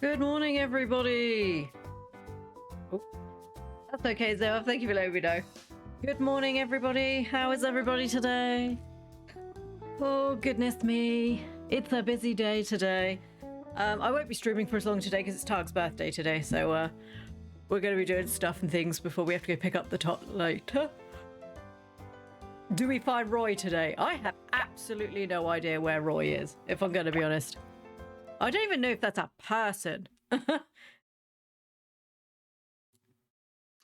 Good morning, everybody. Oh, that's okay, Zoe. Thank you for letting me know. Good morning, everybody. How is everybody today? Oh, goodness me. It's a busy day today. I won't be streaming for as long today because it's Targ's birthday today, so we're going to be doing stuff and things before we have to go pick up the tot later. Do we find Roy today? I have absolutely no idea where Roy is, if I'm going to be honest. I don't even know if that's a person.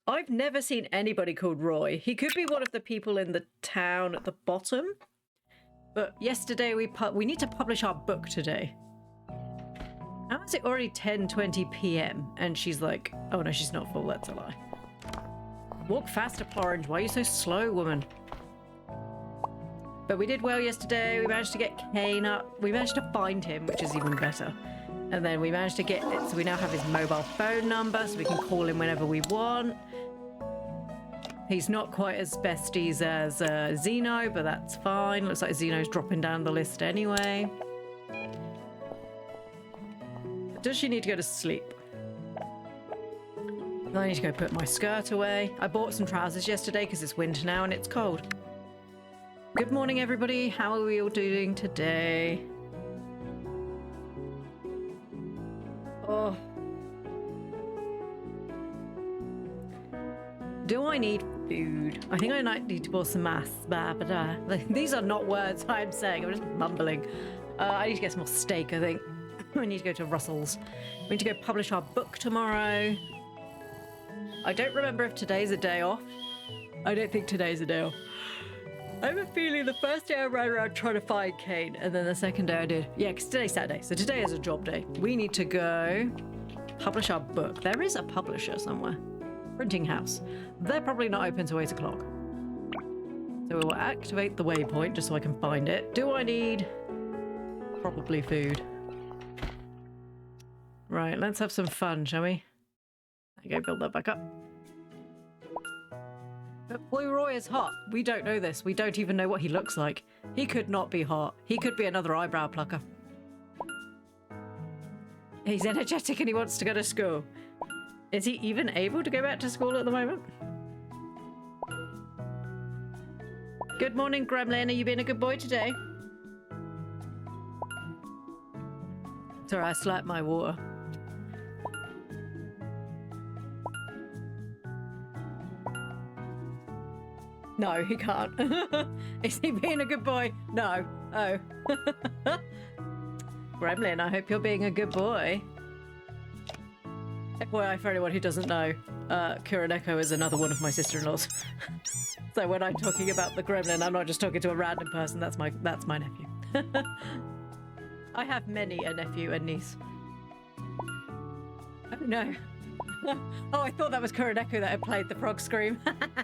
I've never seen anybody called Roy. He could be one of the people in the town at the bottom. But yesterday we need to publish our book today. How is it already 10:20 p.m? And she's like, oh no, she's not full, that's a lie. Walk faster, Plorange. Why are you so slow, woman? But we did well yesterday. We managed to get Kane up. We managed to find him, which is even better. And then we managed to get it, so we now have his mobile phone number, so we can call him whenever we want. He's not quite as besties as Zeno, but that's fine. Looks like Zeno's dropping down the list anyway. But does she need to go to sleep? I need to go put my skirt away. I bought some trousers yesterday because it's winter now and it's cold. Good morning, everybody. How are we all doing today? Oh. Do I need food? I think I might need to boil some mass. These are not words I'm saying. I'm just mumbling. I need to get some more steak, I think. I need to go to Russell's. We need to go publish our book tomorrow. I don't remember if today's a day off. I don't think today's a day off. I have a feeling the first day I ran around trying to find Kane, and then the second day I did. Yeah, because today's Saturday, so today is a job day. We need to go publish our book. There is a publisher somewhere. Printing house. They're probably not open till 8 o'clock. So we will activate the waypoint just so I can find it. Do I need... probably food. Right, let's have some fun, shall we? There you go, build that back up. But Blue Roy is hot. We don't know this. We don't even know what he looks like. He could not be hot. He could be another eyebrow plucker. He's energetic and he wants to go to school. Is he even able to go back to school at the moment? Good morning, Gremlin. Are you being a good boy today? Sorry, I slapped my water. No, he can't. Is he being a good boy? No. Oh. Gremlin, I hope you're being a good boy. FYI, for anyone who doesn't know, Kuroneko is another one of my sister-in-laws. So when I'm talking about the gremlin, I'm not just talking to a random person. That's my nephew. I have many a nephew and niece. Oh no. Oh, I thought that was Kuroneko that had played the frog scream.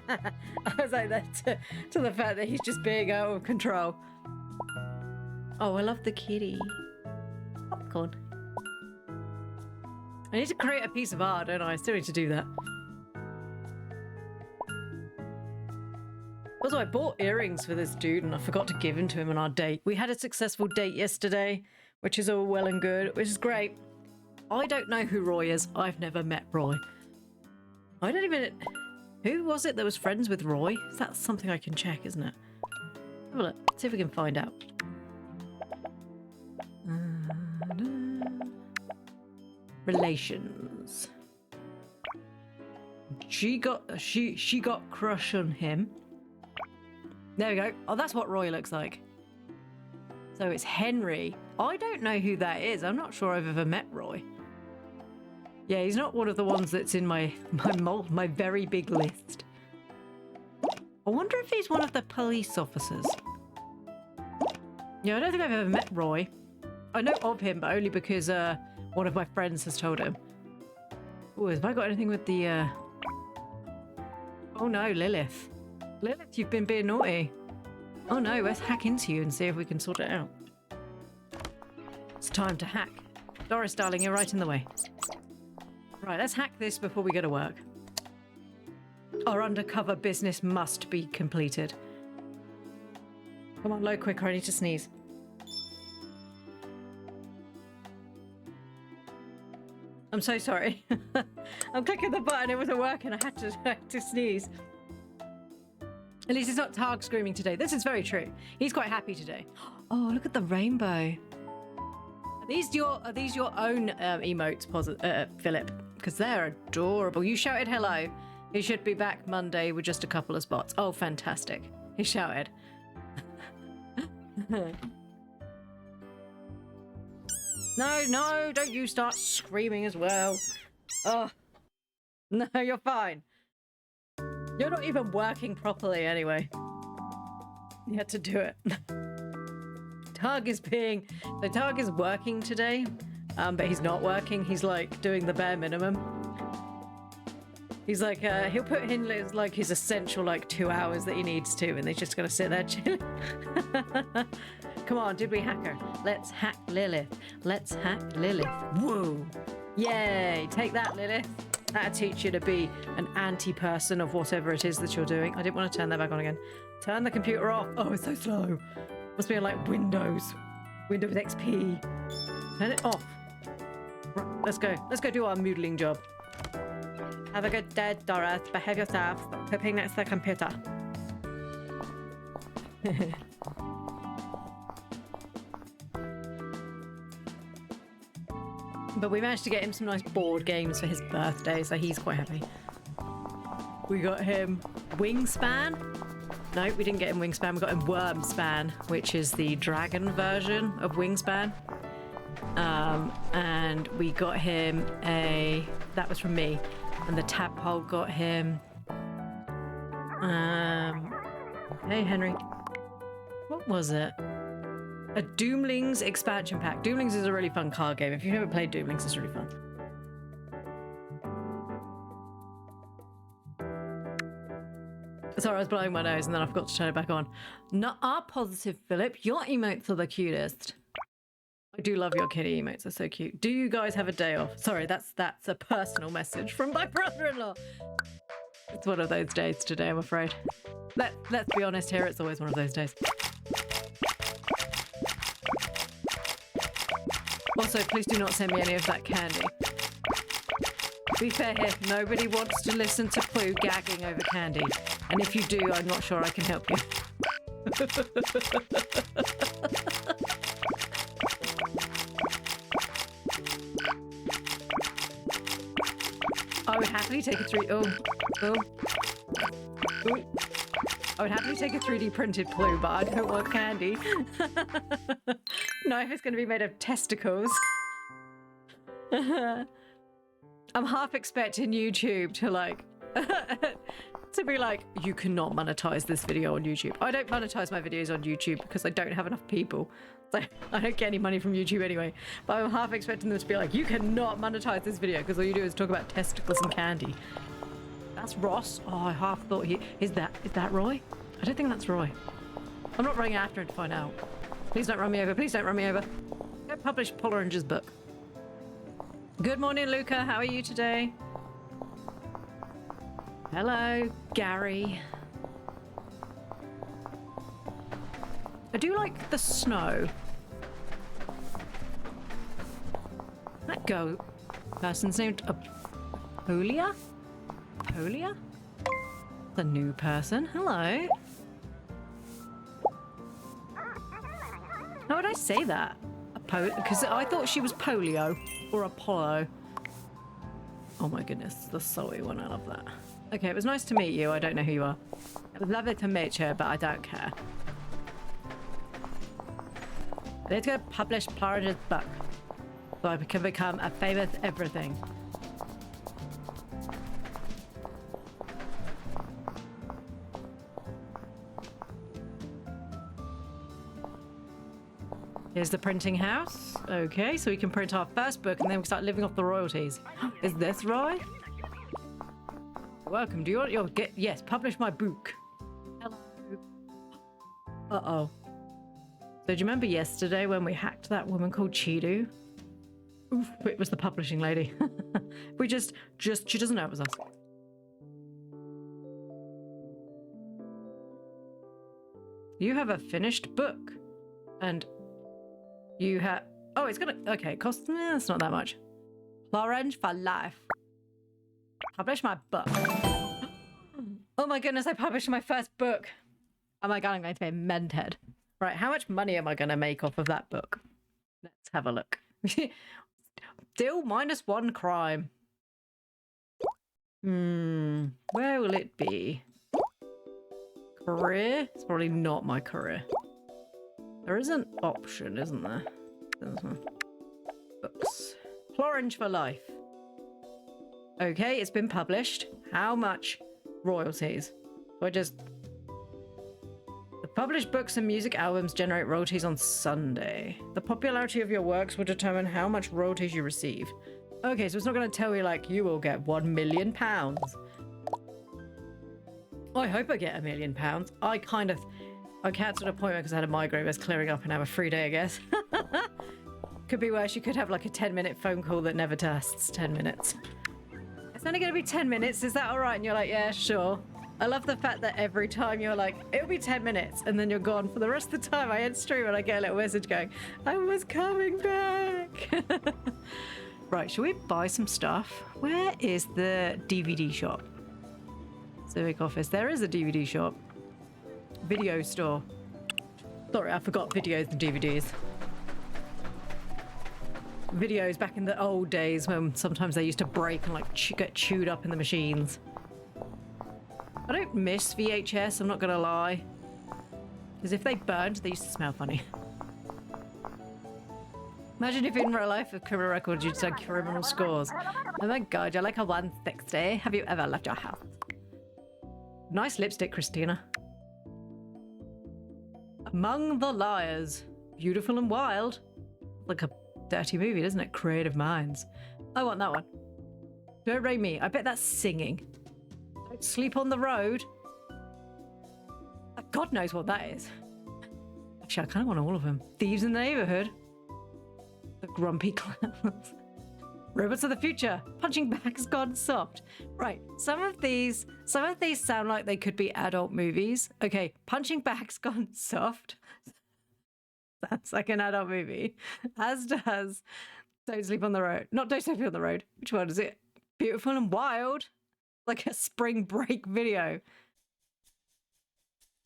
I was like that to the fact that he's just being out of control. Oh, I love the kitty. Popcorn. I need to create a piece of art, don't I? I still need to do that. Also, I bought earrings for this dude and I forgot to give them to him on our date. We had a successful date yesterday, which is all well and good, which is great. I don't know who Roy is. I've never met Roy. I don't even... Who was it that was friends with Roy? That's something I can check, isn't it? Have a look. See if we can find out. Relations. She got crush on him. There we go. Oh, that's what Roy looks like. So it's Henry. I don't know who that is. I'm not sure I've ever met Roy. Yeah, he's not one of the ones that's in my very big list. I wonder if he's one of the police officers. Yeah, I don't think I've ever met Roy. I know of him, but only because one of my friends has told him. Oh, have I got anything with the... Oh no, Lilith. Lilith, you've been being naughty. Oh no, let's hack into you and see if we can sort it out. It's time to hack. Doris, darling, you're right in the way. Right, let's hack this before we go to work. Our undercover business must be completed. Come on, load quicker, I need to sneeze. I'm so sorry. I'm clicking the button, it wasn't working. I had to sneeze. At least it's not Targ screaming today. This is very true. He's quite happy today. Oh, look at the rainbow. Are these your own emotes, Philip? Because they're adorable. You shouted hello. He should be back Monday with just a couple of spots. Oh, fantastic. He shouted. No, don't you start screaming as well. Oh, no, you're fine. You're not even working properly anyway. You had to do it. Targ is working today, but he's not working. He's like doing the bare minimum. He's like, he'll put in like his essential like 2 hours that he needs to, and he's just gonna sit there chilling. Come on, did we hack her? Let's hack Lilith. Let's hack Lilith. Whoa. Yay, take that, Lilith. That'll teach you to be an anti-person of whatever it is that you're doing. I didn't want to turn that back on again. Turn the computer off. Oh, it's so slow. Must be on like Windows XP. Turn it off. Right, let's go. Let's go do our moodling job. Have a good day, Doris. Behave yourself. Stop pooping next to the computer. But we managed to get him some nice board games for his birthday, so he's quite happy. We got him Wingspan. No, we didn't get him Wingspan. We got him Wormspan, which is the dragon version of Wingspan. And we got him that was from me. And the tadpole got him. Hey, Henry. What was it? A Doomlings expansion pack. Doomlings is a really fun card game. If you've never played Doomlings, it's really fun. Sorry, I was blowing my nose and then I forgot to turn it back on. Nuh-uh, positive Philip. Your emotes are the cutest. I do love your kitty emotes. They're so cute. Do you guys have a day off? Sorry, that's a personal message from my brother-in-law. It's one of those days today, I'm afraid. Let's be honest here. It's always one of those days. Also, please do not send me any of that candy. To be fair here, nobody wants to listen to Pooh gagging over candy. And if you do, I'm not sure I can help you. I would happily take a I would happily take a 3D printed Pooh, but I don't want candy. No, if it's going to be made of testicles. I'm half expecting YouTube to like to be like, you cannot monetize this video on YouTube. I don't monetize my videos on YouTube because I don't have enough people. So I don't get any money from YouTube anyway. But I'm half expecting them to be like, you cannot monetize this video because all you do is talk about testicles and candy. That's Ross. Oh, I half thought is that Roy? I don't think that's Roy. I'm not running after him to find out. Please don't run me over. Please don't run me over. Go publish Plorange's book. Good morning, Luca. How are you today? Hello, Gary. I do like the snow. That person's named Apolia? Apolia? The new person. Hello. How would I say that? Because I thought she was polio or Apollo. Oh my goodness, the soy one. I love that. Okay, it was nice to meet you. I don't know who you are. It was lovely to meet you, but I don't care. Let's go publish Plorange's book so I can become a famous everything. Here's the printing house. Okay, so we can print our first book and then we start living off the royalties. Is this Roy? Welcome. Do you want your yes, publish my book. Hello. Uh-oh. So do you remember yesterday when we hacked that woman called Chidu? Oof, it was the publishing lady. We just she doesn't know it was us. You have a finished book. And you have... Oh, it's gonna... Okay, it costs... it's not that much. Plorange for life. Publish my book. Oh my goodness, I published my first book. Oh my god, I'm going to be mented. Right, how much money am I going to make off of that book? Let's have a look. Still -1 crime. Where will it be? Career? It's probably not my career. There is an option, isn't there? Books. Plorange for life. Okay, it's been published. How much royalties? Do I just... The published books and music albums generate royalties on Sunday. The popularity of your works will determine how much royalties you receive. Okay, so it's not going to tell you, like, you will get £1 million. I hope I get £1 million. I cancelled an appointment because I had a migraine. It's clearing up and have a free day, I guess. Could be worse. You could have like a 10-minute phone call that never tests 10 minutes. It's only going to be 10 minutes. Is that all right? And you're like, yeah, sure. I love the fact that every time you're like, it'll be 10 minutes. And then you're gone for the rest of the time. I end stream and I get a little message going, I was coming back. Right, should we buy some stuff? Where is the DVD shop? Civic office. There is a DVD shop. Video store. Sorry, I forgot videos and DVDs. Videos back in the old days when sometimes they used to break and like get chewed up in the machines. I don't miss VHS, I'm not gonna lie. Because if they burned, they used to smell funny. Imagine if in real life with criminal records you'd said criminal scores. Oh my god, you're like a 160. Have you ever left your house? Nice lipstick, Christina. Among the Liars. Beautiful and wild. Like a dirty movie, doesn't it? Creative minds. I want that one. Don't Rain Me. I bet that's singing. Don't Sleep on the Road. God knows what that is. Actually, I kind of want all of them. Thieves in the Neighborhood. The Grumpy Clowns. Robots of the Future. Punching Bag's Gone Soft. Right. Some of these sound like they could be adult movies. Okay. Punching Bag's Gone Soft. Sounds like an adult movie. As does Don't Sleep on the Road. Not Don't Sleep on the Road. Which one is it? Beautiful and Wild. Like a spring break video.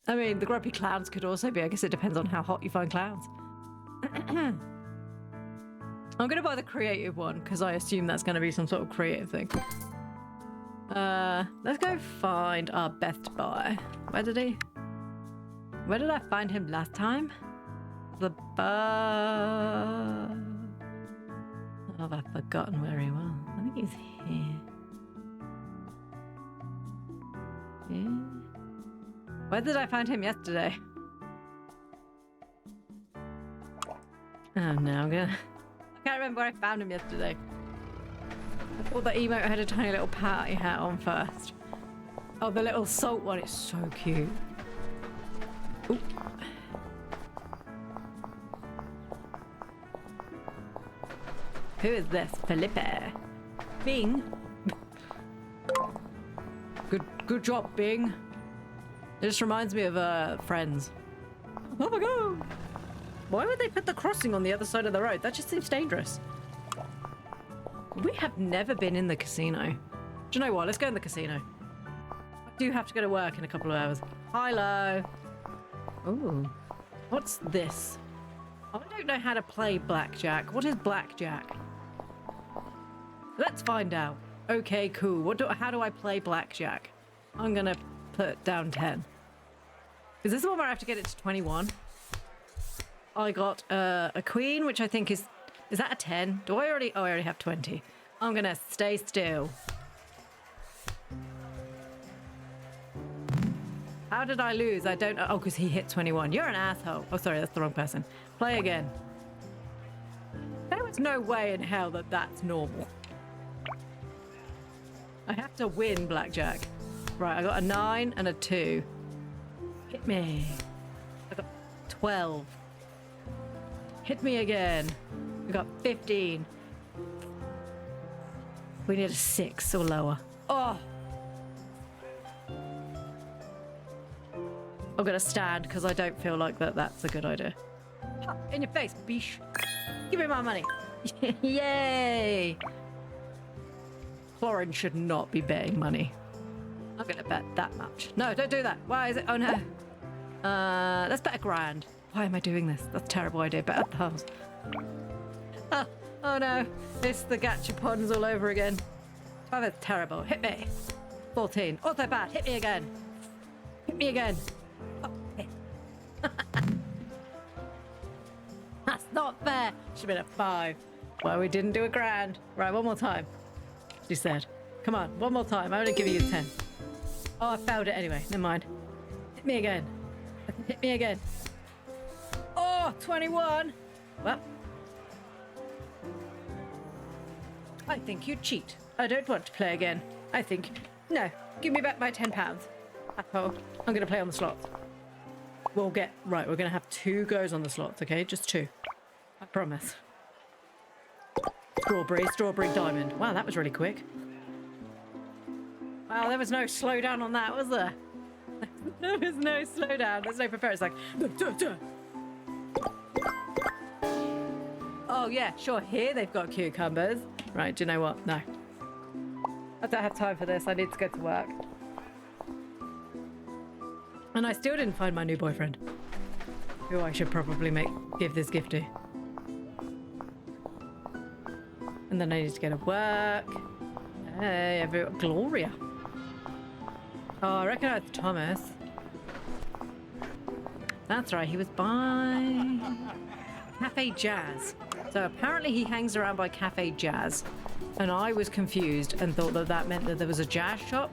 I mean, the Grumpy Clowns could also be. I guess it depends on how hot you find clowns. I'm going to buy the creative one because I assume that's going to be some sort of creative thing. Let's go find our Best Buy. Where did I find him last time? The bar. Oh, I've forgotten where he was. I think he's here. Yeah. Where did I find him yesterday? Oh no, I'm gonna... I can't remember where I found him yesterday. I thought the emote had a tiny little party hat on first. Oh, the little salt one, it's so cute. Ooh. Who is this? Felipe. Bing. Good job, Bing. It just reminds me of Friends. Oh my god! Why would they put the crossing on the other side of the road? That just seems dangerous. We have never been in the casino. Do you know what? Let's go in the casino. I do have to go to work in a couple of hours. Hi-lo. Ooh. What's this? I don't know how to play blackjack. What is blackjack? Let's find out. Okay, cool. How do I play blackjack? I'm gonna put down 10. Is this the one where I have to get it to 21? I got a queen, which I think is that a 10? Do I already... Oh, I already have 20. I'm gonna stay still. How did I lose? I don't know. Oh, because he hit 21. You're an asshole. Oh, sorry, that's the wrong person. Play again. There was no way in hell that that's normal. I have to win blackjack. Right, I got a 9 and a 2. Hit me. I got 12. Hit me again. We got 15. We need a 6 or lower. Oh! I'm gonna stand because I don't feel like that's a good idea. In your face, bish. Give me my money. Yay! Plorange should not be betting money. I'm gonna bet that much. No, don't do that. Why is it? Oh no. Let's bet £1,000. Why am I doing this? That's a terrible idea. Bet 1,000. Oh no. It's the gachapons all over again. Oh, that's terrible. Hit me. 14. Also bad. Hit me again. Hit me again. Oh, hit. That's not fair. Should have been a 5. Well, we didn't do £1,000. Right, one more time. She said. Come on, one more time. I'm only giving you 10. Oh, I failed it anyway. Never mind. Hit me again. Hit me again. Oh, 21. Well, I think you cheat. I don't want to play again. I think... No, give me back my £10. Oh, I'm going to play on the slots. We'll get... Right, we're going to have 2 goes on the slots, okay? Just 2. I promise. Strawberry, diamond. Wow, that was really quick. Wow, there was no slowdown on that, was there? There was no slowdown. There's no prepare. It's like... Duh, duh. Oh, yeah, sure. Here they've got cucumbers. Right, do you know what? No. I don't have time for this. I need to go to work. And I still didn't find my new boyfriend, who I should probably give this gift to. And then I need to go to work. Hey, Gloria. Oh, I recognize Thomas. That's right, he was by Cafe Jazz. So apparently he hangs around by Cafe Jazz. And I was confused and thought that that meant that there was a jazz shop.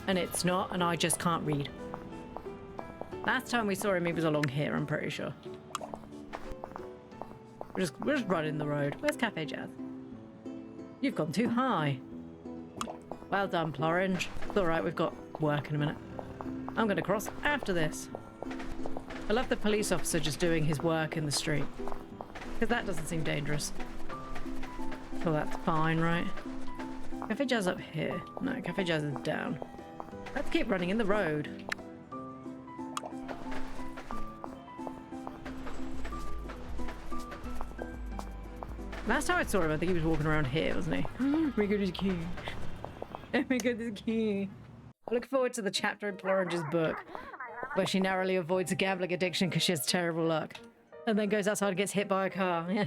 And it's not, and I just can't read. Last time we saw him, he was along here, I'm pretty sure. We're just running the road. Where's Cafe Jazz? You've gone too high. Well done, Plorange. It's alright, we've got work in a minute. I'm gonna cross after this. I love the police officer just doing his work in the street. Because that doesn't seem dangerous. So that's fine, right? Cafe Jazz up here. No, Cafe Jazz is down. Let's keep running in the road. Last time I saw him, I think he was walking around here, wasn't he? Oh my god, there's a key. Oh my god, there's a key. I look forward to the chapter in Plorange's book where she narrowly avoids a gambling addiction because she has terrible luck. And then goes outside and gets hit by a car. Yeah.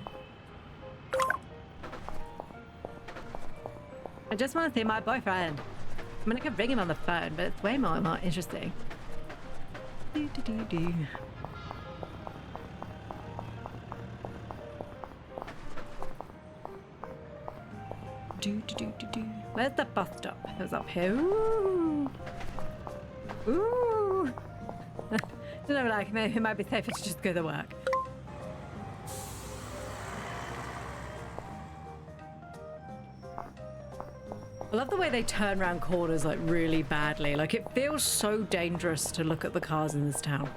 I just want to see my boyfriend. I mean, I could ring him on the phone, but it's way more interesting. Do. Where's the bus stop? It was up here. Ooh. Ooh. Don't know, like, maybe it might be safer to just go to work. I love the way they turn around corners like really badly. Like it feels so dangerous to look at the cars in this town.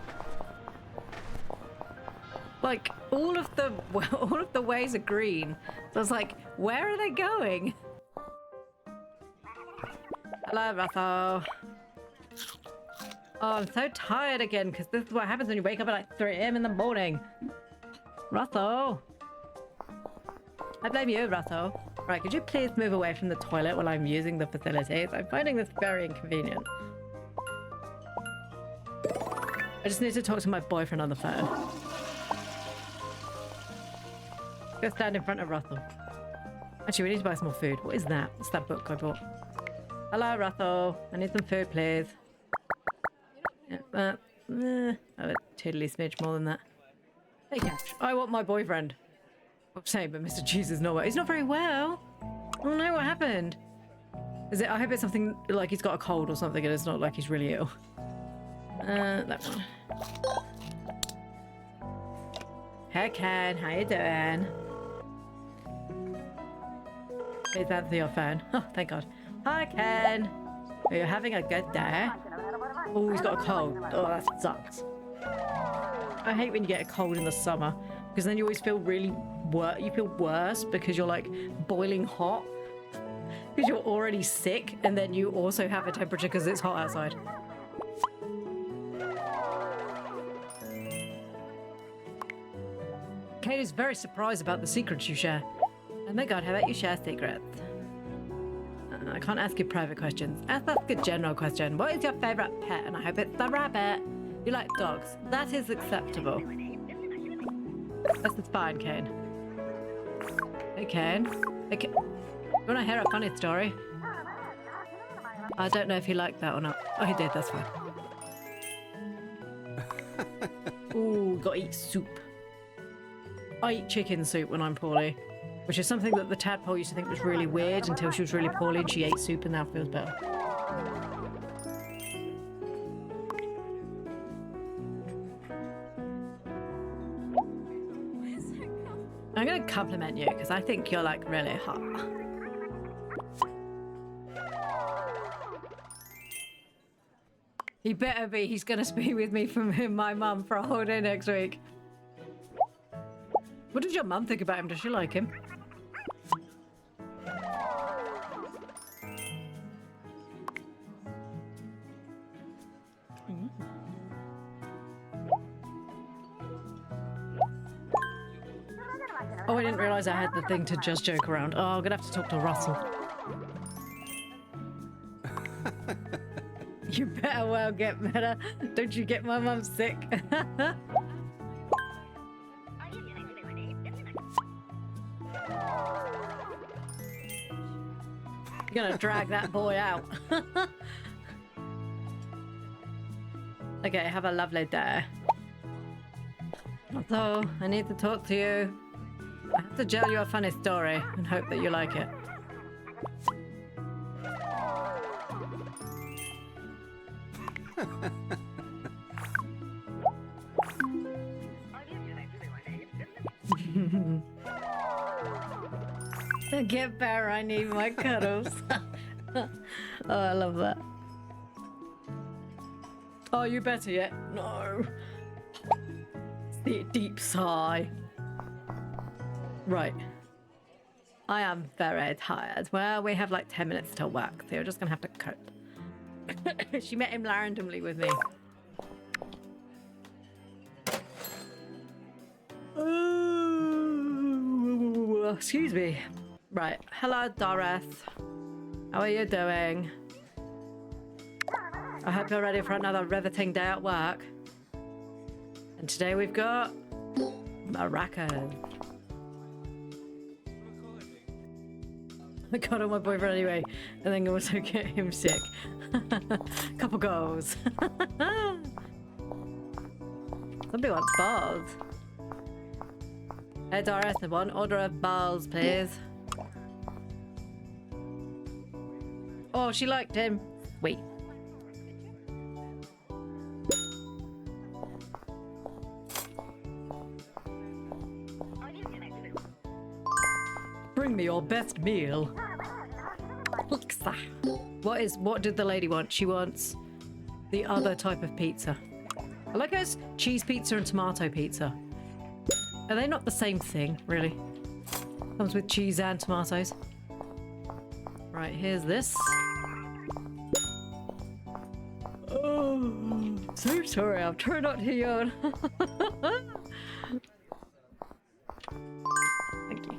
Like all of the ways are green. So I was like, where are they going? Hello, Russell. Oh, I'm so tired again because this is what happens when you wake up at like 3 AM in the morning. Russell. I blame you, Russell. Right, could you please move away from the toilet while I'm using the facilities? I'm finding this very inconvenient. I just need to talk to my boyfriend on the phone. Go stand in front of Russell. Actually, we need to buy some more food. What is that? What's that book I bought? Hello, Russell. I need some food, please. Yeah, oh, a tiddly smidge more than that. Hey, Cash. I want my boyfriend. I'm saying, but Mr. Cheese is not well. He's not very well. Oh no, what happened? Is it? I hope it's something like he's got a cold or something and it's not like he's really ill. That one. Hey Ken, how you doing? Please answer your phone. Oh, thank God. Hi Ken. Are you having a good day? Oh, he's got a cold. Oh, that sucks. I hate when you get a cold in the summer because then you always feel really you feel worse because you're like boiling hot because you're already sick and then you also have a temperature because it's hot outside. Kate is very surprised about the secrets you share. Oh my God, how about you share secrets? I can't ask you private questions. Ask a general question. What is your favourite pet? And I hope it's the rabbit. You like dogs. That is acceptable. This is fine, Kane. Hey, Kane. Hey, Kane. You want to hear a funny story? I don't know if he liked that or not. Oh, he did. That's fine. Ooh, gotta eat soup. I eat chicken soup when I'm poorly, which is something that the tadpole used to think was really weird until she was really poorly and she ate soup and now feels better. I'm gonna compliment you because I think you're like really hot. He better be. He's gonna be with me from my mum for a whole day next week. What does your mum think about him? Does she like him? Oh, I didn't realise I had the thing to just joke around. Oh, I'm gonna have to talk to Russell. You better well get better. Don't you get my mum sick. You're gonna drag that boy out. Okay, have a lovely day. So, I need to talk to you. I have to tell you a funny story and hope that you like it. To get better, I need my cuddles. Oh, I love that. Are you better yet? No. The deep sigh. Right. I am very tired. Well, we have like 10 minutes till work, so you're just gonna have to cope. She met him randomly with me. Excuse me. Right. Hello, Doris. How are you doing? I hope you're ready for another riveting day at work. And today we've got maracas. I got on my boyfriend anyway, and then also get him sick. Couple goals. Somebody wants balls. Hey Doris, one order of balls, please. Oh, she liked him. Wait. Bring me your best meal. What did the lady want? She wants the other type of pizza. I like it's cheese pizza and tomato pizza. Are they not the same thing, really? Comes with cheese and tomatoes. Right, here's this. Oh, so sorry, I'm trying not to yawn. Thank you.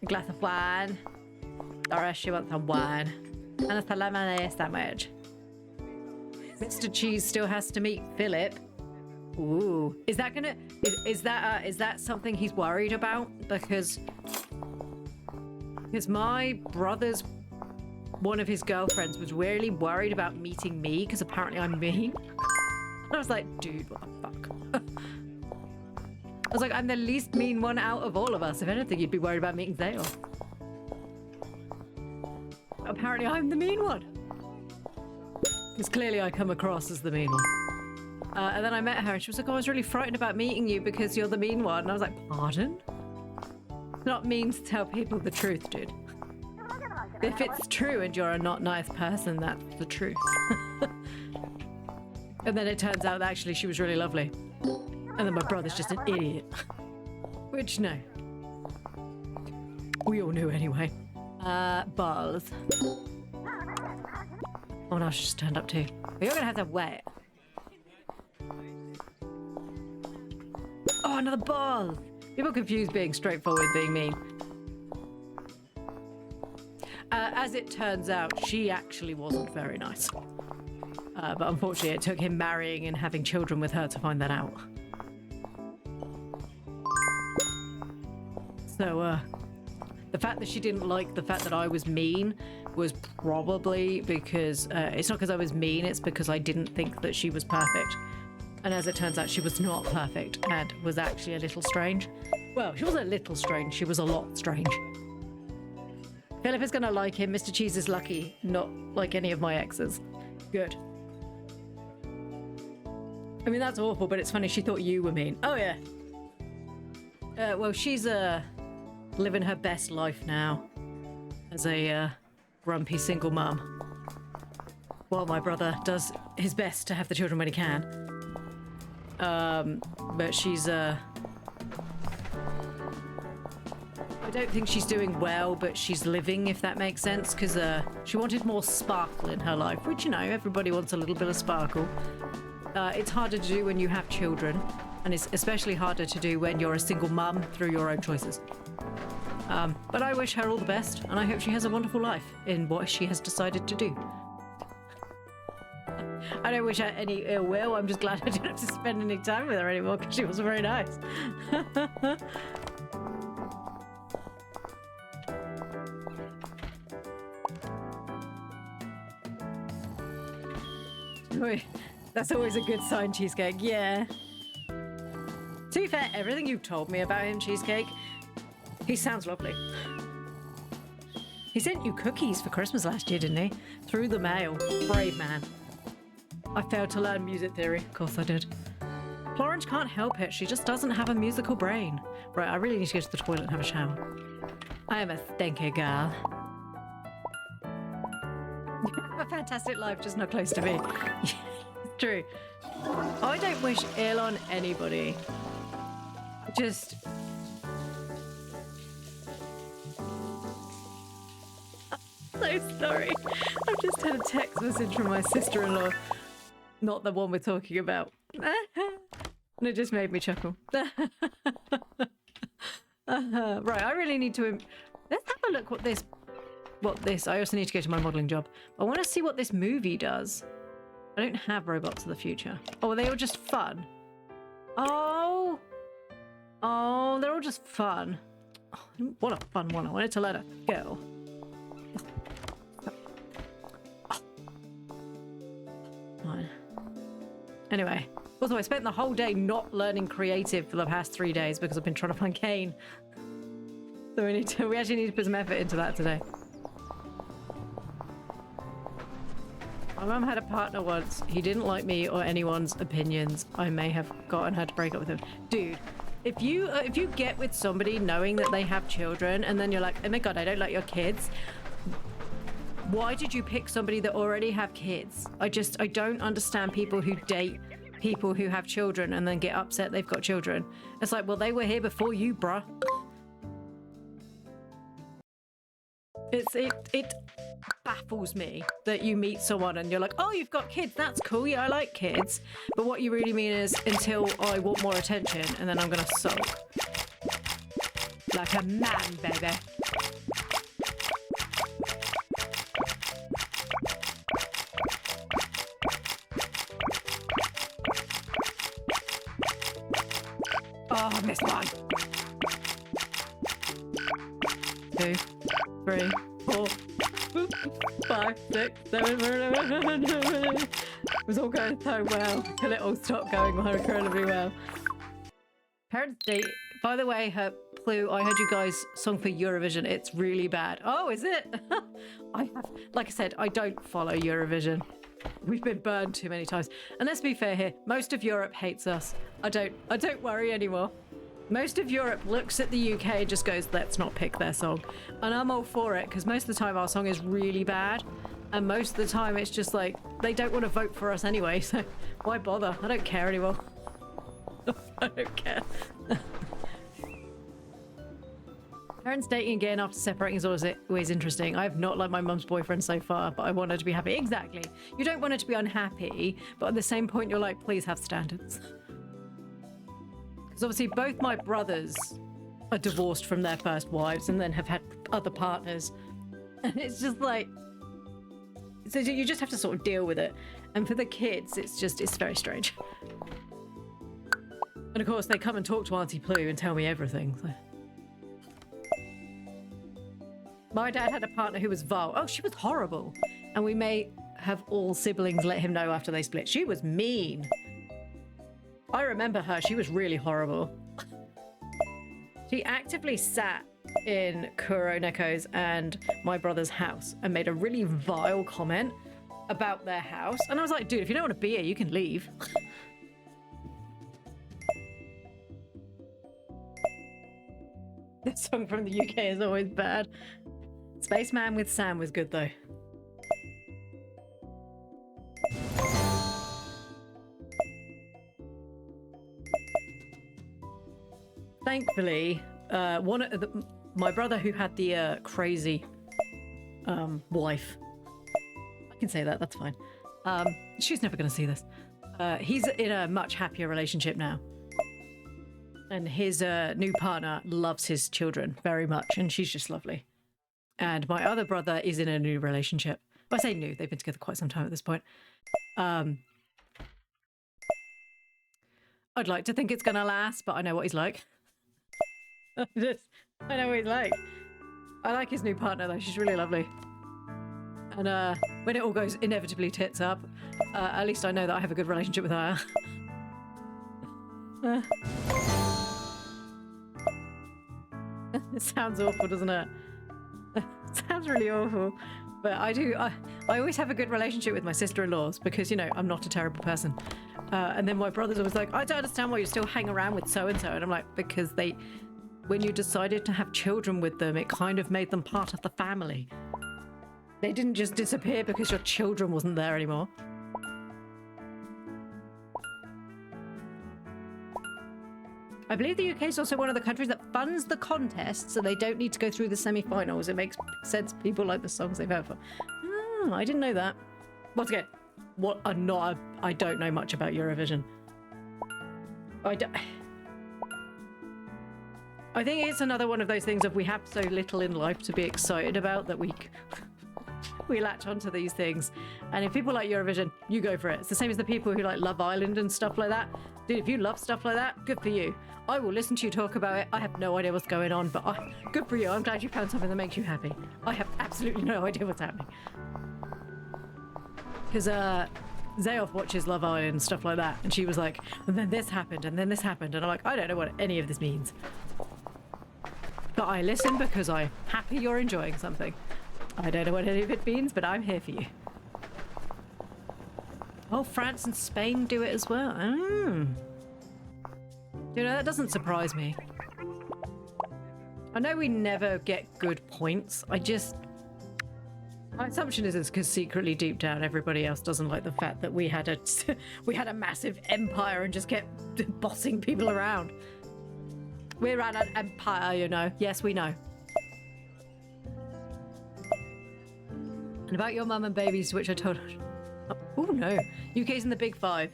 A glass of wine. Doris, she wants some wine. And a salami sandwich. Mr. Cheese still has to meet Philip. Ooh, is that gonna? Is that something he's worried about? Because my brother's one of his girlfriends was really worried about meeting me because apparently I'm mean. I was like, dude, what the fuck? I was like, I'm the least mean one out of all of us. If anything, you'd be worried about meeting Zale. Apparently, I'm the mean one. Because clearly I come across as the mean one. And then I met her and she was like, oh, I was really frightened about meeting you because you're the mean one. And I was like, pardon? It's not mean to tell people the truth, dude. If it's true and you're a not nice person, that's the truth. And then it turns out that actually she was really lovely. And then my brother's just an idiot. Which, no. We all knew anyway. Balls. Oh no, she just turned up too. But you're gonna have to wait. Oh, another ball! People confuse being straightforward with being mean. as it turns out, she actually wasn't very nice. But unfortunately, it took him marrying and having children with her to find that out. So, the fact that she didn't like the fact that I was mean was probably because, it's not because I was mean, it's because I didn't think that she was perfect. And as it turns out, she was not perfect and was actually a little strange. Well, she wasn't a little strange, she was a lot strange. Philip is gonna like him. Mr. Cheese is lucky, not like any of my exes. Good. I mean, that's awful, but it's funny, she thought you were mean. Oh, yeah. Well, she's, living her best life now as a, grumpy single mum. While my brother does his best to have the children when he can. But she's, I don't think she's doing well, but she's living, if that makes sense, because she wanted more sparkle in her life, which, you know, everybody wants a little bit of sparkle. It's harder to do when you have children, and it's especially harder to do when you're a single mum through your own choices. But I wish her all the best, and I hope she has a wonderful life in what she has decided to do. I don't wish her any ill will, I'm just glad I didn't have to spend any time with her anymore, because she was very nice. That's always a good sign, Cheesecake. Yeah. To be fair, everything you've told me about him, Cheesecake, he sounds lovely. He sent you cookies for Christmas last year, didn't he? Through the mail. Brave man. I failed to learn music theory. Of course I did. Plorange can't help it. She just doesn't have a musical brain. Right, I really need to go to the toilet and have a shower. I am a stinky girl. You have a fantastic life, just not close to me. It's true. I don't wish ill on anybody. Just... I'm so sorry. I've just had a text message from my sister-in-law. Not the one we're talking about. And it just made me chuckle. Right, I really need to... Let's have a look what this... I also need to go to my modelling job. I want to see what this movie does. I don't have Robots of the Future. Oh, are they all just fun? Oh! Oh, they're all just fun. Oh, what a fun one. I wanted to let her go. Fine. Anyway, also I spent the whole day not learning creative for the past 3 days because I've been trying to find Kane. So we actually need to put some effort into that today. My mum had a partner once. He didn't like me or anyone's opinions. I may have gotten her to break up with him. Dude, if you get with somebody knowing that they have children and then you're like, oh my god, I don't like your kids. Why did you pick somebody that already have kids? I don't understand people who date people who have children and then get upset they've got children. It's like, well, they were here before you, bruh. It baffles me that you meet someone and you're like, oh, you've got kids, that's cool, yeah, I like kids. But what you really mean is, until I want more attention, and then I'm gonna sulk. Like a man, baby. Oh, I missed one. 2, 3, 4, 5, 6, 7, 8. It was all going so well till it all stopped going incredibly well. Parents' Day. By the way, Plu, I heard you guys sung for Eurovision. It's really bad. Oh, is it? Like I said, I don't follow Eurovision. We've been burned too many times. And let's be fair here, most of Europe hates us. I don't worry anymore. Most of Europe looks at the UK and just goes, let's not pick their song. And I'm all for it, because most of the time our song is really bad. And most of the time it's just like, they don't want to vote for us anyway, so why bother? I don't care anymore. I don't care. Parents dating again after separating is always interesting. I have not liked my mum's boyfriend so far, but I want her to be happy. Exactly. You don't want her to be unhappy, but at the same point you're like, please have standards. Because obviously both my brothers are divorced from their first wives and then have had other partners. And it's just like, so you just have to sort of deal with it. And for the kids, it's very strange. And of course, they come and talk to Auntie Plu and tell me everything. So. My dad had a partner who was vile. Oh, she was horrible. And we may have all siblings let him know after they split. She was mean. I remember her. She was really horrible. She actively sat in Kuroneko's and my brother's house and made a really vile comment about their house. And I was like, dude, if you don't want to be here, you can leave. This song from the UK is always bad. Spaceman with Sam was good though. Thankfully, my brother who had the crazy wife, I can say that, that's fine. She's never going to see this. He's in a much happier relationship now. And his new partner loves his children very much, and she's just lovely. And my other brother is in a new relationship. Well, I say new, they've been together quite some time at this point. I'd like to think it's going to last, but I know what he's like. I know what he's like. I like his new partner though, she's really lovely. And when it all goes inevitably tits up, at least I know that I have a good relationship with her. It sounds awful, doesn't it? It sounds really awful. But I always have a good relationship with my sister-in-laws because, you know, I'm not a terrible person. And then my brother's always like, I don't understand why you still hang around with so-and-so. And I'm like, because when you decided to have children with them, it kind of made them part of the family. They didn't just disappear because your children wasn't there anymore. I believe the UK is also one of the countries that funds the contest, so they don't need to go through the semi-finals. It makes sense people like the songs they've heard for. Oh, I didn't know that. Once again, I don't know much about Eurovision. I think it's another one of those things of we have so little in life to be excited about that we latch onto these things. And if people like Eurovision, you go for it. It's the same as the people who like Love Island and stuff like that. Dude, if you love stuff like that, good for you. I will listen to you talk about it. I have no idea what's going on, but good for you. I'm glad you found something that makes you happy. I have absolutely no idea what's happening. Because Zayoff watches Love Island and stuff like that, and she was like, and then this happened, and then this happened, and I'm like, I don't know what any of this means. But I listen because I'm happy you're enjoying something. I don't know what any of it means, but I'm here for you. Oh, France and Spain do it as well. You know, that doesn't surprise me. I know we never get good points. My assumption is it's because secretly deep down everybody else doesn't like the fact that we had a massive empire and just kept bossing people around. We ran an empire, you know. Yes, we know. And about your mum and babies, which I told her. Oh no, UK's in the big five.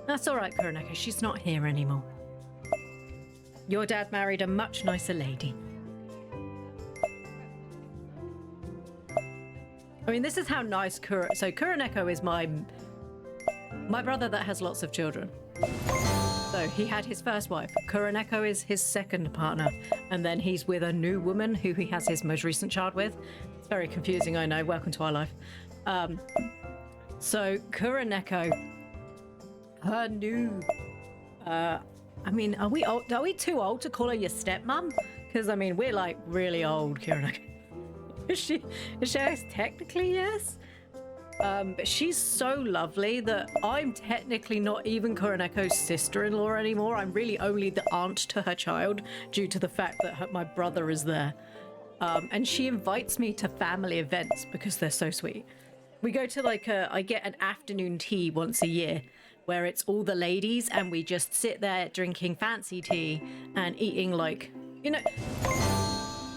That's all right, Kuroneko. She's not here anymore. Your dad married a much nicer lady. I mean, this is how nice So Kuroneko is my brother that has lots of children. So he had his first wife. Kuroneko is his second partner. And then he's with a new woman who he has his most recent child with. It's very confusing, I know. Welcome to our life. So Kuroneko, her new... I mean, are we old? Are we too old to call her your stepmom? Because, I mean, we're like really old, Kuroneko. Is she technically, yes? But she's so lovely that I'm technically not even Kuroneko's sister-in-law anymore. I'm really only the aunt to her child due to the fact that my brother is there. And she invites me to family events because they're so sweet. We go to like I get an afternoon tea once a year where it's all the ladies and we just sit there drinking fancy tea and eating like, you know...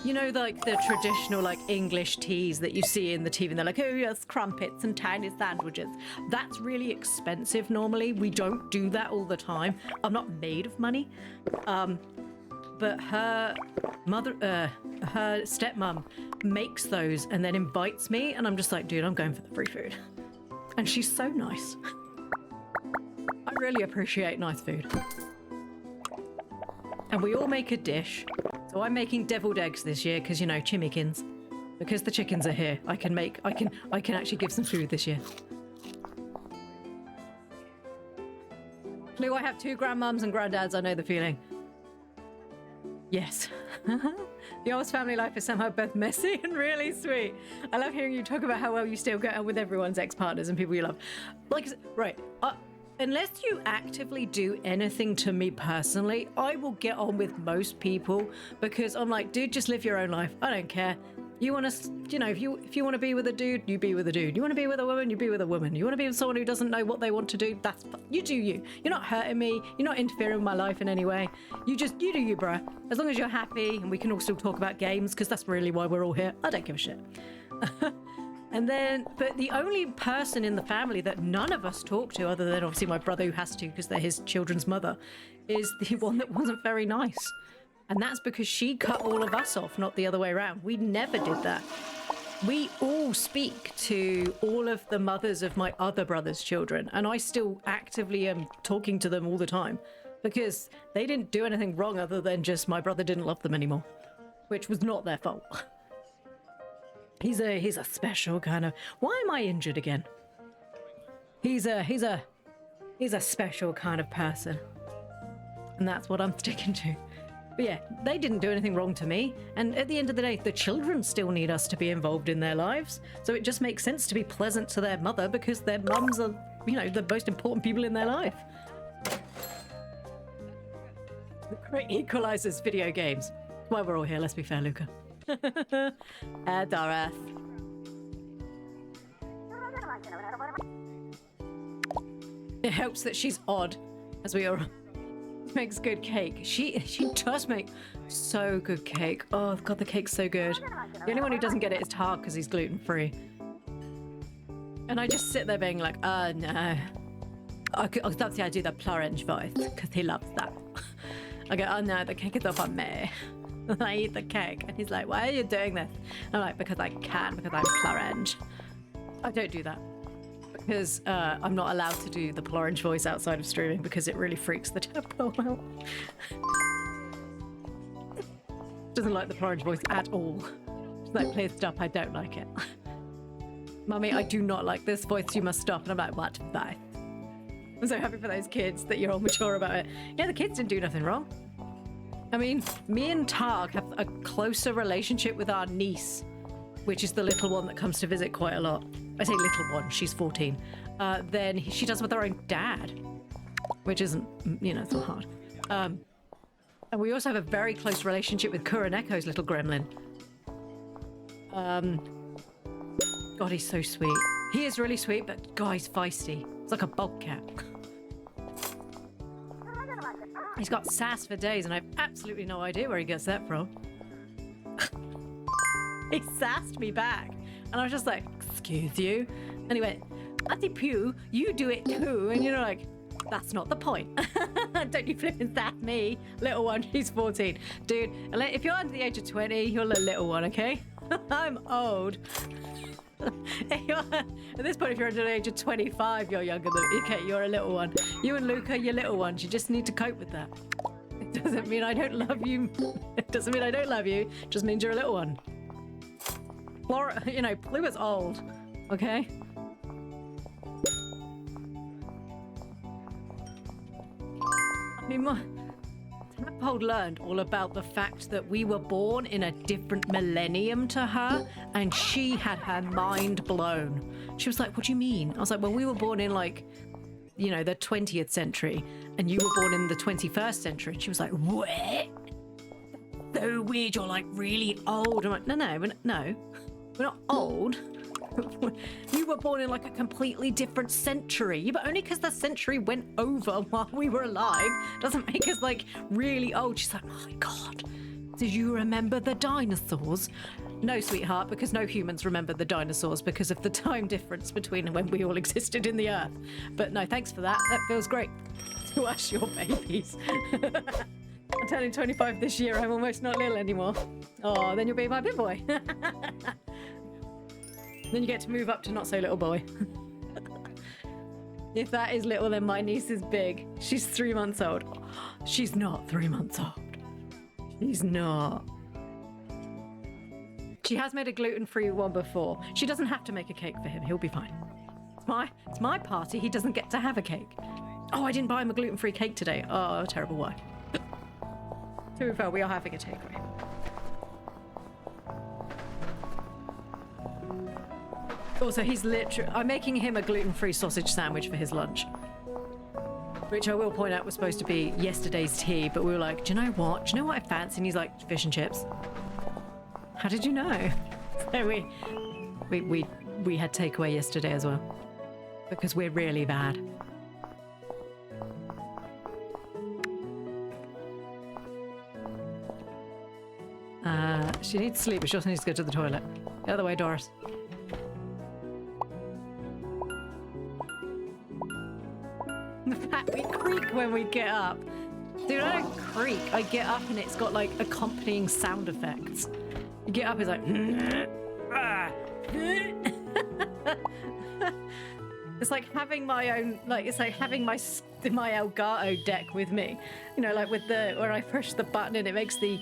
You know, like the traditional like English teas that you see in the TV, and they're like, oh yes, crumpets and tiny sandwiches. That's really expensive normally. We don't do that all the time. I'm not made of money. But her mother, her stepmom makes those and then invites me, and I'm just like, dude, I'm going for the free food. And she's so nice. I really appreciate nice food. And we all make a dish. So I'm making deviled eggs this year because, you know, chimmikins. Because the chickens are here, I can actually give some food this year. Lou, I have 2 grandmums and granddads. I know the feeling. Yes. The Oz family life is somehow both messy and really sweet. I love hearing you talk about how well you still get on with everyone's ex-partners and people you love. Like, right. Unless you actively do anything to me personally, I will get on with most people because I'm like, dude, just live your own life. I don't care. You want to, you know, if you want to be with a dude, you be with a dude. You want to be with a woman, you be with a woman. You want to be with someone who doesn't know what they want to do, that's you do you. You're not hurting me. You're not interfering with my life in any way. You do you, bruh. As long as you're happy, and we can all still talk about games because that's really why we're all here. I don't give a shit. And then, but the only person in the family that none of us talk to, other than obviously my brother who has to because they're his children's mother, is the one that wasn't very nice. And that's because she cut all of us off, not the other way around. We never did that. We all speak to all of the mothers of my other brother's children, and I still actively am talking to them all the time because they didn't do anything wrong other than just my brother didn't love them anymore, which was not their fault. He's a special kind of... Why am I injured again? He's a special kind of person. And that's what I'm sticking to. But yeah, they didn't do anything wrong to me. And at the end of the day, the children still need us to be involved in their lives. So it just makes sense to be pleasant to their mother because their mums are, you know, the most important people in their life. The great equalizers video games. That's why we're all here, let's be fair, Luca. Doris. It helps that she's odd, as we all makes good cake. She does make so good cake. Oh god, the cake's so good. The only one who doesn't get it is Tark because he's gluten-free. And I just sit there being like, oh no. Obviously I do the Plorange voice because he loves that. I go, oh no, the cake is off on me. And I eat the cake and he's like, why are you doing this? And I'm like, because I can, because I'm Plorange. I don't do that because I'm not allowed to do the Plorange voice outside of streaming because it really freaks the tadpole out. Doesn't like the Plorange voice at all. She's like, please stop, I don't like it. Mummy, I do not like this voice, you must stop. And I'm like, what? Bye. I'm so happy for those kids that you're all mature about it. Yeah, the kids didn't do nothing wrong. I mean, me and Targ have a closer relationship with our niece, which is the little one that comes to visit quite a lot. I say little one, she's 14. Then she does with her own dad, which isn't, you know, it's not hard. And we also have a very close relationship with Kuroneko's little gremlin. God, he's so sweet. He is really sweet, but God, he's feisty. It's like a bobcat. He's got sass for days, and I have absolutely no idea where he gets that from. He sassed me back, and I was just like, excuse you? And he went, Auntie Pew, you do it too. And you're like, that's not the point. Don't you flipping sass me. Little one, she's 14. Dude, if you're under the age of 20, you're a little one, okay? I'm old. At this point, if you're under the age of 25, you're younger than me. Okay, you're a little one. You and Luca, you're little ones. You just need to cope with that. It doesn't mean I don't love you. It doesn't mean I don't love you. It just means you're a little one. Laura, you know, Luca's old. Okay? I mean, Tadpole learned all about the fact that we were born in a different millennium to her, and she had her mind blown. She was like, what do you mean? I was like, well, we were born in, like, you know, the 20th century, and you were born in the 21st century. And she was like, what? So weird, you're like really old. I'm like, no, we're not old. You were born in like a completely different century. Yeah, but only because the century went over while we were alive doesn't make us like really old. She's like, oh my god, Did you remember the dinosaurs? No, sweetheart, because no humans remember the dinosaurs because of the time difference between when we all existed in the Earth. But no, thanks for that. That feels great. To us, your babies. I'm turning 25 this year. I'm almost not little anymore. Oh, then you'll be my big boy. Then you get to move up to not so little boy. If that is little, then my niece is big. She's 3 months old. She's not 3 months old. She's not. She has made a gluten-free one before. She doesn't have to make a cake for him. He'll be fine. It's my party. He doesn't get to have a cake. Oh, I didn't buy him a gluten-free cake today. Oh, terrible. Why? To be fair, we are having a takeaway. Also, he's literally... I'm making him a gluten-free sausage sandwich for his lunch. Which I will point out was supposed to be yesterday's tea, but we were like, do you know what? Do you know what I fancy? And he's like, fish and chips. How did you know? So we had takeaway yesterday as well. Because we're really bad. She needs sleep, but she also needs to go to the toilet. The other way, Doris. The fact we creak when we get up. Dude, I don't creak. I get up and it's got like accompanying sound effects. You get up, it's like... It's like having my own, like, it's like having my Elgato deck with me. You know, like with the, where I push the button and it makes the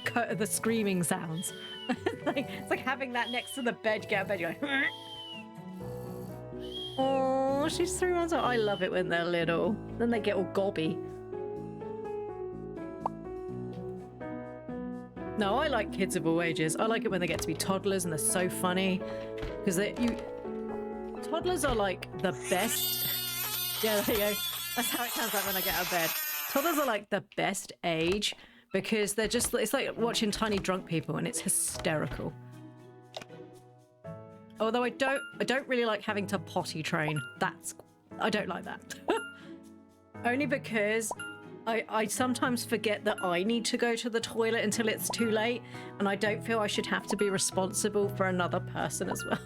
screaming sounds. It's like having that next to the bed. You get out of bed, you go... Oh, she's 3 months old. I love it when they're little. Then they get all gobby. No, I like kids of all ages. I like it when they get to be toddlers and they're so funny. Because toddlers are like the best. Yeah, there you go. That's how it sounds like when I get out of bed. Toddlers are like the best age because they're just, it's like watching tiny drunk people and it's hysterical. Although I don't really like having to potty train. I don't like that. Only because I sometimes forget that I need to go to the toilet until it's too late, and I don't feel I should have to be responsible for another person as well.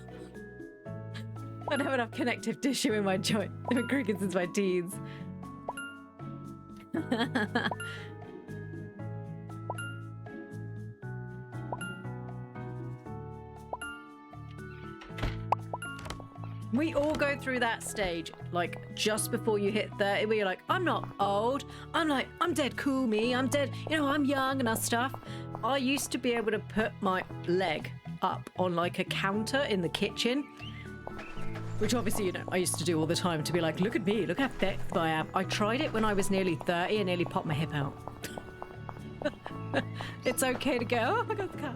I don't have enough connective tissue in my joint. I've been cricket since my teens. We all go through that stage, like, just before you hit 30, where you're like, I'm not old. I'm like, I'm dead cool, me. I'm dead, you know, I'm young and that stuff. I used to be able to put my leg up on, like, a counter in the kitchen, which obviously, you know, I used to do all the time to be like, look at me, look how thick I am. I tried it when I was nearly 30 and nearly popped my hip out. It's okay to go, oh my God, the cat.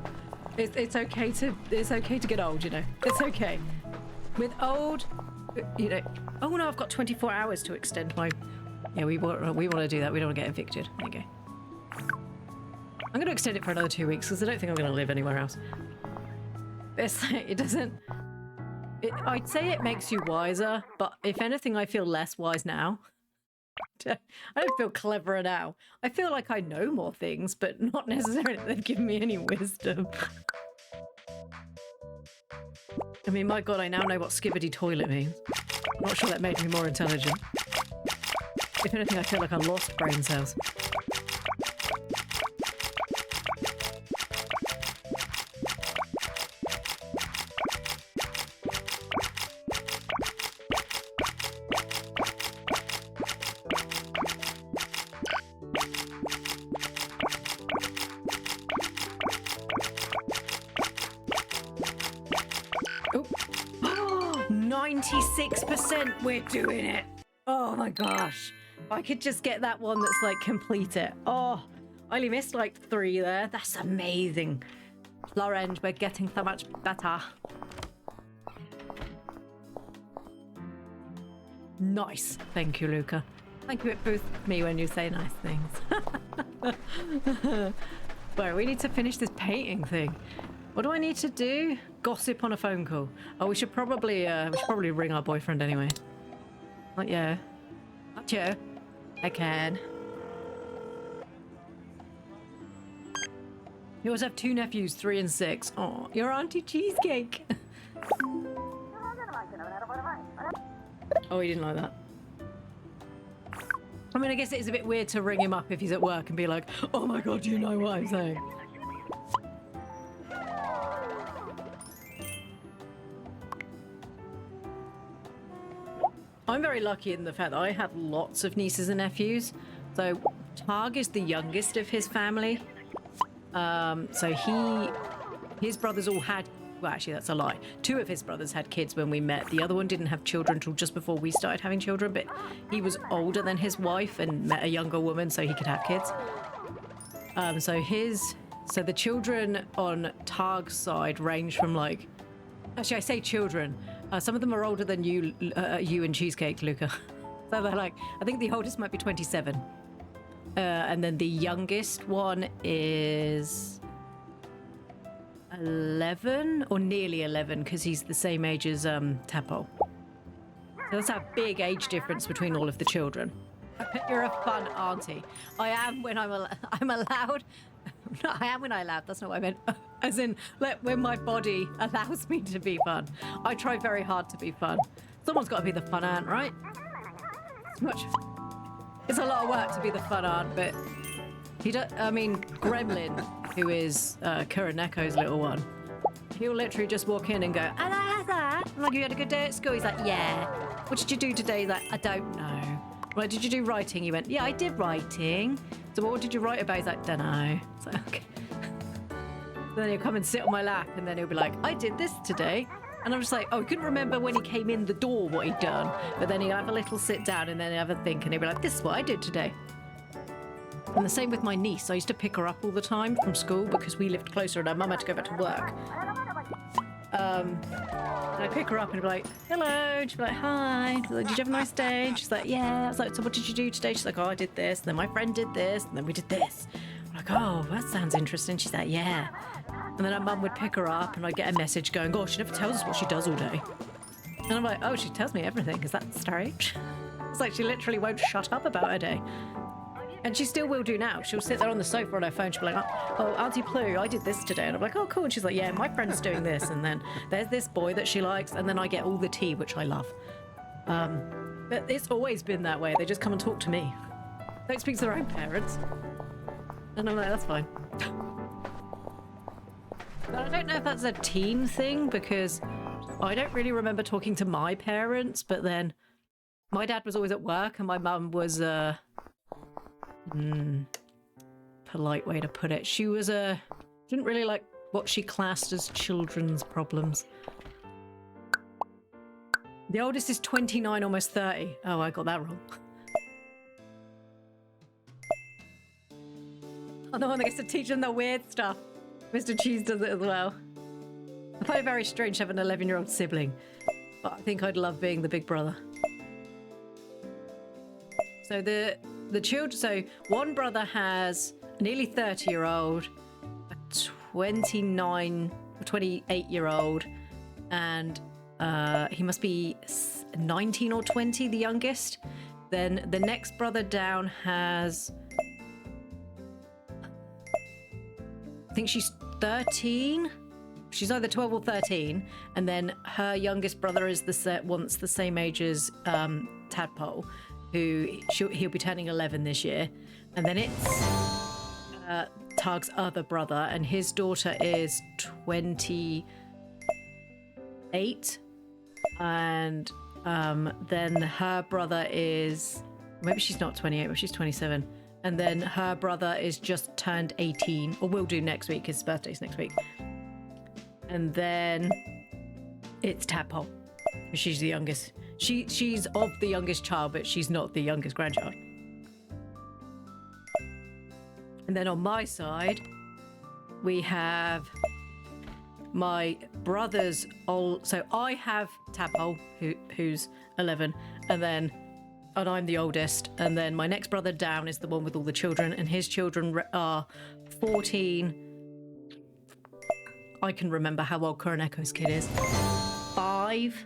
It's okay to get old, you know. It's okay. With old, you know, oh no, I've got 24 hours to extend my... Yeah, we want to do that. We don't want to get evicted. There you go. I'm going to extend it for another 2 weeks because I don't think I'm going to live anywhere else. It's like, it doesn't... I'd say it makes you wiser, but if anything, I feel less wise now. I don't feel cleverer now. I feel like I know more things, but not necessarily that they've given me any wisdom. I mean, my God, I now know what skibbity toilet means. I'm not sure that made me more intelligent. If anything, I feel like I lost brain cells. Oh, 96%, we're doing it. Oh my gosh. If I could just get that one that's like complete it. Oh, I only missed like 3 there. That's amazing. Plorange, we're getting so much better. Nice. Thank you, Luca. Thank you, it boosts me when you say nice things. Well, we need to finish this painting thing. What do I need to do? Gossip on a phone call. Oh, we should probably ring our boyfriend anyway. Not you. Not you. I can. You also have 2 nephews, 3 and 6. Oh, your Auntie Cheesecake. Oh, he didn't like that. I mean, I guess it is a bit weird to ring him up if he's at work and be like, oh my god, do you know what I'm saying? I'm very lucky in the fact that I have lots of nieces and nephews. So Targ is the youngest of his family. So his brothers all had, well, actually that's a lie. 2 of his brothers had kids when we met. The other one didn't have children until just before we started having children, but he was older than his wife and met a younger woman so he could have kids. So the children on Targ's side range from like, actually I say children, some of them are older than you and Cheesecake, Luca. So they're like, I think the oldest might be 27. And then the youngest one is 11 or nearly 11 because he's the same age as Tadpole. So that's a big age difference between all of the children. You're a fun auntie. I am when I'm allowed. I am when I allowed. That's not what I meant. As in, when my body allows me to be fun. I try very hard to be fun. Someone's got to be the fun aunt, right? It's a lot of work to be the fun aunt, but Gremlin, who is Kuraneko's little one, he'll literally just walk in and go, I'm like, you had a good day at school? He's like, yeah. What did you do today? He's like, I don't know. Like, did you do writing? He went, yeah, I did writing. So what did you write about? He's like, don't know. It's like, okay. Then he'll come and sit on my lap and then he'll be like, I did this today. And I'm just like, oh, he couldn't remember when he came in the door what he'd done. But then he'll have a little sit down and then he'll have a think and he'll be like, this is what I did today. And the same with my niece. I used to pick her up all the time from school because we lived closer and her mum had to go back to work. And I'd pick her up and be like, hello. And she'd be like, hi. Like, did you have a nice day? And she's like, yeah. I was like, so what did you do today? She's like, oh, I did this. And then my friend did this. And then we did this. I'm like, oh, that sounds interesting. She's like, yeah. And then her mum would pick her up and I'd get a message going, oh, she never tells us what she does all day. And I'm like, oh, she tells me everything. Is that strange? It's like she literally won't shut up about her day. And she still will do now. She'll sit there on the sofa on her phone. She'll be like, oh, Auntie Plu, I did this today. And I'm like, oh, cool. And she's like, yeah, my friend's doing this. And then there's this boy that she likes. And then I get all the tea, which I love. But it's always been that way. They just come and talk to me. They don't speak to their own parents. And I'm like, that's fine. But I don't know if that's a teen thing because I don't really remember talking to my parents. But then my dad was always at work and my mum was... polite way to put it. She was didn't really like what she classed as children's problems. The oldest is 29, almost 30. Oh, I got that wrong. I'm the one that gets to teach them the weird stuff. Mr. Cheese does it as well. I find it very strange to have an 11-year-old sibling, but I think I'd love being the big brother. So the children, so one brother has a nearly 30-year-old, a 28-year-old, and he must be 19 or 20, the youngest. Then the next brother down has, I think she's 13. She's either 12 or 13. And then her youngest brother is once the same age as Tadpole, he'll be turning 11 this year. And then it's Targ's other brother, and his daughter is 28. And then her brother is, maybe she's not 28, but she's 27. And then her brother is just turned 18, or will do next week. His birthday's next week. And then it's Tadpole. She's the youngest. She's of the youngest child, but she's not the youngest grandchild. And then on my side, we have my brother's old. So I have Tadpole, who's 11, and I'm the oldest. And then my next brother down is the one with all the children, and his children are 14. I can remember how old Kuraneko's kid is. 5.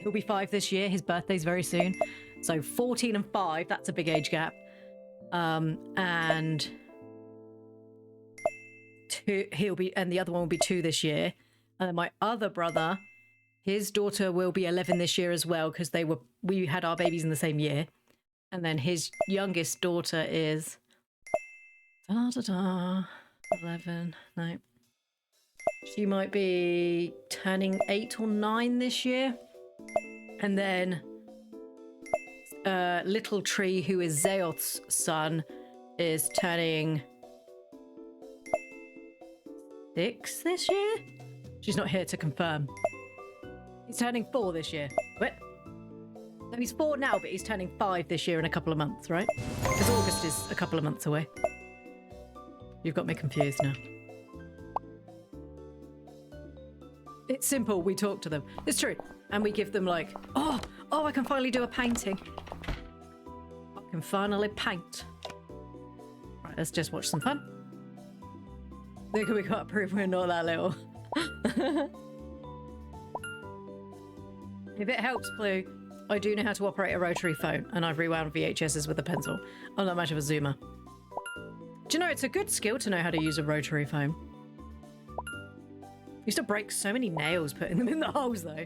He'll be 5 this year. His birthday's very soon. So 14 and 5, that's a big age gap. And 2 he'll be, and the other one will be 2 this year. And then my other brother, his daughter will be 11 this year as well, because we had our babies in the same year. And then his youngest daughter is 11. No, she might be turning 8 or 9 this year. And then Little Tree, who is Zeoth's son, is turning 6 this year. She's not here to confirm. He's turning 4 this year. What? No, he's 4 now, but he's turning 5 this year in a couple of months, right? Because August is a couple of months away. You've got me confused now. It's simple. We talk to them. It's true. And we give them like, oh, I can finally do a painting. I can finally paint. Right, let's just watch some fun. Look, we can't prove we're not that little. If it helps, Blue, I do know how to operate a rotary phone, and I've rewound VHSs with a pencil. I'm not much of a zoomer. Do you know, it's a good skill to know how to use a rotary phone. I used to break so many nails putting them in the holes, though.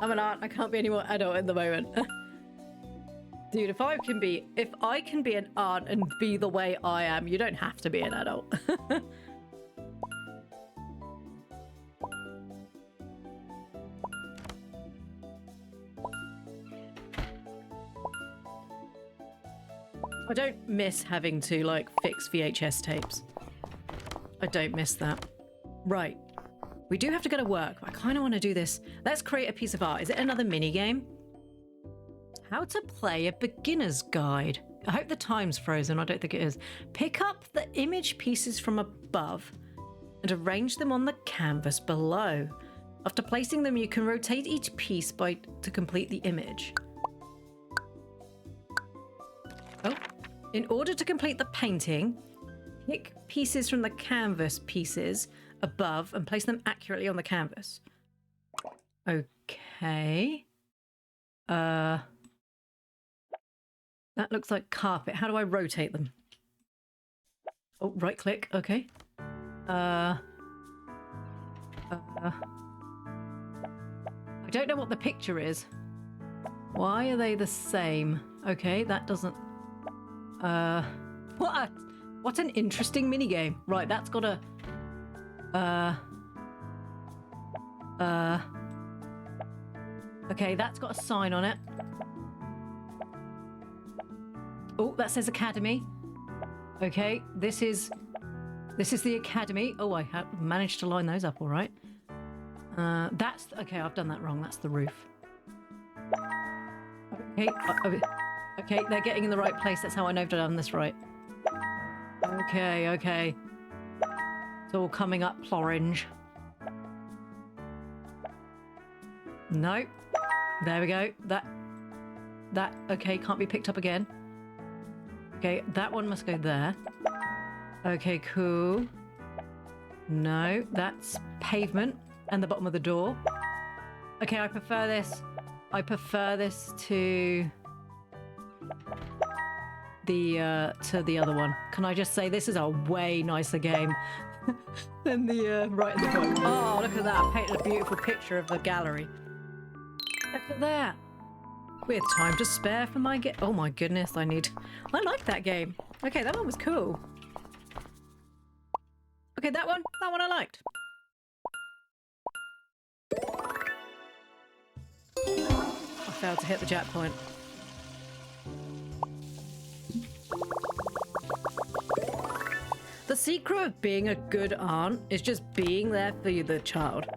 I'm an aunt, I can't be any more adult at the moment. Dude, if I can be an aunt and be the way I am, you don't have to be an adult. I don't miss having to, like, fix VHS tapes. I don't miss that. Right. We do have to go to work. I kind of want to do this. Let's create a piece of art. Is it another mini game? How to play a beginner's guide. I hope the time's frozen. I don't think it is. Pick up the image pieces from above and arrange them on the canvas below. After placing them, you can rotate each piece to complete the image. Oh. In order to complete the painting, pick pieces from the canvas pieces above and place them accurately on the canvas. Okay. That looks like carpet. How do I rotate them? Oh, right click. Okay. I don't know what the picture is. Why are they the same? Okay, that doesn't... What an interesting minigame. Right, that's got a... Okay, that's got a sign on it. Oh, that says Academy. Okay, this is the Academy. Oh, I have managed to line those up all right. That's... Okay, I've done that wrong. That's the roof. Okay, okay, they're getting in the right place. That's how I know I've done this right. Okay, okay. It's all coming up, Plorange. No. There we go. That, okay, can't be picked up again. Okay, that one must go there. Okay, cool. No, that's pavement and the bottom of the door. Okay, I prefer this. I prefer this to the other one. Can I just say this is a way nicer game than the right in the book. Oh, look at that. I painted a beautiful picture of the gallery. Look at that. We had time to spare for my game. Oh my goodness, I like that game. Okay, that one was cool. Okay, that one I liked. I failed to hit the jack point. The secret of being a good aunt is just being there for the child.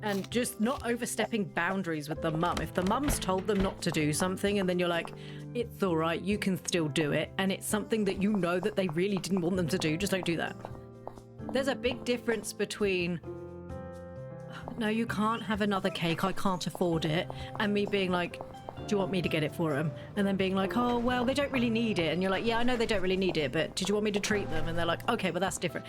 And just not overstepping boundaries with the mum. If the mum's told them not to do something and then you're like, it's all right, you can still do it, and it's something that you know that they really didn't want them to do, just don't do that. There's a big difference between, no, you can't have another cake, I can't afford it, and me being like, do you want me to get it for them? And then being like, oh, well, they don't really need it. And you're like, yeah, I know they don't really need it, but did you want me to treat them? And they're like, okay, well, that's different.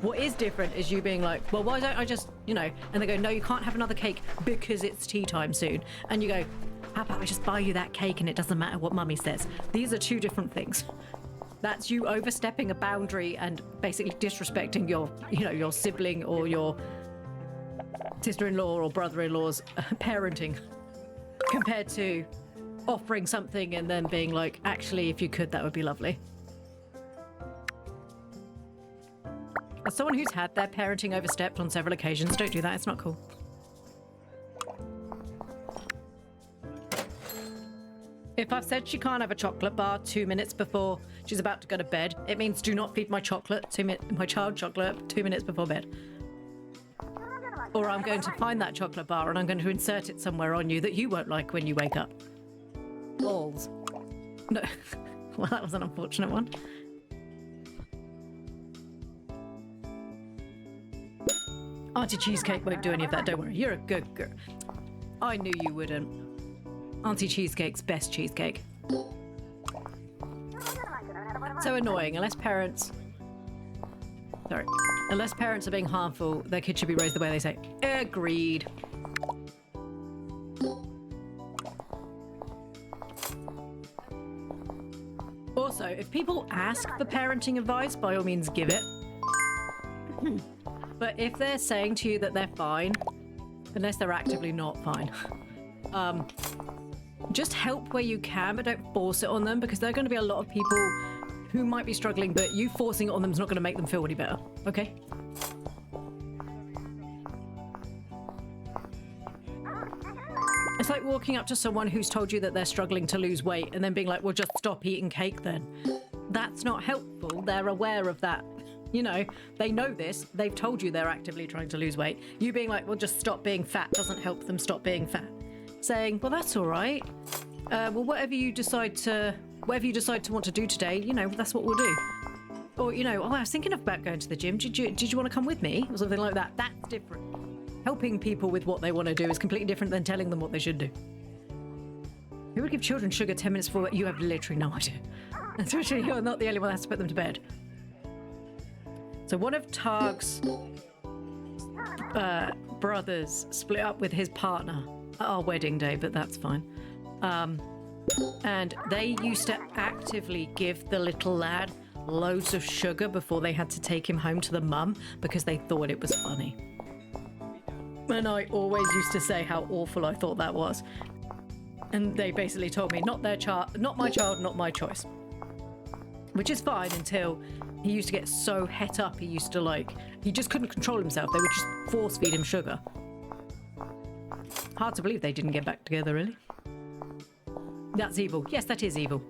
What is different is you being like, well, why don't I just, you know, and they go, no, you can't have another cake because it's tea time soon. And you go, how about I just buy you that cake and it doesn't matter what mummy says? These are two different things. That's you overstepping a boundary and basically disrespecting your, your sibling or your sister-in-law or brother-in-law's parenting, compared to offering something and then being like, actually, if you could, that would be lovely. As someone who's had their parenting overstepped on several occasions, don't do that. It's not cool. If I've said she can't have a chocolate bar 2 minutes before she's about to go to bed, it means do not feed my child chocolate 2 minutes before bed. Or I'm going to find that chocolate bar and I'm going to insert it somewhere on you that you won't like when you wake up. Balls. No. Well, that was an unfortunate one. Auntie Cheesecake won't do any of that, don't worry. You're a good girl. I knew you wouldn't. Auntie Cheesecake's best cheesecake. So annoying, unless parents are being harmful, their kids should be raised the way they say. Agreed. Also, if people ask for parenting advice, by all means give it. But if they're saying to you that they're fine, unless they're actively not fine, just help where you can, but don't force it on them, because there are going to be a lot of people who might be struggling, but you forcing it on them is not going to make them feel any better, okay? It's like walking up to someone who's told you that they're struggling to lose weight and then being like, well, just stop eating cake then. That's not helpful. They're aware of that. You know, they know this. They've told you they're actively trying to lose weight. You being like, well, just stop being fat doesn't help them stop being fat. Saying, well, that's all right. Well, whatever you decide to want to do today, you know, that's what we'll do. Or, you know, oh, I was thinking about going to the gym. Did you want to come with me? Or something like that. That's different. Helping people with what they want to do is completely different than telling them what they should do. Who would give children sugar 10 minutes before? You have literally no idea. Especially you're not the only one that has to put them to bed. So one of Targ's brothers split up with his partner at our wedding day, but that's fine. And they used to actively give the little lad loads of sugar before they had to take him home to the mum because they thought it was funny. And I always used to say how awful I thought that was. And they basically told me, not my child, not my choice. Which is fine until he used to get so het up, he just couldn't control himself. They would just force feed him sugar. Hard to believe they didn't get back together, really. That's evil. Yes, that is evil.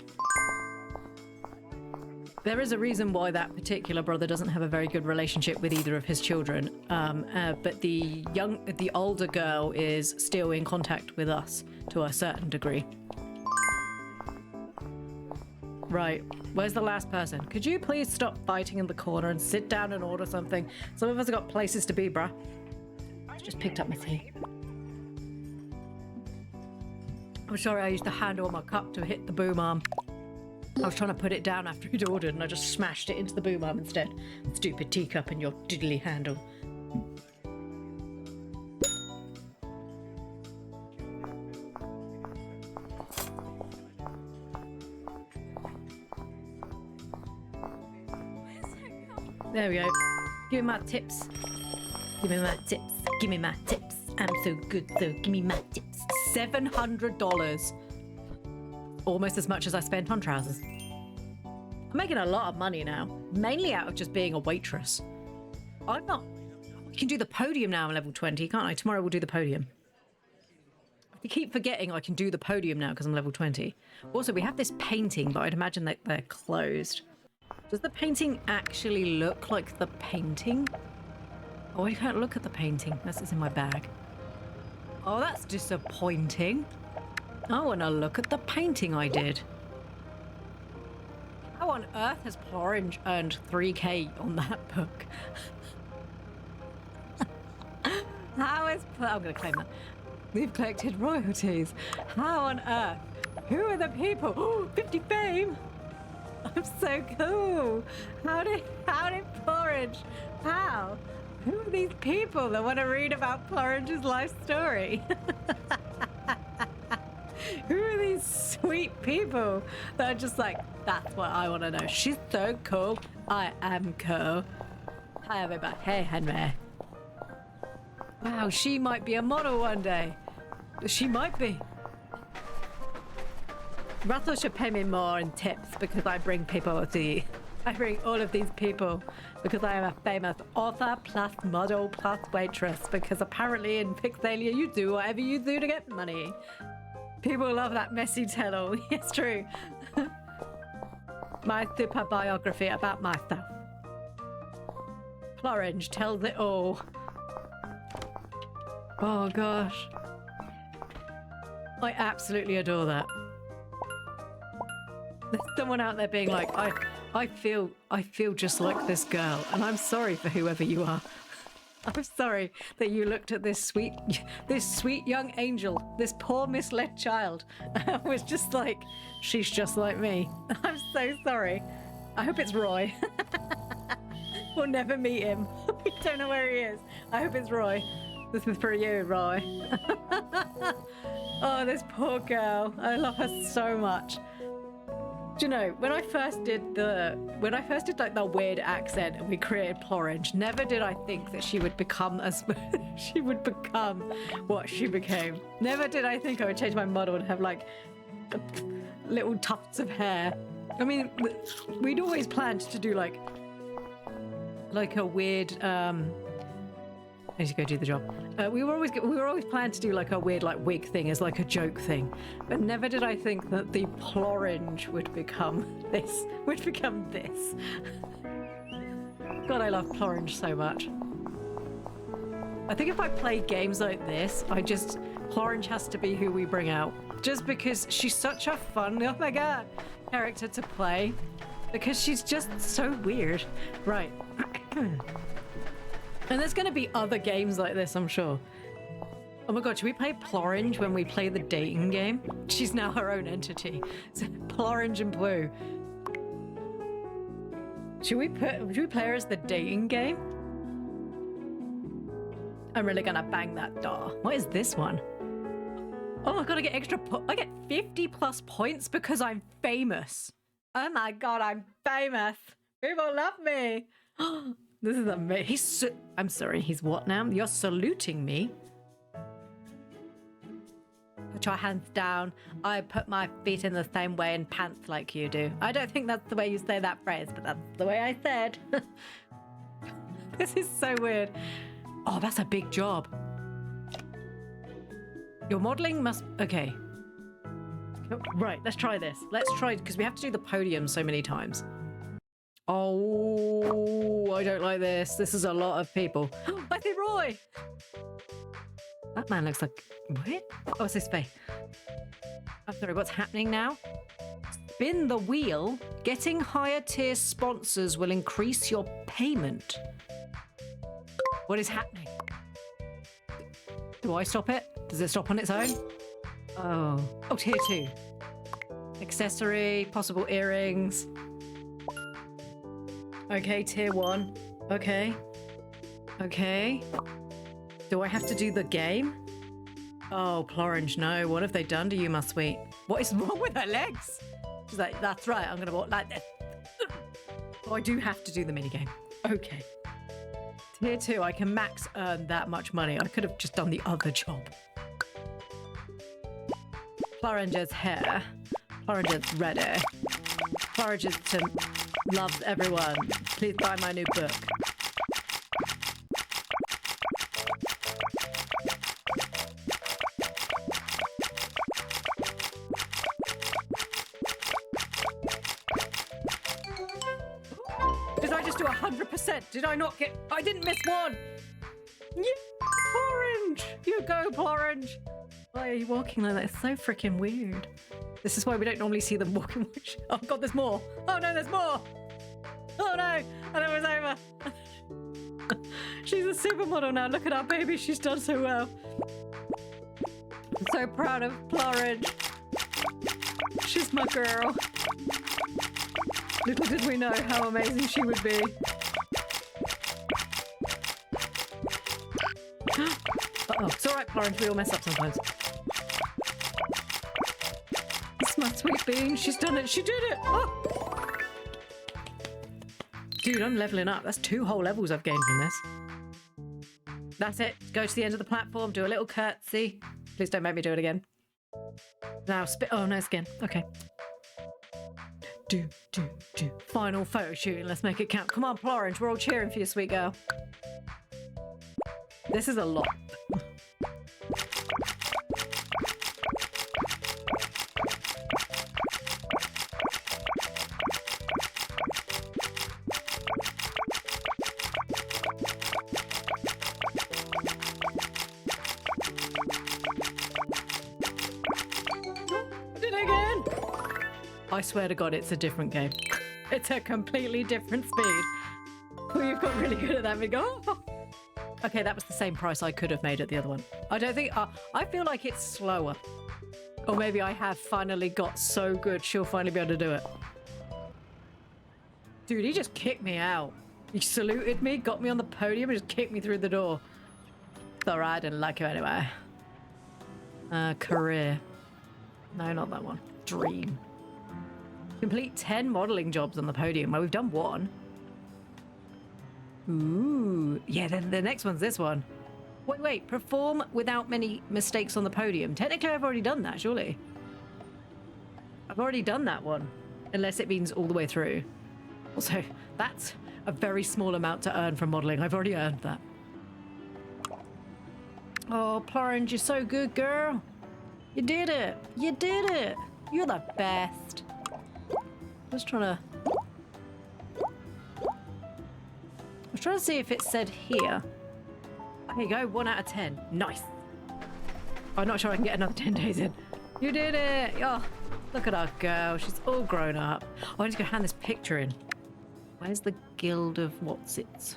There is a reason why that particular brother doesn't have a very good relationship with either of his children. But the older girl is still in contact with us to a certain degree. Right, where's the last person? Could you please stop fighting in the corner and sit down and order something? Some of us have got places to be, bruh. I just picked up my tea. I'm sorry I used the handle on my cup to hit the boom arm. I was trying to put it down after he'd ordered and I just smashed it into the boom arm instead. Stupid teacup and your diddly handle. There we go. Give me my tips. Give me my tips. Give me my tips. I'm so good, so give me my tips. $700. Almost as much as I spent on trousers. I'm making a lot of money now. Mainly out of just being a waitress. I can do the podium now. I'm level 20, can't I? Tomorrow we'll do the podium. I keep forgetting I can do the podium now because I'm level 20. Also, we have this painting, but I'd imagine that they're closed. Does the painting actually look like the painting? Oh, I can't look at the painting. That's in my bag. Oh, that's disappointing. I want to look at the painting I did. How on earth has Plorange earned 3k on that book? How is... I'm going to claim that. We've collected royalties. How on earth? Who are the people? Oh, 50 fame! I'm so cool. How did Plorange? How? Who are these people that want to read about Plorange's life story? Who are these sweet people that are just like, that's what I want to know. She's so cool. I am cool. Hi, everybody. Hey, Henry. Wow, she might be a model one day. She might be. Russell should pay me more in tips because I bring people to... I bring all of these people because I am a famous author plus model plus waitress, because apparently in Pixelia you do whatever you do to get money. People love that messy tell-all. It's true. My super biography about myself. Plorange tells it all. Oh gosh. I absolutely adore that. There's someone out there being like, I feel just like this girl, and I'm sorry for whoever you are. I'm sorry that you looked at this sweet young angel, this poor misled child, and was just like, she's just like me. I'm so sorry. I hope it's Roy. We'll never meet him. We don't know where he is. I hope it's Roy. This is for you, Roy. Oh, this poor girl. I love her so much. Do you know, when I first did like the weird accent and we created Plorange, never did I think that she would become what she became. Never did I think I would change my model and have like little tufts of hair. I mean, we'd always planned to do like a weird I need to go do the job. We were always planning to do like a weird like wig thing as like a joke thing, but never did I think that the Plorange would become this. God, I love Plorange so much. I think if I play games like this, Plorange has to be who we bring out, just because she's such a fun, oh my god, character to play, because she's just so weird. Right. And there's going to be other games like this, I'm sure. Oh my god, should we play Plorange when we play the dating game? She's now her own entity. So Plorange and Blue. Should we play her as the dating game? I'm really gonna bang that door. What is this one? Oh, I gotta get extra I get 50 plus points because I'm famous. Oh my god, I'm famous. People love me. This is amazing. I'm sorry, he's what now? You're saluting me? Put your hands down. I put my feet in the same way in pants like you do. I don't think that's the way you say that phrase, but that's the way I said. This is so weird. Oh, that's a big job. Your modeling must... Okay. Right, let's try this. Let's try, because we have to do the podium so many times. Oh, I don't like this. This is a lot of people. I see Roy. That man looks like... What? Oh, it's this face. I'm sorry, what's happening now? Spin the wheel. Getting higher tier sponsors will increase your payment. What is happening? Do I stop it? Does it stop on its own? Oh. Oh, tier 2. Accessory, possible earrings. Okay, tier 1. Okay. Okay. Do I have to do the game? Oh, Plorange, no. What have they done to you, my sweet? What is wrong with her legs? She's like, that's right, I'm going to walk like this. Oh, I do have to do the minigame. Okay. Tier 2, I can max earn that much money. I could have just done the other job. Plorange's hair. Plorange's ready. Plorange's to loves everyone. Please buy my new book. Did I just do 100%? Did I not get... I didn't miss one! Yeah, Plorange! You go, Plorange! Why are you walking like that? It's so freaking weird. This is why we don't normally see them walking. Oh god, there's more! Oh no, there's more! Oh no! I thought it was over. She's a supermodel now. Look at our baby. She's done so well. I'm so proud of Plorange. She's my girl. Little did we know how amazing she would be. Uh-oh. It's alright, Plorange. We all mess up sometimes. my sweet bean. She's done it. She did it. Oh. Dude, I'm leveling up. That's 2 whole levels I've gained from this. That's it. Go to the end of the platform. Do a little curtsy. Please don't make me do it again. Now spit. Oh, no, skin. Okay. Do. Final photo shooting. Let's make it count. Come on, Plorange. We're all cheering for you, sweet girl. This is a lot. I swear to God, it's a different game. It's a completely different speed. Well, you've got really good at that. We go. Oh. Okay, that was the same price I could have made at the other one. I don't think. I feel like it's slower. Or maybe I have finally got so good, she'll finally be able to do it. Dude, he just kicked me out. He saluted me, got me on the podium, and just kicked me through the door. It's alright, I didn't like you anyway. Career. No, not that one. Dream. Complete 10 modeling jobs on the podium. Well, we've done 1. Ooh. Yeah, the next one's this one. Wait. Perform without many mistakes on the podium. Technically, I've already done that, surely. I've already done that one. Unless it means all the way through. Also, that's a very small amount to earn from modeling. I've already earned that. Oh, Plorange, you're so good, girl. You did it. You did it. You're the best. Just trying to... I was trying to see if it said here. There you go, 1 out of 10. Nice. I'm not sure I can get another 10 days in. You did it. Oh, look at our girl. She's all grown up. Oh, I need to go hand this picture in. Where's the Guild of what's it?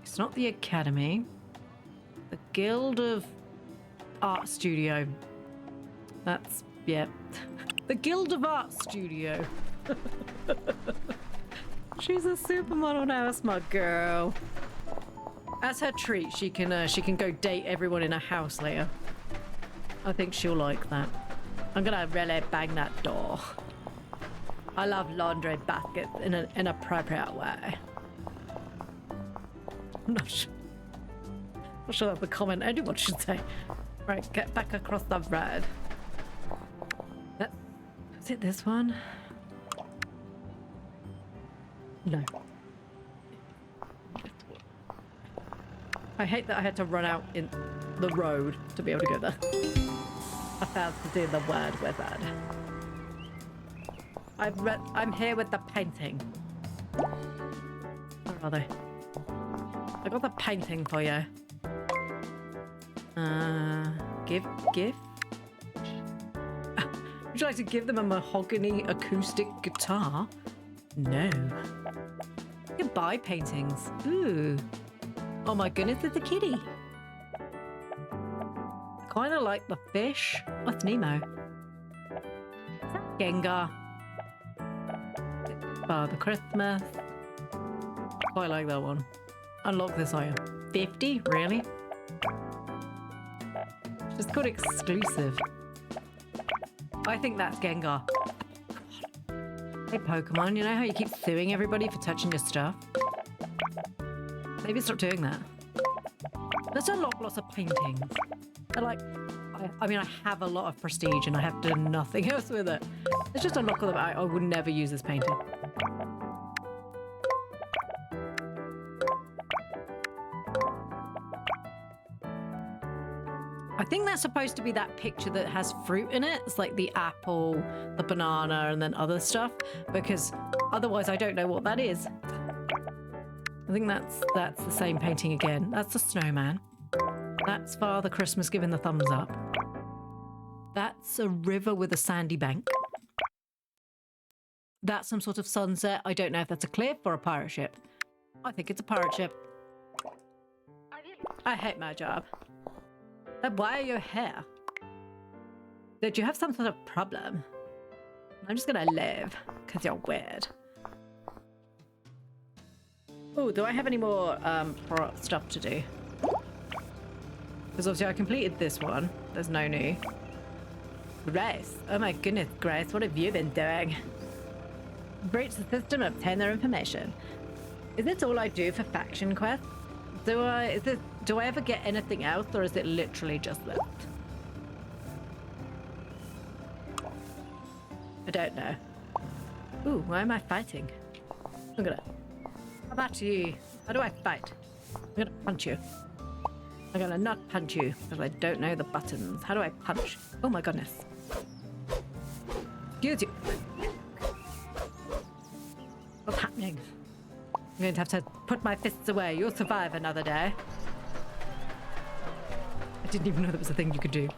It's not the Academy. The Guild of Art Studio. That's, yeah. The Guild of Art Studio. She's a supermodel now, that's my girl. As her treat, she can go date everyone in her house later. I think she'll like that. I'm gonna really bang that door. I love laundry baskets in an appropriate way. I'm not sure. Not sure that's a comment anyone should say. Right, get back across the road. Is it this one? No. I hate that I had to run out in the road to be able to go there. I failed to do the word wizard. I'm here with the painting. Where are they? I got the painting for you. Gift? Would you like to give them a mahogany acoustic guitar? No. You can buy paintings. Ooh. Oh my goodness, it's a kitty. I kind of like the fish. What's Nemo? Is that Gengar? Father Christmas. Quite like that one. Unlock this item. 50? Really? It's called exclusive. I think that's Gengar. Hey Pokemon, you know how you keep suing everybody for touching your stuff? Maybe stop doing that. Let's unlock lots of paintings. I mean, I have a lot of prestige and I have done nothing else with it. Let's just unlock all of them. I would never use this painting. I think that's supposed to be that picture that has fruit in it. It's like the apple, the banana, and then other stuff. Because otherwise I don't know what that is. I think that's the same painting again. That's a snowman. That's Father Christmas giving the thumbs up. That's a river with a sandy bank. That's some sort of sunset. I don't know if that's a cliff or a pirate ship. I think it's a pirate ship. I hate my job. Why are you here? Did you have some sort of problem? I'm just gonna live, because you're weird. Oh, do I have any more stuff to do? Because obviously I completed this one. There's no new. Grace. Oh my goodness, Grace, what have you been doing? Breach the system, obtain their information. Is this all I do for faction quests? Do I ever get anything else, or is it literally just that? I don't know. Ooh, why am I fighting? Look at it. How about you? How do I fight? I'm gonna punch you. I'm gonna not punch you because I don't know the buttons. How do I punch? Oh my goodness. Excuse you. What's happening? I'm going to have to put my fists away. You'll survive another day. I didn't even know that was a thing you could do.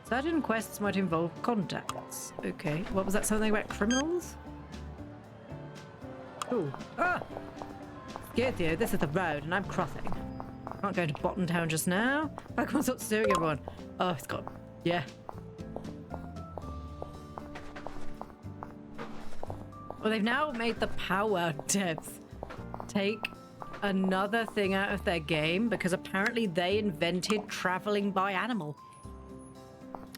Certain quests might involve contacts. Okay. What was that? Something about criminals? Ooh. Ah! Excuse you. This is the road and I'm crossing. Can't go to Bottom Town just now. Pokemon What's doing, everyone? Oh, it's got... Yeah. Well, they've now made the power devs take another thing out of their game because apparently they invented traveling by animal.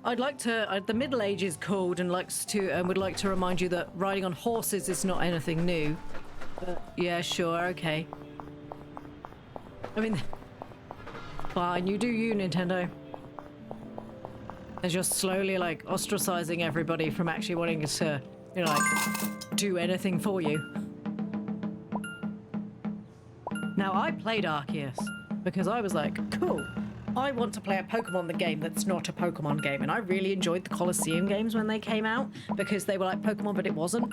I'd like to... the Middle Ages called and likes to and would like to remind you that riding on horses is not anything new. But yeah, sure, okay. I mean, fine, you do you, Nintendo. As you're slowly, like, ostracizing everybody from actually wanting to, you know, like, do anything for you. Now, I played Arceus because I was like, cool, I want to play a Pokemon the game that's not a Pokemon game. And I really enjoyed the Colosseum games when they came out because they were like Pokemon, but it wasn't.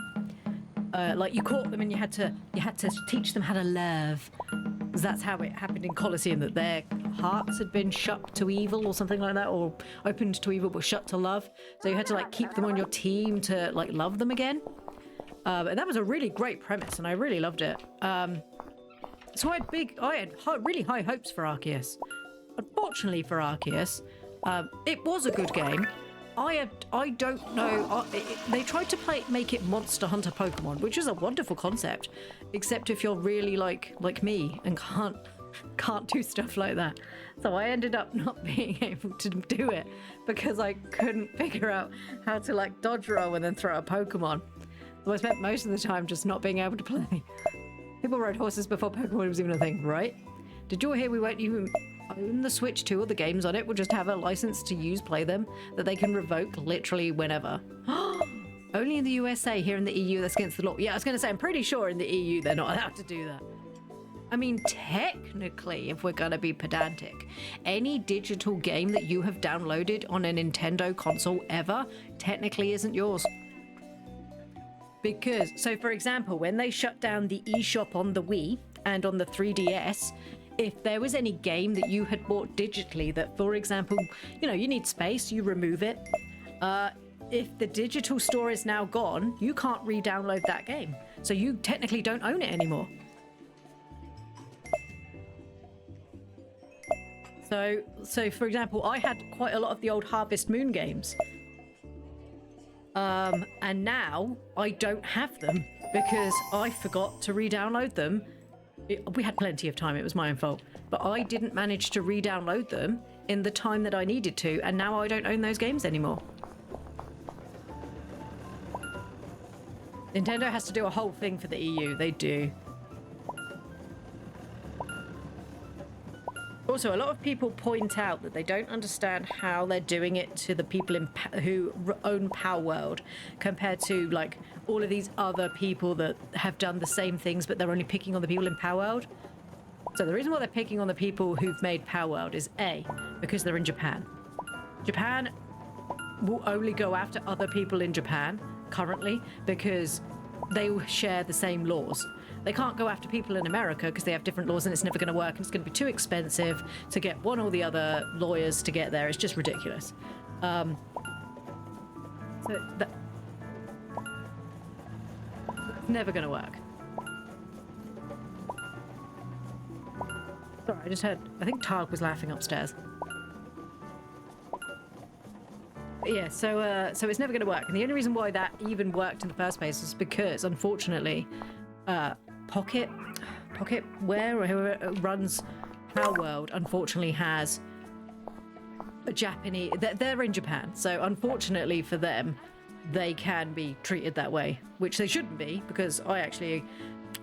Like, you caught them and you had to teach them how to love. Because that's how it happened in Colosseum, that their hearts had been shut to evil or something like that, or opened to evil but shut to love. So you had to, like, keep them on your team to, like, love them again. And that was a really great premise, and I really loved it. So I had really high hopes for Arceus. Unfortunately for Arceus, it was a good game. I don't know. They tried to make it Monster Hunter Pokemon, which is a wonderful concept, except if you're really like me and can't do stuff like that. So I ended up not being able to do it because I couldn't figure out how to, like, dodge roll and then throw a Pokemon. So I spent most of the time just not being able to play. People rode horses before Pokemon was even a thing, right? Did you hear we won't even own the Switch 2 or the games on it? We'll just have a license to play them that they can revoke literally whenever. Only in the USA. Here in the EU, that's against the law. Yeah, I was going to say, I'm pretty sure in the EU they're not allowed to do that. I mean, technically, if we're going to be pedantic, any digital game that you have downloaded on a Nintendo console ever technically isn't yours. Because, so for example, when they shut down the eShop on the Wii and on the 3DS, if there was any game that you had bought digitally that, for example, you know, you need space, you remove it. If the digital store is now gone, you can't re-download that game. So you technically don't own it anymore. So for example, I had quite a lot of the old Harvest Moon games. And now I don't have them because I forgot to re-download them. We had plenty of time, it was my own fault. But I didn't manage to re-download them in the time that I needed to, and now I don't own those games anymore. Nintendo has to do a whole thing for the EU, they do. Also, a lot of people point out that they don't understand how they're doing it to the people who own Power World compared to, like, all of these other people that have done the same things, but they're only picking on the people in Power World. So the reason why they're picking on the people who've made Power World is A, because they're in Japan. Japan will only go after other people in Japan currently because they share the same laws. They can't go after people in America because they have different laws and it's never going to work and it's going to be too expensive to get one or the other lawyers to get there. It's just ridiculous. So that's never going to work. Sorry, I just heard, I think Targ was laughing upstairs. But yeah, so it's never going to work. And the only reason why that even worked in the first place is because, unfortunately, Pocketware or whoever runs Power World unfortunately has a Japanese, they're in Japan, so unfortunately for them, they can be treated that way, which they shouldn't be, because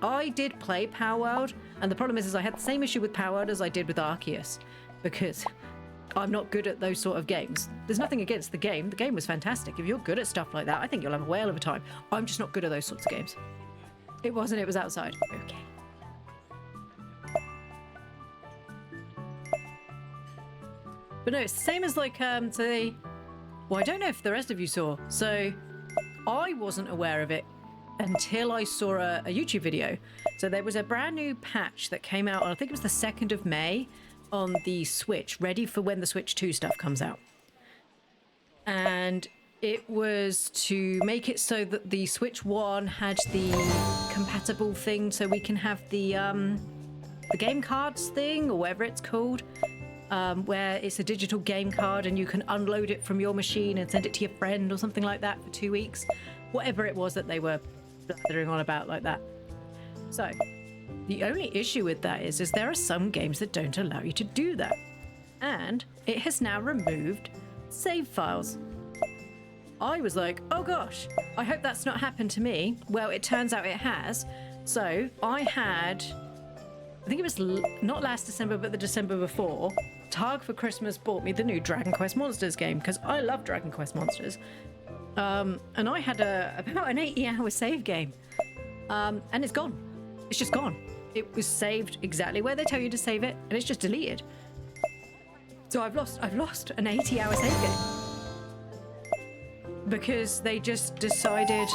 I did play Power World, and the problem is I had the same issue with Power World as I did with Arceus, because I'm not good at those sort of games. There's nothing against the game. The game was fantastic. If you're good at stuff like that, I think you'll have a whale of a time. I'm just not good at those sorts of games. It wasn't, it was outside. Okay. But no, it's the same as like, well, I don't know if the rest of you saw. So I wasn't aware of it until I saw a YouTube video. So there was a brand new patch that came out on, I think it was the 2nd of May on the Switch, ready for when the Switch 2 stuff comes out. And it was to make it so that the Switch 1 had the compatible thing, so we can have the game cards thing, or whatever it's called, where it's a digital game card and you can unload it from your machine and send it to your friend or something like that for 2 weeks. Whatever it was that they were blathering on about like that. So the only issue with that is there are some games that don't allow you to do that. And it has now removed save files. I was like, oh gosh, I hope that's not happened to me. Well, it turns out it has. So I think it was not last December, but the December before, Targ for Christmas bought me the new Dragon Quest Monsters game, because I love Dragon Quest Monsters. And I had about an 80-hour save game. And it's gone. It's just gone. It was saved exactly where they tell you to save it, and it's just deleted. So I've lost an 80-hour save game. Because they just decided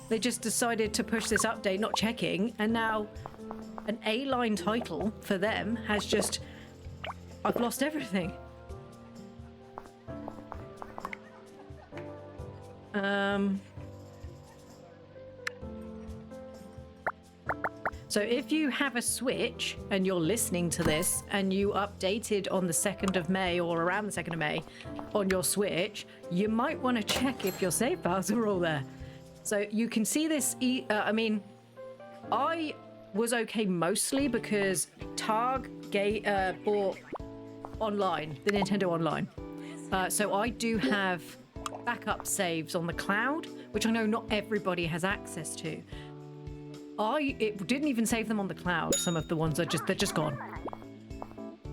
to push this update, not checking, and now an A-line title for them has just, I've lost everything. So if you have a Switch and you're listening to this and you updated on the 2nd of May or around the 2nd of May on your Switch, you might want to check if your save files are all there. So you can see this, I mean, I was okay mostly because Targ bought online, the Nintendo Online. So I do have backup saves on the cloud, which I know not everybody has access to. It didn't even save them on the cloud. Some of the ones they're just gone.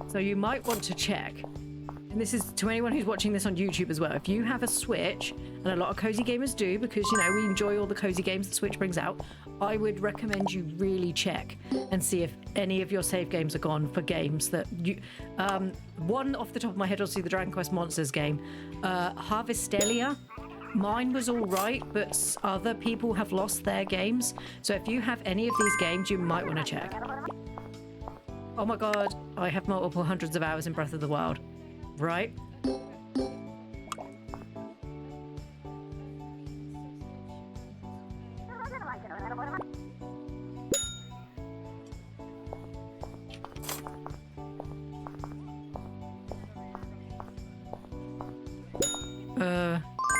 So you might want to check. And this is to anyone who's watching this on YouTube as well. If you have a Switch, and a lot of cozy gamers do, because you know we enjoy all the cozy games the Switch brings out, I would recommend you really check and see if any of your save games are gone for games that you. One off the top of my head, obviously the Dragon Quest Monsters game, Harvestelia. Mine was all right, but other people have lost their games. So if you have any of these games, you might want to check. Oh my god, I have multiple hundreds of hours in Breath of the Wild. Right?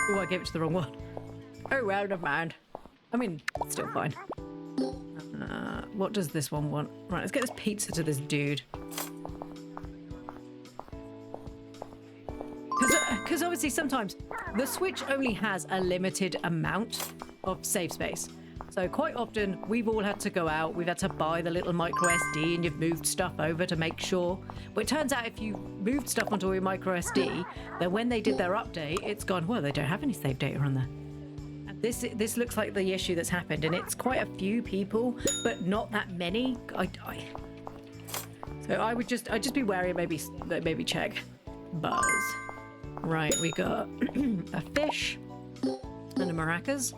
Oh, I gave it to the wrong one. Oh, well, never mind. I mean, it's still fine. What does this one want? Right, let's get this pizza to this dude. Because obviously sometimes the Switch only has a limited amount of save space. So quite often we've all had to go out, we've had to buy the little micro SD and you've moved stuff over to make sure. But it turns out if you moved stuff onto your micro SD, then when they did their update, it's gone, well, they don't have any save data on there. And this looks like the issue that's happened, and it's quite a few people, but not that many. So I'd just be wary, maybe check. Buzz. Right, we got a fish and a maracas.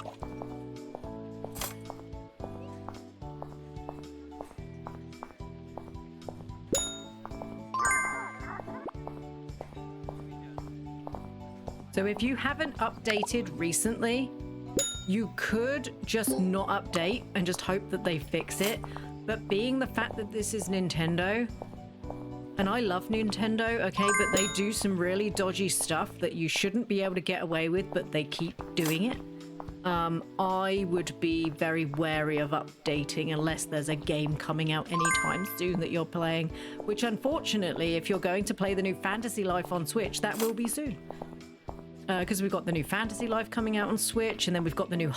So if you haven't updated recently, you could just not update and just hope that they fix it. But being the fact that this is Nintendo, and I love Nintendo, okay, but they do some really dodgy stuff that you shouldn't be able to get away with, but they keep doing it. I would be very wary of updating unless there's a game coming out anytime soon that you're playing, which unfortunately, if you're going to play the new Fantasy Life on Switch, that will be soon. Because we've got the new Fantasy Life coming out on Switch, and then we've got the new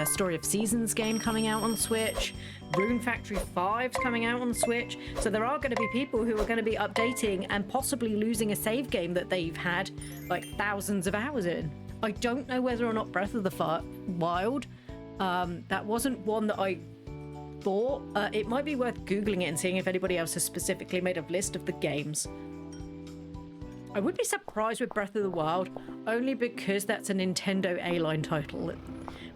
Story of Seasons game coming out on Switch. Rune Factory 5's coming out on Switch. So there are going to be people who are going to be updating and possibly losing a save game that they've had like thousands of hours in. I don't know whether or not Breath of the Wild, that wasn't one that I thought. It might be worth Googling it and seeing if anybody else has specifically made a list of the games. I would be surprised with Breath of the Wild, only because that's a Nintendo A-line title,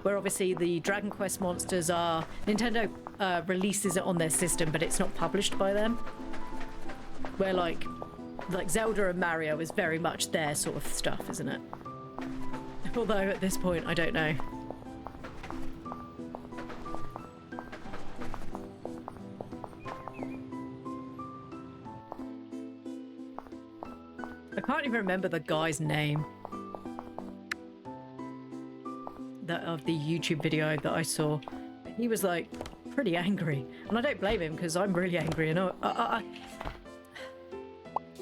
where obviously the Dragon Quest monsters are... Nintendo releases it on their system, but it's not published by them. Where like Zelda and Mario is very much their sort of stuff, isn't it? Although at this point, I don't know. I can't even remember the guy's name of the YouTube video that I saw. He was like pretty angry, and I don't blame him because I'm really angry. And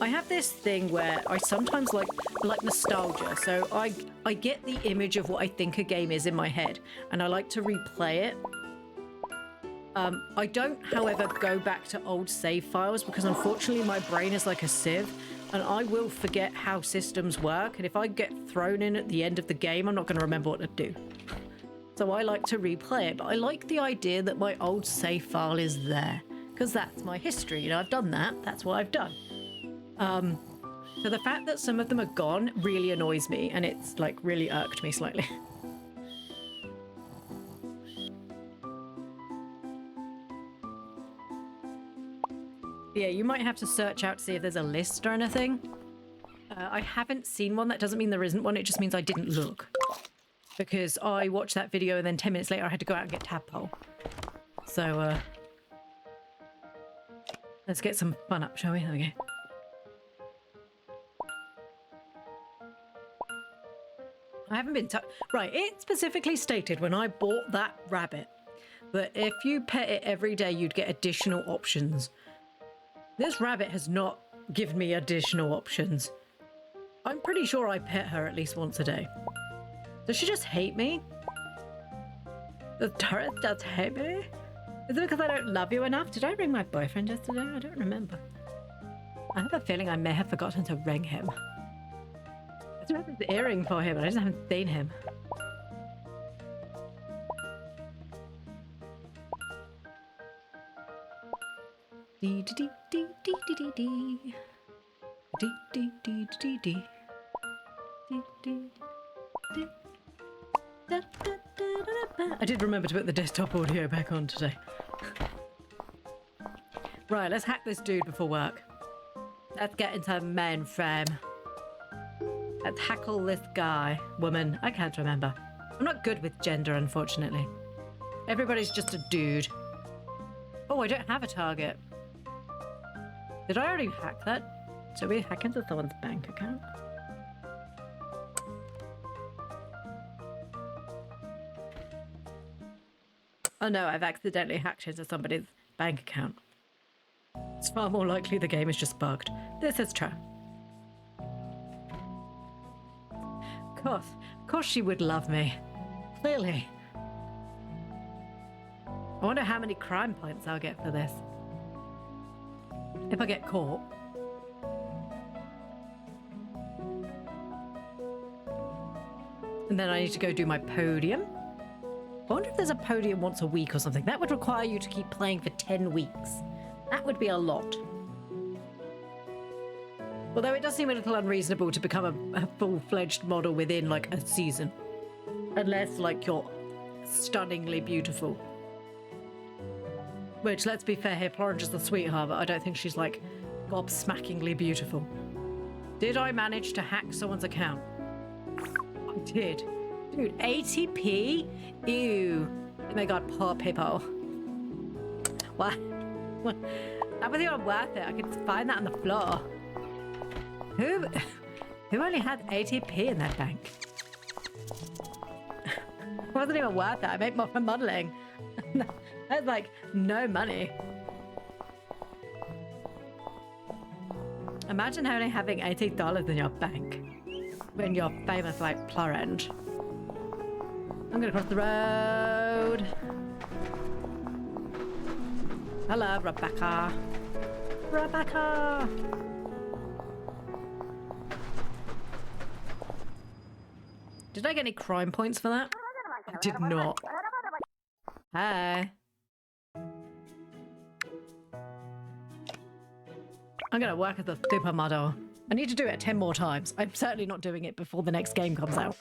I have this thing where I sometimes like nostalgia. So I get the image of what I think a game is in my head, and I like to replay it. I don't, however, go back to old save files because unfortunately my brain is like a sieve, and I will forget how systems work. And if I get thrown in at the end of the game, I'm not going to remember what to do. So I like to replay it, but I like the idea that my old save file is there because that's my history. You know, I've done that. That's what I've done. So the fact that some of them are gone really annoys me, and it's like really irked me slightly. Yeah, you might have to search out to see if there's a list or anything. I haven't seen one. That doesn't mean there isn't one. It just means I didn't look. Because I watched that video and then 10 minutes later I had to go out and get tadpole. So, let's get some fun up, shall we? There we go. I haven't been right, it specifically stated when I bought that rabbit that if you pet it every day, you'd get additional options. This rabbit has not given me additional options. I'm pretty sure I pet her at least once a day. Does she just hate me? The turret does hate me? Is it because I don't love you enough? Did I ring my boyfriend yesterday? I don't remember. I have a feeling I may have forgotten to ring him. I still have his earring for him, but I just haven't seen him. Dee dee dee dee dee dee dee dee dee dee dee dee dee dee dee. I did remember to put the desktop audio back on today. Right, let's hack this dude before work. Let's get into the mainframe. Let's hackle this guy. Woman, I can't remember. I'm not good with gender, unfortunately. Everybody's just a dude. Oh, I don't have a target. Did I already hack that? So we hack into someone's bank account? Oh no, I've accidentally hacked into somebody's bank account. It's far more likely the game is just bugged. This is true. Of course she would love me. Clearly. I wonder how many crime points I'll get for this. If I get caught. And then I need to go do my podium. I wonder if there's a podium once a week or something. That would require you to keep playing for 10 weeks. That would be a lot. Although it does seem a little unreasonable to become a full-fledged model within, like, a season. Unless, like, you're stunningly beautiful. Which, let's be fair here, Plorange is the sweetheart, but I don't think she's, like, gobsmackingly beautiful. Did I manage to hack someone's account? I did. Dude, ATP? Ew. Oh my god, poor people. What? That wasn't even worth it. I could find that on the floor. Who only had ATP in their bank? wasn't even worth it. I make more from modeling. That's like no money. Imagine only having $80 in your bank when you're famous like Plorange. I'm gonna cross the road. Hello, Rebecca. Rebecca! Did I get any crime points for that? I did not. Hey. I'm gonna work as a supermodel. I need to do it 10 more times. I'm certainly not doing it before the next game comes out.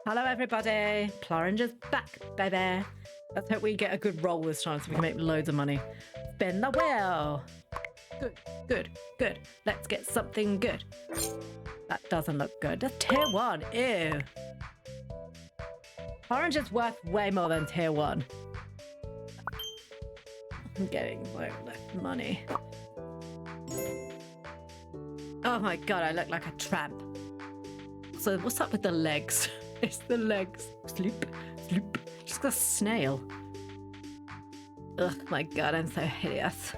Hello everybody. Plorange is back, baby. Let's hope we get a good roll this time so we can make loads of money. Spin the wheel. Good, good, good. Let's get something good. That doesn't look good. That's tier 1. Ew. Orange is worth way more than tier 1. I'm getting way less money. Oh my god, I look like a tramp. So what's up with the legs? It's the legs. Sloop, sloop. Just a snail. Ugh, my god, I'm so hideous.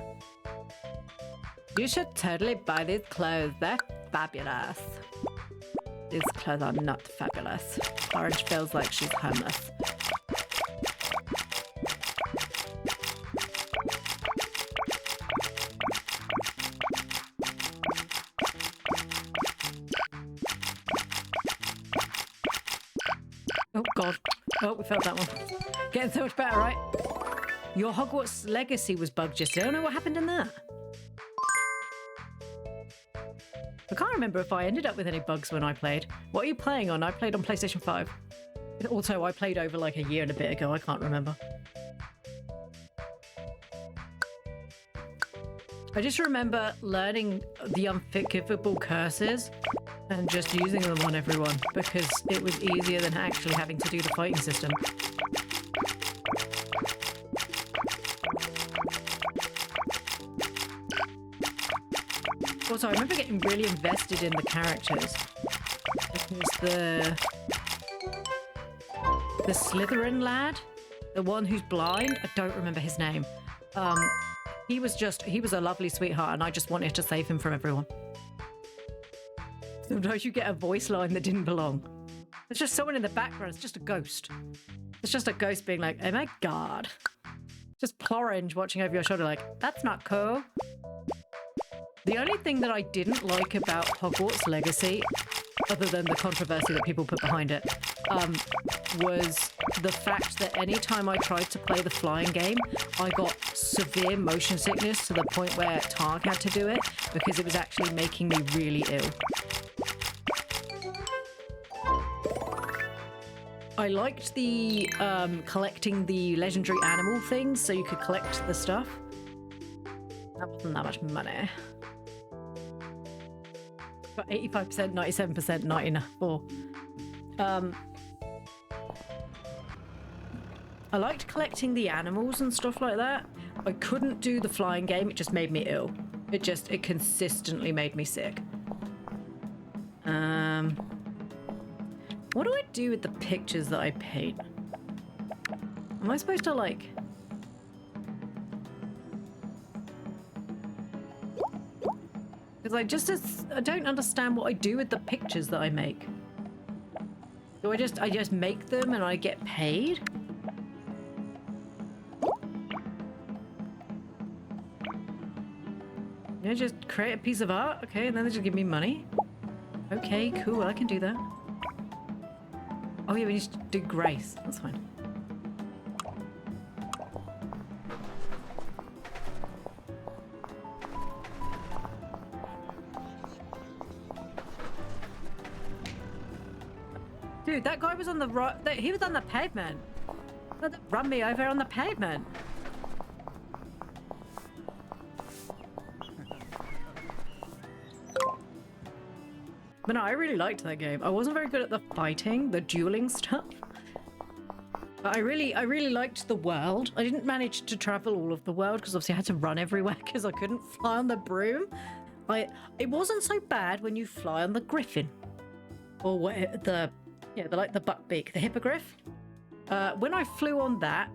You should totally buy these clothes. They're fabulous. These clothes are not fabulous. Orange feels like she's homeless. Oh god. Oh, we failed that one. Getting so much better, right? Your Hogwarts Legacy was bugged yesterday. I don't know what happened in that. I can't remember if I ended up with any bugs when I played. What are you playing on? I played on PlayStation 5. Also, I played over like a year and a bit ago. I can't remember. I just remember learning the unforgivable curses and just using them on everyone because it was easier than actually having to do the fighting system. Also, I remember getting really invested in the characters because the Slytherin lad, the one who's blind, I don't remember his name. He was a lovely sweetheart and I just wanted to save him from everyone. Sometimes you get a voice line that didn't belong. It's just someone in the background. It's just a ghost. It's just a ghost being like, oh my god. Just Plorange watching over your shoulder like, that's not cool. The only thing that I didn't like about Hogwarts Legacy, other than the controversy that people put behind it, was the fact that anytime I tried to play the flying game, I got severe motion sickness to the point where Targ had to do it because it was actually making me really ill. I liked the collecting the legendary animal things so you could collect the stuff. That wasn't that much money. But 85%, 97%, 94%. I liked collecting the animals and stuff like that. I couldn't do the flying game. It just made me ill. It consistently made me sick. What do I do with the pictures that I paint? Am I supposed to like... Because I don't understand what I do with the pictures that I make. Do I just make them and I get paid? Yeah, just create a piece of art, okay, and then they just give me money. Okay, cool, I can do that. Oh yeah, we need to do Grace. That's fine. Dude, that guy was on the right. He was on the pavement. Run me over on the pavement. But no, I really liked that game. I wasn't very good at the fighting, the dueling stuff. But I really liked the world. I didn't manage to travel all of the world because obviously I had to run everywhere because I couldn't fly on the broom. It wasn't so bad when you fly on the griffin. Or what, the Yeah, they're like the buckbeak, the hippogriff. When I flew on that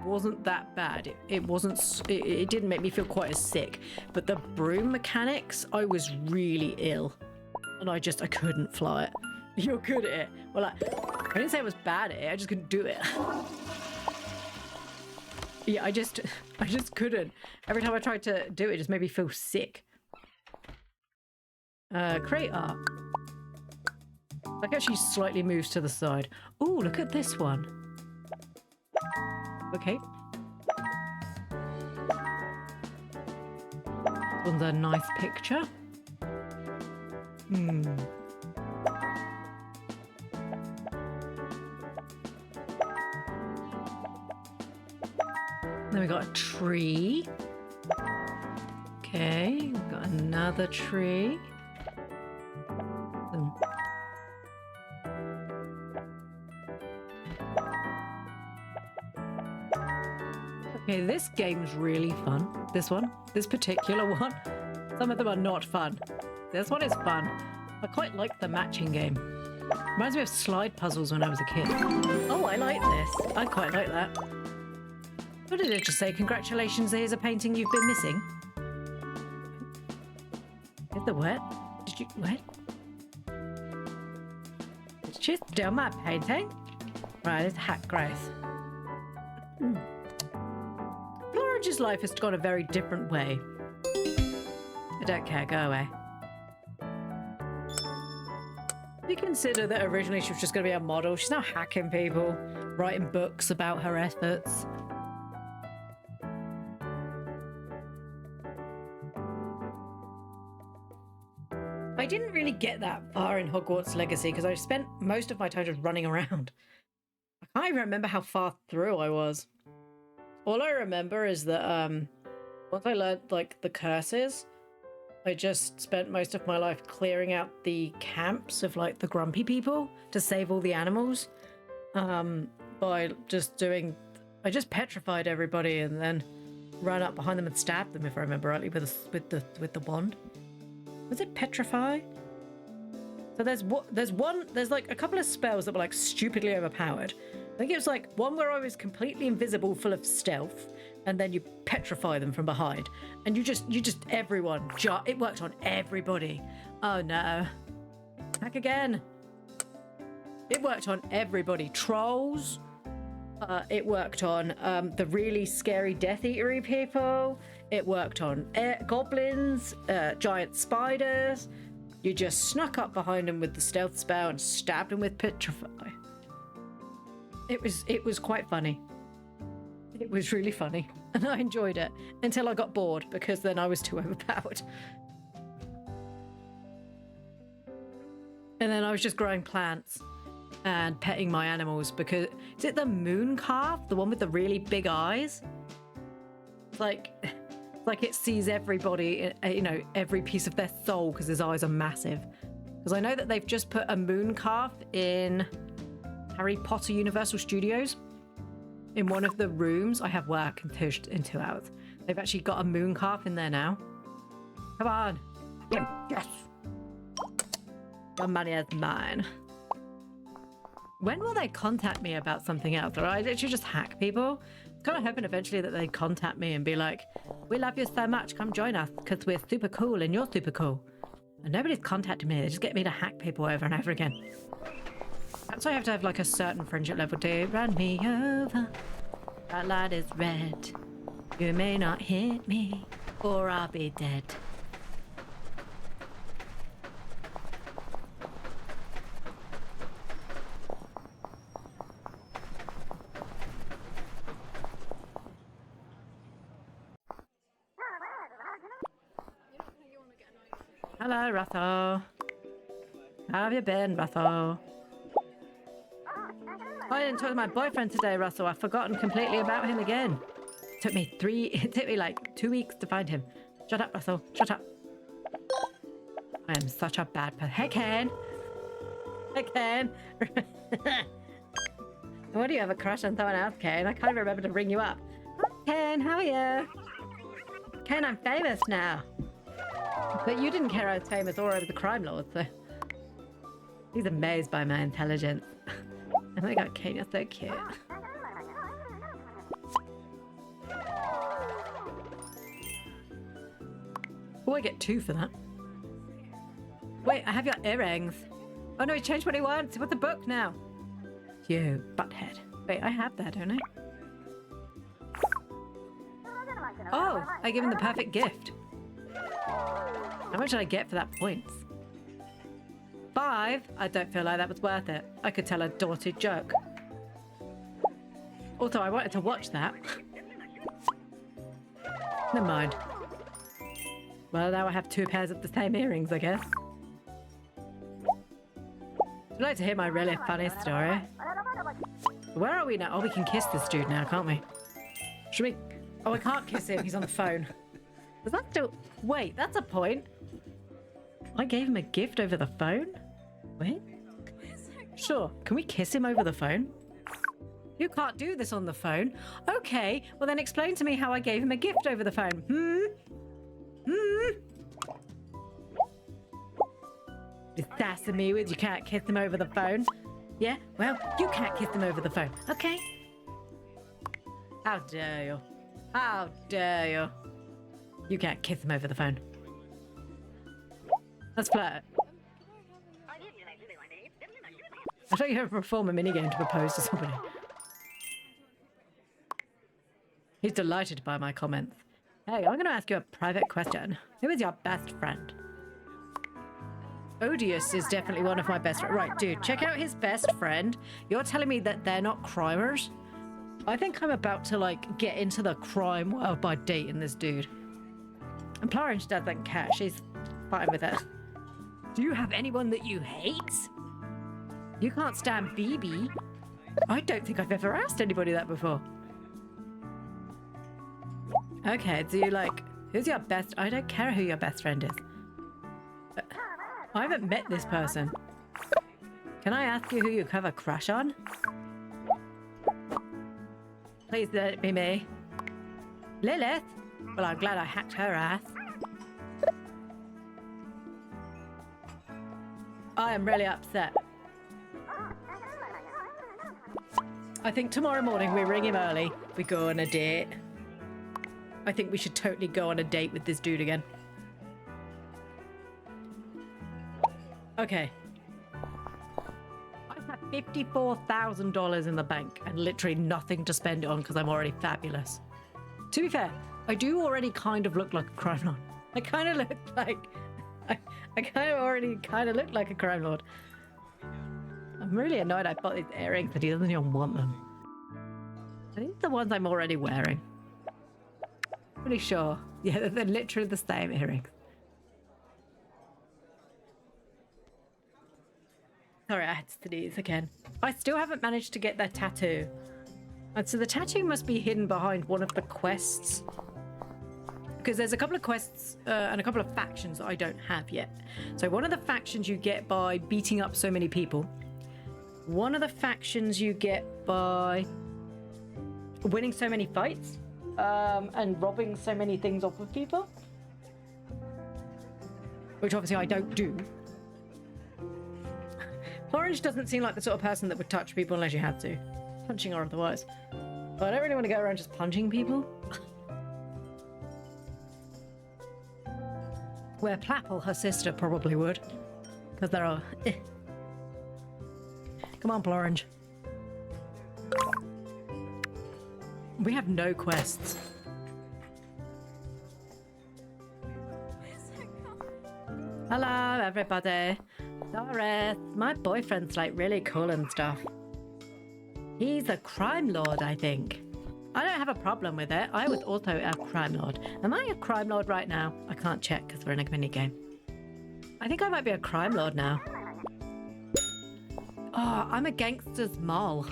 wasn't that bad. It wasn't. It didn't make me feel quite as sick. But the broom mechanics, I was really ill, and I couldn't fly it. You're good at it. Well, I didn't say I was bad at it. I just couldn't do it. Yeah, I just couldn't. Every time I tried to do it, it just made me feel sick. Create art. Like actually slightly moves to the side. Ooh, look at this one. Okay. This one's a nice picture. Hmm. Then we got a tree. Okay, we've got another tree. Okay, this game's really fun. This particular one. Some of them are not fun. This one is fun. I quite like the matching game. Reminds me of slide puzzles when I was a kid. Oh, I like this. I quite like that. What did it just say? Congratulations, here's a painting you've been missing. Is the what? Did you what? Did you steal my painting? Right, it's hack growth. Plorange's life has gone a very different way. I don't care, go away. You consider that originally she was just going to be a model. She's now hacking people, writing books about her efforts. I didn't really get that far in Hogwarts Legacy because I spent most of my time just running around. I can't even remember how far through I was. All I remember is that once I learned like the curses, I just spent most of my life clearing out the camps of like the grumpy people to save all the animals. By just doing, I just petrified everybody and then ran up behind them and stabbed them, if I remember rightly, with the wand. Was it petrify? So there's like a couple of spells that were like stupidly overpowered. I think it was like one where I was completely invisible, full of stealth, and then you petrify them from behind, and you just everyone. It worked on everybody. Oh no! Back again. It worked on everybody. Trolls. It worked on the really scary Death Eatery people. It worked on goblins, giant spiders. You just snuck up behind them with the stealth spell and stabbed them with petrify. It was quite funny. It was really funny, and I enjoyed it until I got bored because then I was too overpowered. And then I was just growing plants and petting my animals because is it the moon calf, the one with the really big eyes? It's like it sees everybody, you know, every piece of their soul because his eyes are massive. Because I know that they've just put a moon calf in Harry Potter Universal Studios. In one of the rooms, I have work in 2 hours. They've actually got a moon calf in there now. Come on. Yes. Your money is mine. When will they contact me about something else? Or I literally just hack people? I'm kind of hoping eventually that they contact me and be like, we love you so much, come join us because we're super cool and you're super cool. And nobody's contacted me. They just get me to hack people over and over again. That's why I have to have like a certain friendship level to run me over. That light is red. You may not hit me or I'll be dead. Hello, Russell. How have you been, Russell? I didn't talk to my boyfriend today, Russell. I've forgotten completely about him again. It took me like 2 weeks to find him. Shut up, Russell. Shut up. I am such a bad person. Hey, Kane. Hey, Kane. What, do you have a crush on someone else, Kane? I can't even remember to ring you up. Hi, Kane, how are you? Kane, I'm famous now. But you didn't care I was famous or I was a crime lord, so... He's amazed by my intelligence. Oh my god, Kane, you're so cute. Oh, I get 2 for that. Wait, I have your earrings. Oh no, he changed what he wants. He wants a book now. You butthead. Wait, I have that, don't I? Oh, I gave him the perfect gift. How much did I get for that points? 5? I don't feel like that was worth it. I could tell a dirty joke. Also, I wanted to watch that. Never mind. Well, now I have 2 pairs of the same earrings, I guess. Would you like to hear my really funny story? Where are we now? Oh, we can kiss this dude now, can't we? Should we? Oh, I can't kiss him. He's on the phone. Does that still... Wait, that's a point. I gave him a gift over the phone? Wait. Sure. Can we kiss him over the phone? You can't do this on the phone. Okay. Well, then explain to me how I gave him a gift over the phone. Just sassing me with you can't kiss him over the phone. Yeah? Well, you can't kiss him over the phone. Okay? How dare you? How dare you? You can't kiss him over the phone. Let's flirt. I thought you had to perform a minigame to propose to somebody. He's delighted by my comments. Hey, I'm going to ask you a private question. Who is your best friend? Odious is definitely one of my best friends. Right, dude, check out his best friend. You're telling me that they're not crimers? I think I'm about to, like, get into the crime world by dating this dude. And Plorange doesn't care. She's fine with it. Do you have anyone that you hate? You can't stand BB. I don't think I've ever asked anybody that before. Okay, do you like... Who's your best... I don't care who your best friend is. I haven't met this person. Can I ask you who you have a crush on? Please let it be me. Lilith? Well, I'm glad I hacked her ass. I am really upset. I think tomorrow morning we ring him early. We go on a date. I think we should totally go on a date with this dude again. Okay. I have $54,000 in the bank and literally nothing to spend it on because I'm already fabulous. To be fair, I do already kind of look like a crime lord. I kind of look like... I kind of already kind of look like a crime lord. I'm really annoyed I bought these earrings and he doesn't even want them. I think the ones I'm already wearing. Pretty sure. Yeah, they're literally the same earrings. Sorry, I had to sneeze again. I still haven't managed to get that tattoo. And so the tattoo must be hidden behind one of the quests. Because there's a couple of quests and a couple of factions that I don't have yet. So one of the factions you get by beating up so many people. One of the factions you get by winning so many fights. And robbing so many things off of people. Which obviously I don't do. Plorange doesn't seem like the sort of person that would touch people unless you had to. Punching or otherwise. But I don't really want to go around just punching people. Where Plapple, her sister, probably would. Because they're all... Come on, Plorange. We have no quests. Hello, everybody. Doris, my boyfriend's like really cool and stuff. He's a crime lord, I think. I don't have a problem with it. I was also a crime lord. Am I a crime lord right now? I can't check because we're in a mini game. I think I might be a crime lord now. Oh, I'm a gangster's mole.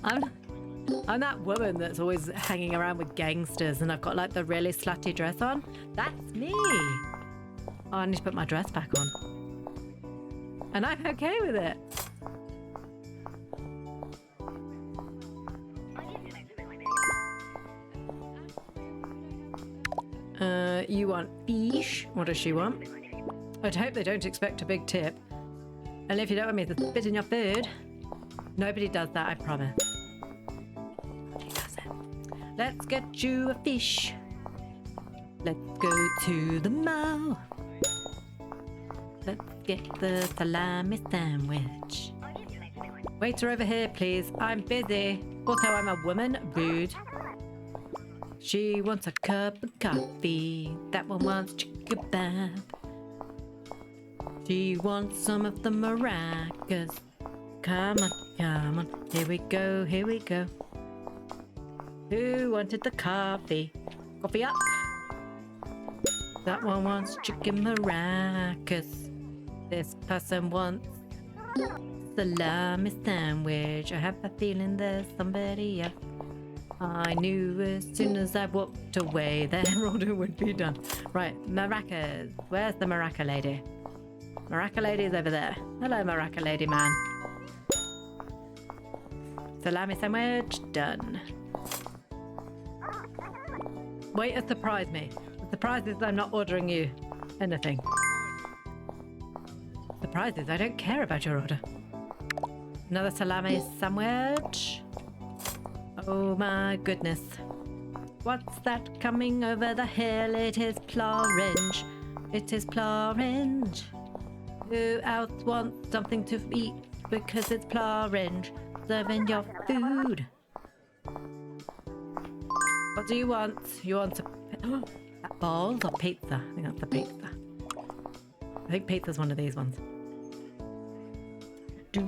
I'm that woman that's always hanging around with gangsters and I've got like the really slutty dress on. That's me. Oh, I need to put my dress back on. And I'm okay with it. You want fish? What does she want? I'd hope they don't expect a big tip. And if you don't want me to spit in your food, nobody does that, I promise. Nobody does it. Let's get you a fish. Let's go to the mall. Let's get the salami sandwich. Waiter over here, please. I'm busy. Also, I'm a woman. Rude. She wants a cup of coffee. That one wants chicken kebab. She wants some of the maracas. Come on, come on. Here we go, here we go. Who wanted the coffee? Coffee up. That one wants chicken maracas. This person wants salami sandwich. I have a feeling there's somebody else. I knew as soon as I walked away their order would be done. Right, maracas. Where's the maraca lady? Maraca lady's over there. Hello, maraca lady man. Salami sandwich, done. Waiter, surprise me. The surprise is I'm not ordering you anything. Surprise is I don't care about your order. Another salami sandwich. Oh my goodness. What's that coming over the hill? It is Plorange. It is Plorange. Who else wants something to eat? Because it's Plorange. Serving your food. What do you want? You want that balls or pizza? I think that's the pizza. I think pizza's one of these ones. There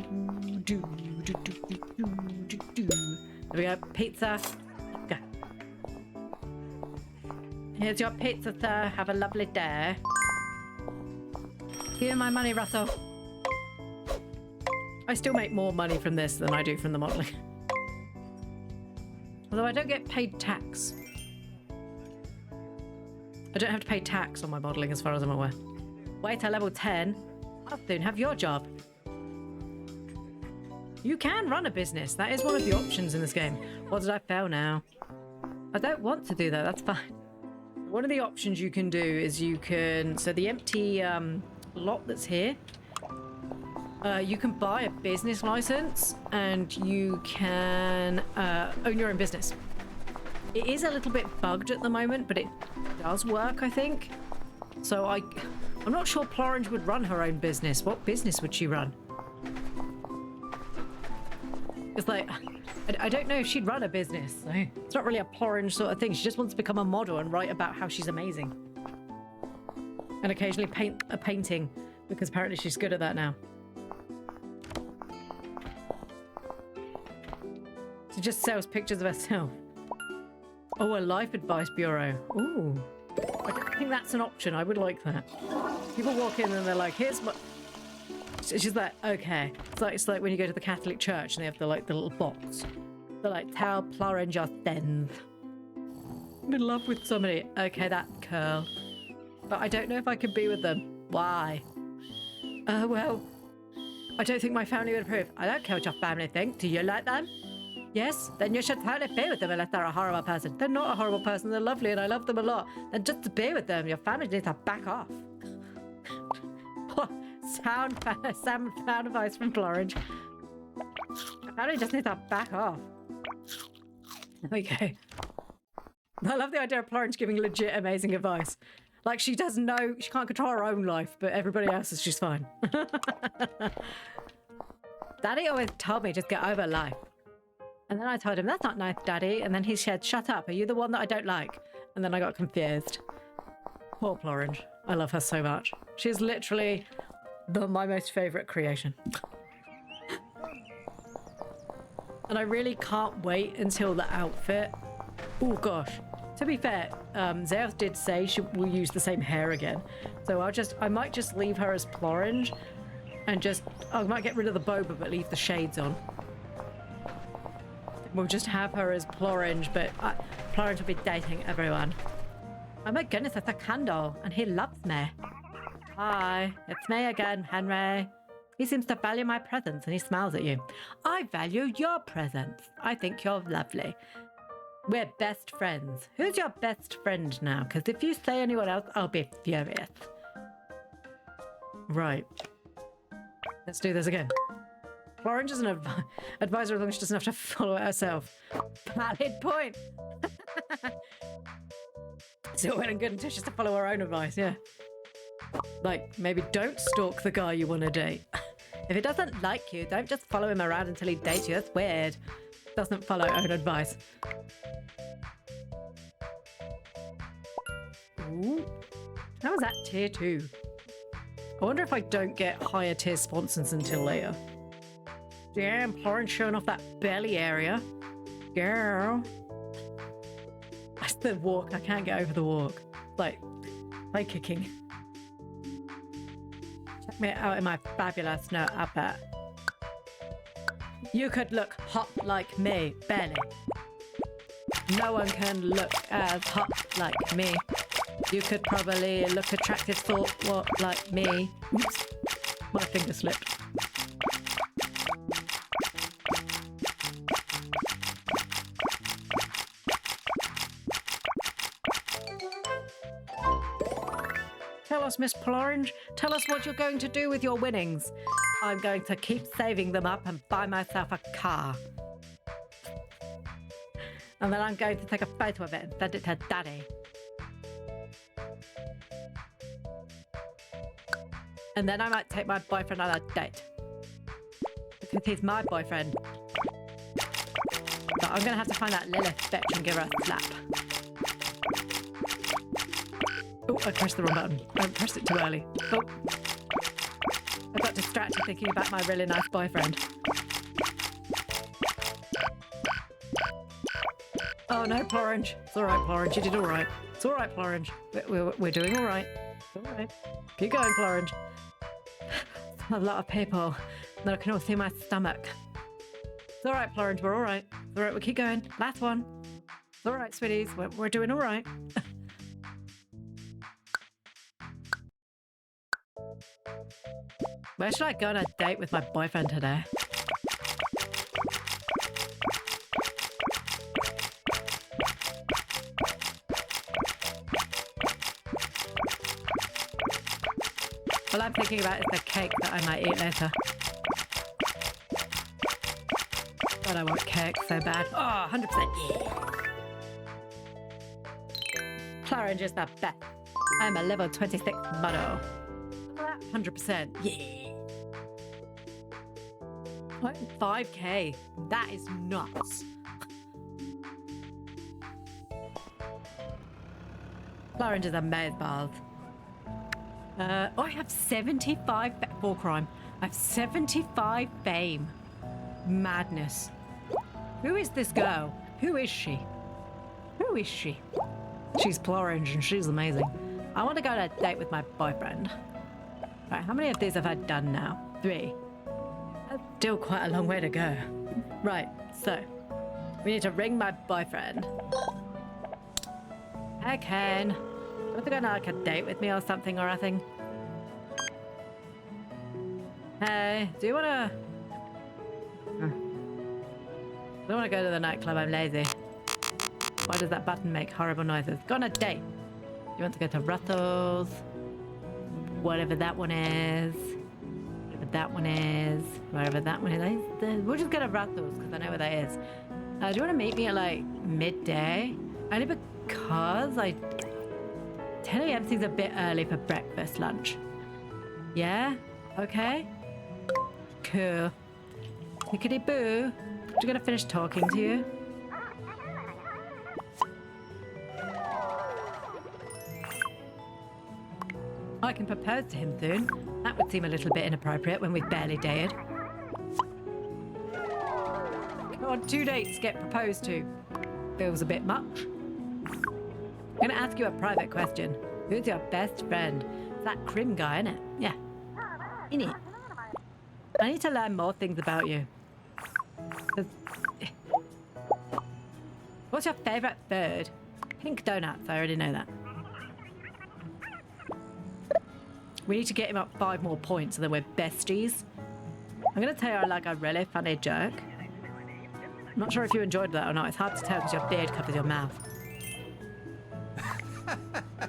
we go. Pizza. Go. Here's your pizza, sir. Have a lovely day. Here my money, Russell. I still make more money from this than I do from the modelling. Although I don't get paid tax. I don't have to pay tax on my modelling as far as I'm aware. Waiter level 10. I'll soon have your job. You can run a business. That is one of the options in this game. What did I fail now? I don't want to do that. That's fine. One of the options you can do is you can... So the empty lot that's here, you can buy a business license and you can own your own business. It is a little bit bugged at the moment, but it does work, I think. So I'm not sure Plorange would run her own business. What business would she run? It's like, I don't know if she'd run a business. So it's not really a Plorange sort of thing. She just wants to become a model and write about how she's amazing. And occasionally paint a painting, because apparently she's good at that now. She just sells pictures of herself. Oh, a life advice bureau. Ooh. I don't think that's an option. I would like that. People walk in and they're like, here's my... It's just like, okay. It's like when you go to the Catholic Church and they have the little box. They're like, tell Plorange your sins. I'm in love with somebody. Okay, that curl. But I don't know if I could be with them. Why? Well, I don't think my family would approve. I don't care what your family think. Do you like them? Yes? Then you should totally be with them unless they're a horrible person. They're not a horrible person. They're lovely and I love them a lot. Then just to be with them, your family needs to back off. Sound advice from Plorange. Your family just needs to back off. There we go. I love the idea of Plorange giving legit amazing advice. Like she doesn't know, she can't control her own life, but everybody else's she's fine. Daddy always told me just get over life. And then I told him, that's not nice, Daddy. And then he said, shut up. Are you the one that I don't like? And then I got confused. Poor Plorange. I love her so much. She's literally my most favourite creation. And I really can't wait until the outfit. Oh, gosh. To be fair, Zeus did say we'll use the same hair again. So I might just leave her as Plorange and I might get rid of the boba but leave the shades on. We'll just have her as Plorange, but Plorange will be dating everyone. Oh my goodness, it's a candle, and he loves me. Hi, it's me again, Henry. He seems to value my presence, and he smiles at you. I value your presence. I think you're lovely. We're best friends. Who's your best friend now? Because if you say anyone else, I'll be furious. Right. Let's do this again. Plorange is an advisor as long as she doesn't have to follow it herself. Valid point. It's all well and good until she has to follow her own advice, yeah. Like, maybe don't stalk the guy you want to date. If he doesn't like you, don't just follow him around until he dates you. That's weird. Doesn't follow own advice. Ooh. How was that tier 2? I wonder if I don't get higher tier sponsors until later. Damn, Plorange showing off that belly area. Girl. That's the walk. I can't get over the walk. Like kicking. Check me out in my fabulous no outfit. You could look hot like me, belly. No one can look as hot like me. You could probably look attractive sort what like me. Oops. My finger slipped. Tell us, Miss Plorange. Tell us what you're going to do with your winnings. I'm going to keep saving them up and buy myself a car. And then I'm going to take a photo of it and send it to Daddy. And then I might take my boyfriend on a date. Because he's my boyfriend. But I'm going to have to find that Lilith bitch and give her a slap. Oh, I pressed the wrong button. I pressed it too early. Oh. I got distracted thinking about my really nice boyfriend. Oh no, Plorange. It's alright, Plorange. You did alright. It's alright, Plorange. We're doing alright. It's alright. Keep going, Plorange. A lot of people that I can all see my stomach. It's alright, Plorange. We're alright. It's alright. We keep going. Last one. It's alright, sweeties. We're doing alright. Where should I go on a date with my boyfriend today? All I'm thinking about is the cake that I might eat later. God, I want cake so bad. Oh, 100% yeah. Plorange is the best. I'm a level 26 model. 100%. Yeah. 5k. That is nuts. Plorange is a mazeballs. I have 75 for crime. I have 75 fame. Madness. Who is this girl? Who is she? Who is she? She's Plorange and she's amazing. I want to go on a date with my boyfriend. Right, how many of these have I done now? 3. That's still quite a long way to go. Right, so we need to ring my boyfriend. Hey, Kane. Do you want to go on like a date with me or something or anything? Hey, do you want to... I don't want to go to the nightclub, I'm lazy. Why does that button make horrible noises? Go on a date. You want to go to Russell's? Whatever that one is. Whatever that one is. Wherever that one is. We'll just go to Russell's because I know where that is. Do you want to meet me at like midday? Only because 10 a.m. seems a bit early for breakfast, lunch. Yeah? Okay. Cool. Tickety boo. I'm gonna finish talking to you. I can propose to him soon. That would seem a little bit inappropriate when we've barely dated. Come on, 2 dates get proposed to. Feels a bit much. I'm gonna ask you a private question. Who's your best friend? It's that Crim guy, innit? Yeah. Innit? I need to learn more things about you. What's your favourite bird? Pink donuts, I already know that. We need to get him up 5 more points so then we're besties. I'm going to tell you I like a really funny joke. I'm not sure if you enjoyed that or not. It's hard to tell because your beard covers your mouth.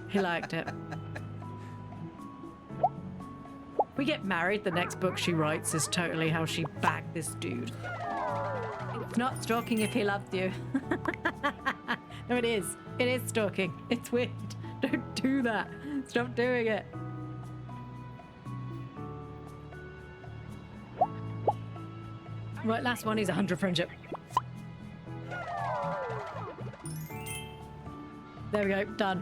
He liked it. We get married, the next book she writes is totally how she bagged this dude. It's not stalking if he loves you. No, it is. It is stalking. It's weird. Don't do that. Stop doing it. Right, last one is 100 friendship. There we go, done.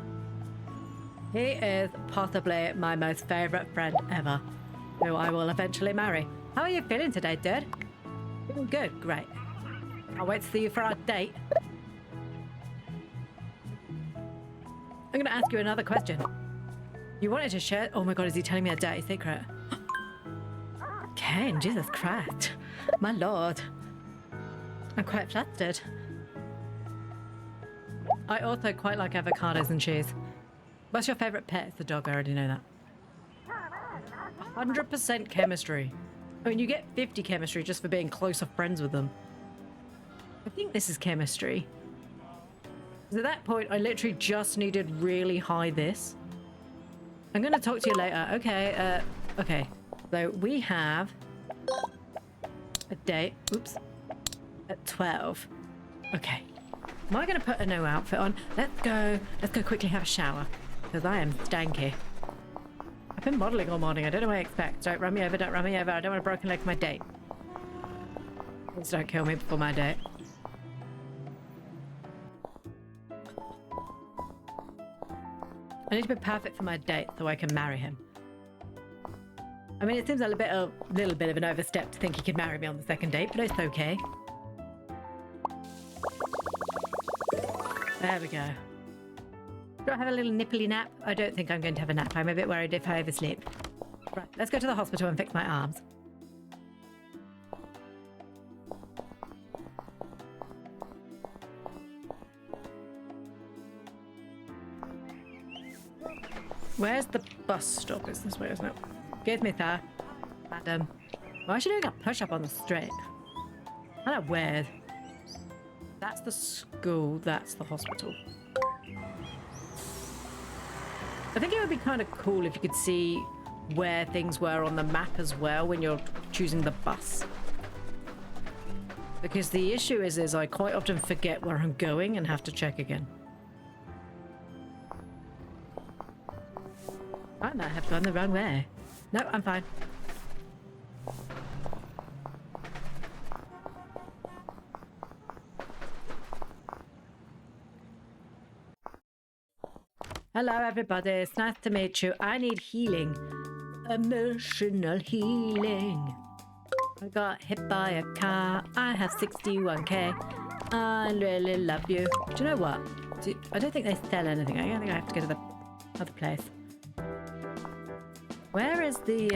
He is possibly my most favourite friend ever, who I will eventually marry. How are you feeling today, dude? Feeling good? Great. I'll wait to see you for our date. I'm going to ask you another question. You wanted to share... Oh my god, is he telling me a dirty secret? Kane, Jesus Christ. My lord. I'm quite flustered. I also quite like avocados and cheese. What's your favourite pet? It's the dog, I already know that. 100% chemistry. I mean, you get 50 chemistry just for being closer friends with them. I think this is chemistry. Because at that point, I literally just needed really high this. I'm going to talk to you later. Okay, okay. So we have a date. Oops. At 12. Okay. Am I going to put a no outfit on? Let's go quickly have a shower. Because I am stanky. I've been modelling all morning. I don't know what I expect. Don't run me over. Don't run me over. I don't want a broken leg for my date. Please don't kill me before my date. I need to be perfect for my date so I can marry him. I mean, it seems a little bit of an overstep to think he could marry me on the second date, but it's okay. There we go. Do I have a little nipply nap? I don't think I'm going to have a nap. I'm a bit worried if I oversleep. Right, let's go to the hospital and fix my arms. Where's the bus stop? It's this way, isn't it? Excuse me, sir. Madam. Why is she doing a push-up on the street? Kind of weird. That's the school, that's the hospital. I think it would be kind of cool if you could see where things were on the map as well when you're choosing the bus. Because the issue is I quite often forget where I'm going and have to check again. I might have gone the wrong way. No, I'm fine. Hello everybody, it's nice to meet you. I need healing. Emotional healing. I got hit by a car. I have 61k. I really love you. Do you know what? I don't think they sell anything. I don't think I have to go to the other place. Where is the,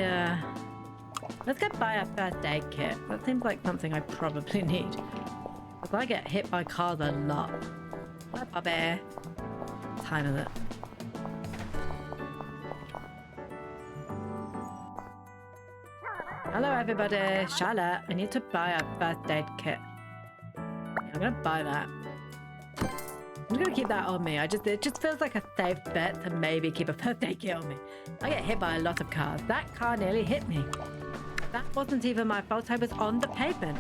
let's go buy a first aid kit. That seems like something I probably need. Because I get hit by cars a lot. Hi, Bobby. What time is it? Hello, everybody. Charlotte, I need to buy a first aid kit. Yeah, I'm gonna buy that. I'm gonna keep that on me. It just feels like a safe bet to maybe keep a first aid kit on me. I get hit by a lot of cars. That car nearly hit me. That wasn't even my fault. I was on the pavement.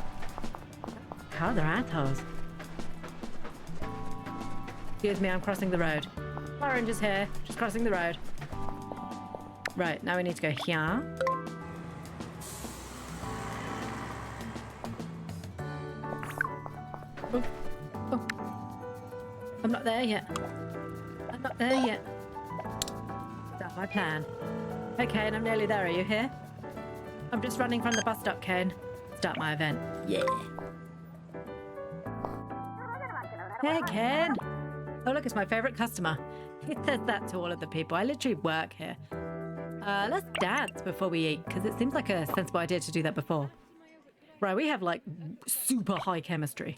Cars are assholes. Excuse me, I'm crossing the road. Plorange is here. Just crossing the road. Right, now we need to go here. Oh. Oh. I'm not there yet. I'm not there yet. That's my plan. Hey, Kane, I'm nearly there. Are you here? I'm just running from the bus stop, Kane. Start my event. Yeah. Hey, Kane. Oh, look, it's my favorite customer. He says that to all of the people. I literally work here. Let's dance before we eat, because it seems like a sensible idea to do that before. Right, we have, like, super high chemistry.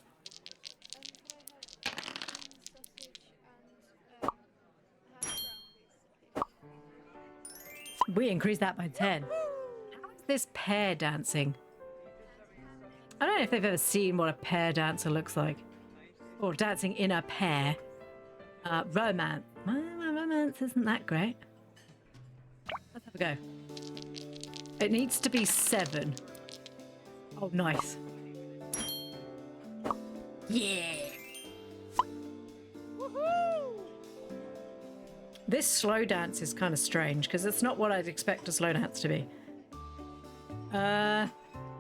We increased that by 10. How is this pair dancing? I don't know if they've ever seen what a pair dancer looks like. Or dancing in a pair. Romance. My romance isn't that great. Let's have a go. It needs to be 7. Oh, nice. Yeah. Woohoo! This slow dance is kind of strange because it's not what I'd expect a slow dance to be. I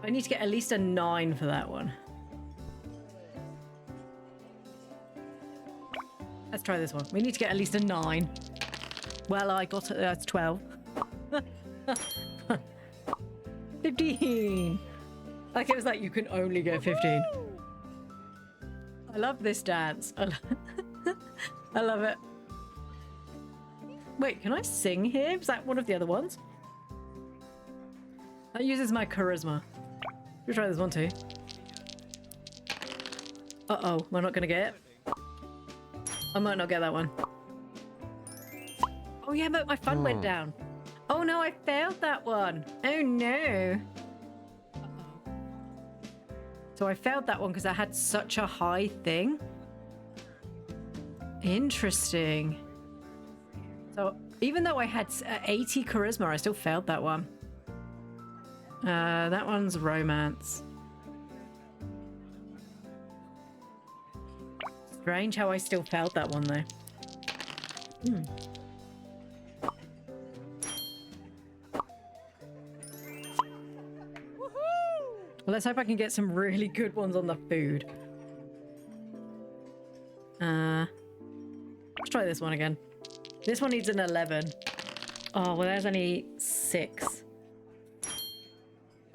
need to get at least a 9 for that one. Let's try this one. We need to get at least a 9. Well, I got it. That's 12. 15. Like it was like you can only go 15. I love this dance. I love it. Wait, can I sing here? Is that one of the other ones? That uses my charisma. We'll try this one too. Uh-oh, am I not gonna get it? I might not get that one. Oh yeah, but my fun went down. Oh no, I failed that one. Oh no. Uh-oh. So I failed that one because I had such a high thing. Interesting. So even though I had 80 charisma, I still failed that one. That one's romance. Strange how I still failed that one though. Well, let's hope I can get some really good ones on the food. Let's try this one again. This one needs an 11. Oh, well, there's only 6.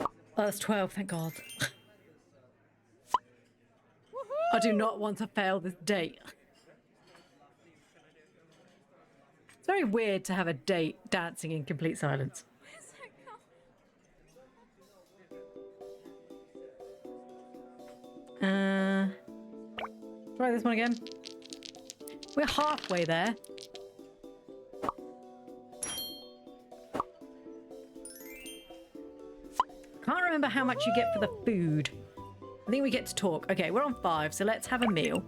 Oh, that's 12, thank God. I do not want to fail this date. It's very weird to have a date dancing in complete silence. Try this one again. We're halfway there. Can't remember how much you get for the food. I think we get to talk. Okay, we're on 5, so let's have a meal.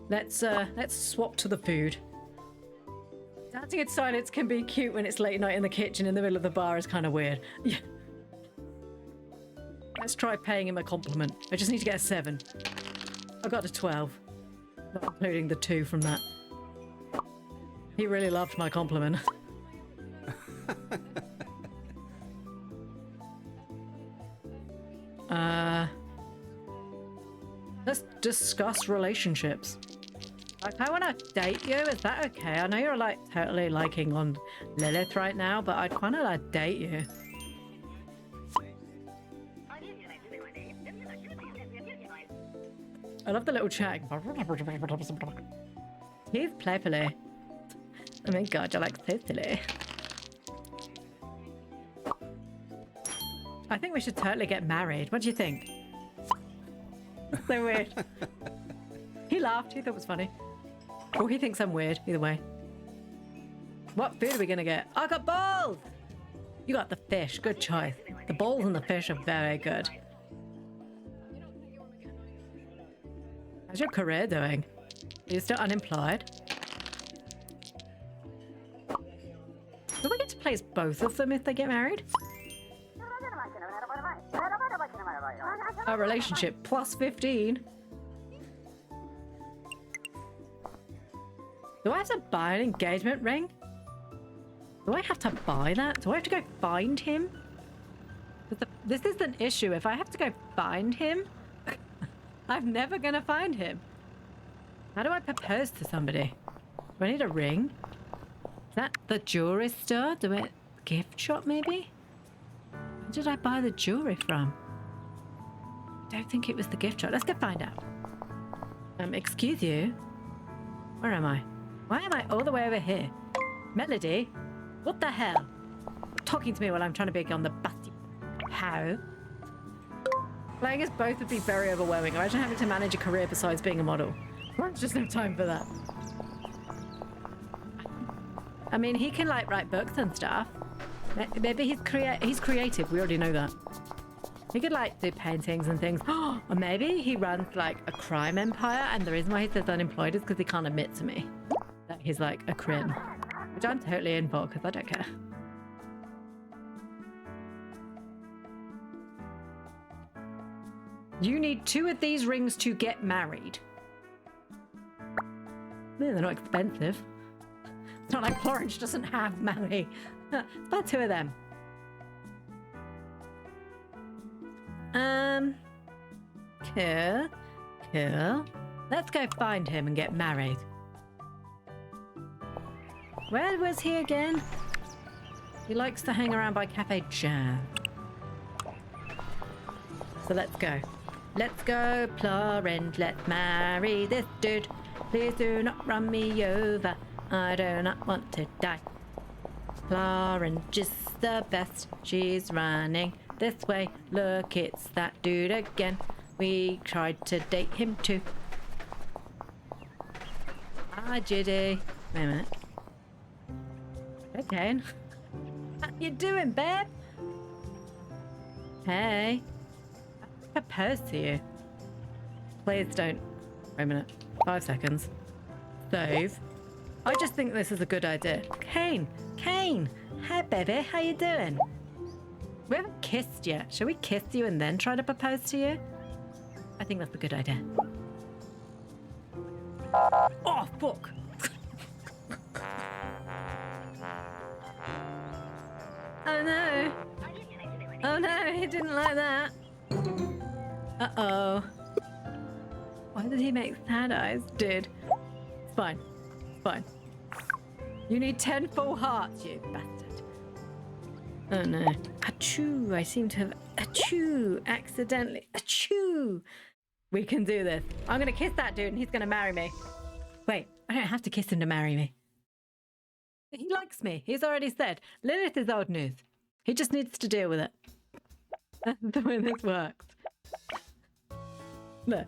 Let's swap to the food. Dancing in silence can be cute when it's late night in the kitchen in the middle of the bar is kind of weird. Yeah. Let's try paying him a compliment. I just need to get a 7. I got a 12. Not including the 2 from that. He really loved my compliment. Let's discuss relationships. Like, I want to date you. Is that okay? I know you're like totally liking on Lilith right now, but I'd kind of like date you. I love the little chat. He's playfully. Oh my God, you're like so silly. I think we should totally get married. What do you think? So weird. He laughed. He thought it was funny. Or he thinks I'm weird. Either way. What food are we going to get? I got balls! You got the fish. Good choice. The balls and the fish are very good. How's your career doing? Are you still unemployed? Do we get to place both of them if they get married? Our relationship plus 15. Do I have to buy an engagement ring? Do I have to buy that? Do I have to go find him? This is an issue. If I have to go find him, I'm never gonna find him. How do I propose to somebody? Do I need a ring? Is that the jewelry store? Gift shop maybe? Where did I buy the jewelry from? I don't think it was the gift shop. Let's go find out. Excuse you? Where am I? Why am I all the way over here? Melody? What the hell? Talking to me while I'm trying to be on the bus. How? Playing us both would be very overwhelming. Imagine having to manage a career besides being a model. There's just no time for that. I mean, he can like write books and stuff. Maybe he's creative. We already know that. He could like do paintings and things. Or maybe he runs like a crime empire, and the reason why he says unemployed is because he can't admit to me that he's like a crim, which I'm totally in for because I don't care. You need 2 of these rings to get married. Yeah, they're not expensive. It's not like Plorange doesn't have money. It's about 2 of them. Cool. Cool. Let's go find him and get married. Where was he again? He likes to hang around by Cafe Jam. So let's go. Let's go, Plorange. Let's marry this dude. Please do not run me over. I do not want to die. Plorange is the best. She's running this way. Look, it's that dude again. We tried to date him too. Hi, Judy. Wait a minute. Okay. How you doing, babe? Hey. I propose to you. Please don't. Wait a minute. 5 seconds. Save. I just think this is a good idea. Kane. Kane. Hey, baby. How you doing? We haven't kissed yet. Shall we kiss you and then try to propose to you? I think that's a good idea. Oh, fuck. Oh, no. Oh, no. He didn't like that. Uh-oh. Why did he make sad eyes? Dude. It's fine. It's fine. You need 10 full hearts, you bastard. Oh, no. Achoo. I seem to have achoo accidentally. Achoo. We can do this. I'm going to kiss that dude and he's going to marry me. Wait, I don't have to kiss him to marry me. He likes me. He's already said. Lilith is old news. He just needs to deal with it. That's the way this works. Look.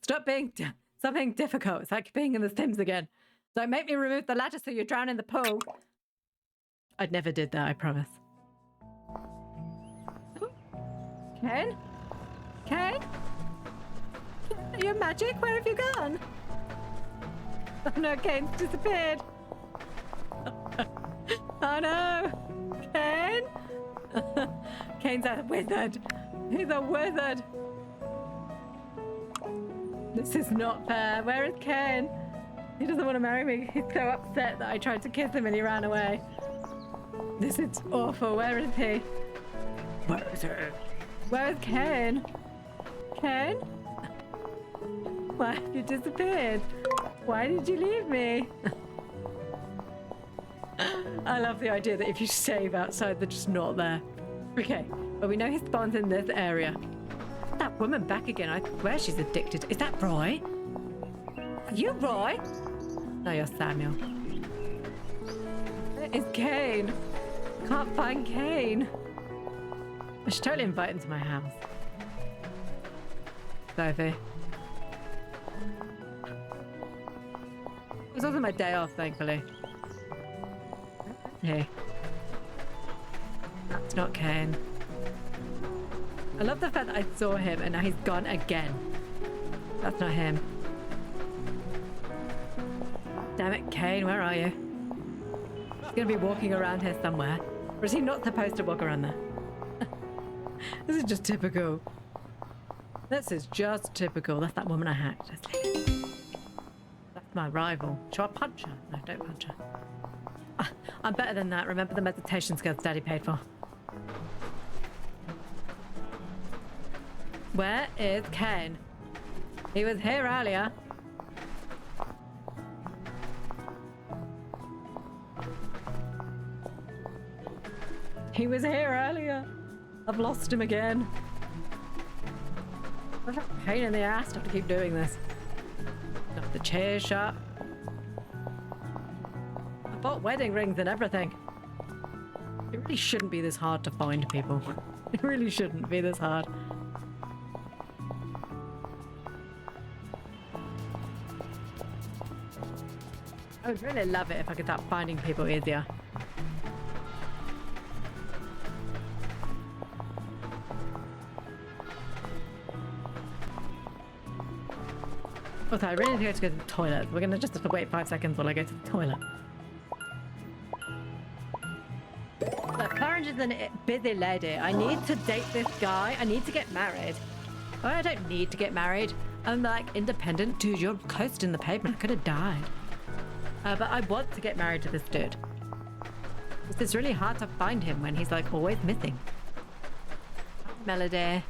Stop being difficult. It's like being in The Sims again. Don't make me remove the ladder so you drown in the pool. I'd never did that, I promise. Kane? Kane? Are you magic? Where have you gone? Oh no, Kane's disappeared. Oh no! Kane? Kane's a wizard. He's a wizard. This is not fair. Where is Kane? He doesn't want to marry me. He's so upset that I tried to kiss him and he ran away. This is awful. Where is he? Where is he? Where is Kane? Kane? Why have you disappeared? Why did you leave me? I love the idea that if you save outside, they're just not there. Okay, well, we know he spawns in this area. That woman back again. I swear she's addicted. Is that Roy? Are you Roy? No, you're Samuel. Where is Kane? Can't find Kane. I should totally invite him to my house. Sophie. It was also my day off, thankfully. Hey. That's not Kane. I love the fact that I saw him and now he's gone again. That's not him. Damn it, Kane, where are you? He's gonna be walking around here somewhere. Or is he not supposed to walk around there? This is just typical. This is just typical. That's that woman I hacked. That's my rival. Shall I punch her? No, don't punch her. I'm better than that. Remember the meditation skills Daddy paid for. Where is Kane? He was here earlier. He was here earlier. I've lost him again. What a pain in the ass to have to keep doing this. Got the chair shut. I bought wedding rings and everything. It really shouldn't be this hard to find people. It really shouldn't be this hard. I would really love it if I could start finding people easier. Also, I really need to go to the toilet. We're gonna just have to wait 5 seconds while I go to the toilet. Look, Plorange is a busy lady. I need to date this guy. I need to get married. I don't need to get married. I'm like independent. Dude, you're coasting the pavement. I could have died. But I want to get married to this dude. It's really hard to find him when he's like always missing. Melody.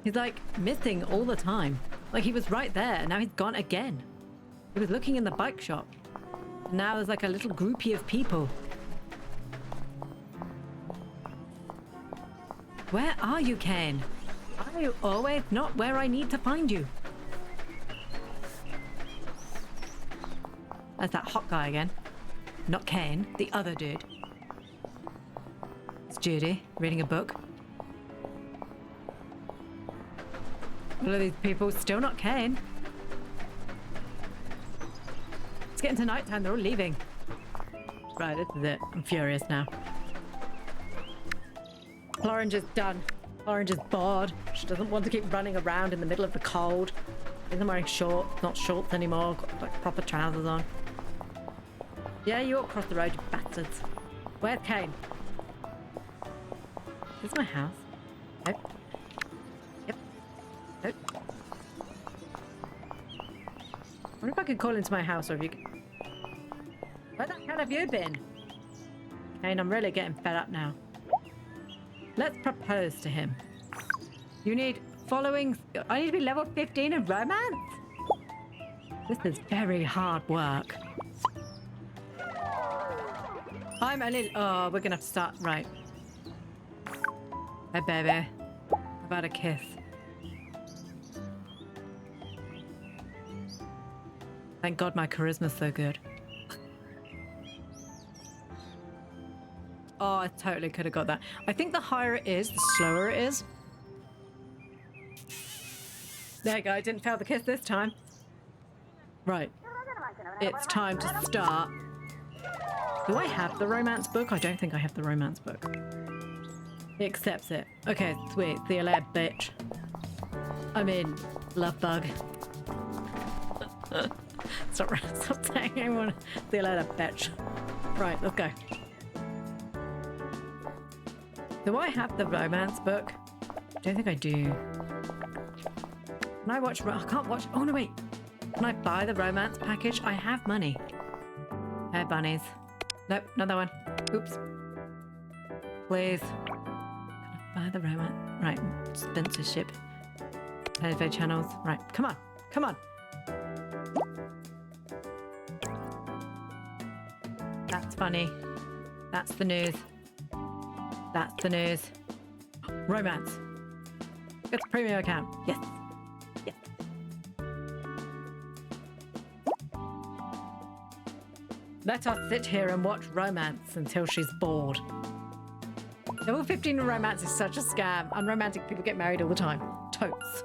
He's like missing all the time. Like he was right there and now he's gone again. He was looking in the bike shop. And now there's like a little groupie of people. Where are you, Kane? Are you always not where I need to find you? That's that hot guy again. Not Kane, the other dude. It's Judy, reading a book. All of these people, still not Kane. It's getting to nighttime, they're all leaving. Right, this is it. I'm furious now. Plorange is done. Plorange is bored. She doesn't want to keep running around in the middle of the cold. Isn't wearing shorts, not shorts anymore. Got like proper trousers on. Yeah, you walk across the road, you bastards. Where's Kane? This is my house. Nope. Yep. Nope. I wonder if I could call into my house or if you could... Where the hell have you been? Kane, I'm really getting fed up now. Let's propose to him. You need following... I need to be level 15 in romance? This is very hard work. I'm a little... Oh, we're gonna have to start... Right. Hey, baby. How about a kiss? Thank God my charisma's so good. Oh, I totally could have got that. I think the higher it is, the slower it is. There you go. I didn't fail the kiss this time. Right. It's time to start. Do I have the romance book? I don't think I have the romance book. He accepts it. Okay, sweet. See you later, bitch. I mean, love bug. Stop saying I want to see you later, bitch. Right, let's go. Do I have the romance book? I don't think I do. Can I watch... I can't watch... Oh, no, wait. Can I buy the romance package? I have money. Hey, bunnies. Nope, another one. Oops. Please. Can I buy the romance? Right, sponsorship. TV channels. Right, come on. Come on. That's funny. That's the news. That's the news. Romance. Get the premium account. Yes. Yes. Let us sit here and watch romance until she's bored. Level 15 in romance is such a scam. Unromantic people get married all the time. Totes.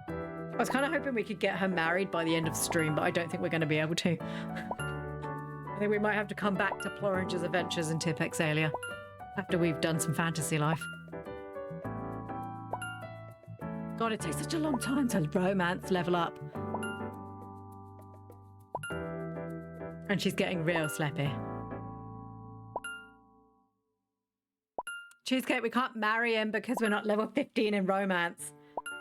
I was kind of hoping we could get her married by the end of stream, but I don't think we're going to be able to. I think we might have to come back to Plorange's adventures into Pixelia after we've done some fantasy life. God, it takes such a long time to romance level up. And she's getting real slappy. Cheesecake, we can't marry him because we're not level 15 in romance.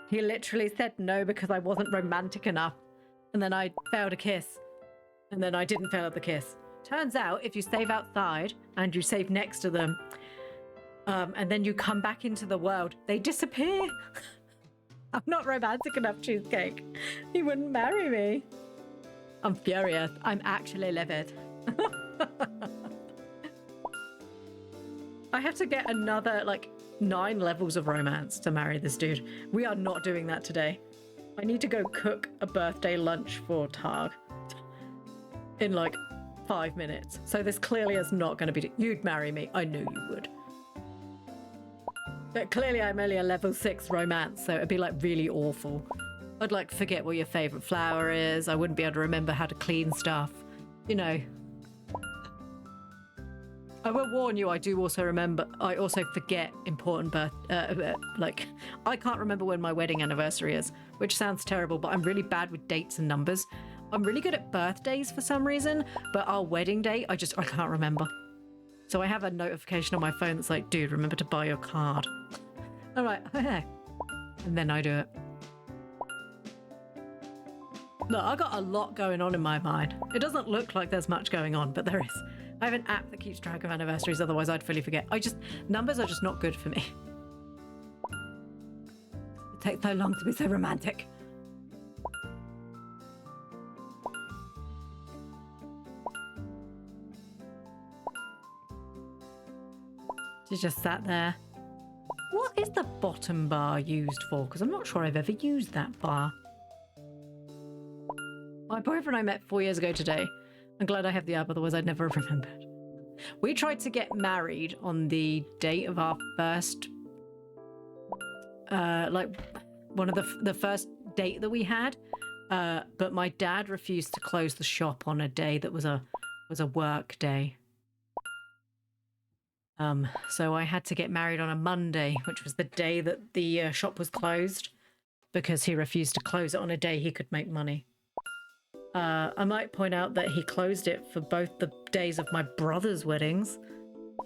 He literally said no because I wasn't romantic enough. And then I failed a kiss. And then I didn't fail at the kiss. Turns out, if you save outside and you save next to them, and then you come back into the world, they disappear. I'm not romantic enough, Cheesecake. He wouldn't marry me. I'm furious. I'm actually livid. I have to get another, like, 9 levels of romance to marry this dude. We are not doing that today. I need to go cook a birthday lunch for Targ in, like, 5 minutes. So this clearly is not going to be... You'd marry me. I knew you would. But clearly I'm only a level 6 romance, so it'd be, like, really awful. I'd, like, forget what your favourite flower is. I wouldn't be able to remember how to clean stuff. You know. I will warn you, I do also remember... I also forget important like, I can't remember when my wedding anniversary is, which sounds terrible, but I'm really bad with dates and numbers. I'm really good at birthdays for some reason, but our wedding date, I can't remember. So I have a notification on my phone that's like, dude, remember to buy your card. I'm like, okay. And then I do it. Look, I got a lot going on in my mind. It doesn't look like there's much going on, but there is. I have an app that keeps track of anniversaries, otherwise I'd fully forget. Numbers are just not good for me. It takes so long to be so romantic. She just sat there. What is the bottom bar used for? Because I'm not sure I've ever used that bar. My boyfriend I met 4 years ago today. I'm glad I have the app, otherwise I'd never have remembered. We tried to get married on the date of our first, like one of the first date that we had. But my dad refused to close the shop on a day that was a work day. So I had to get married on a Monday, which was the day that the shop was closed, because he refused to close it on a day he could make money. I might point out that he closed it for both the days of my brother's weddings,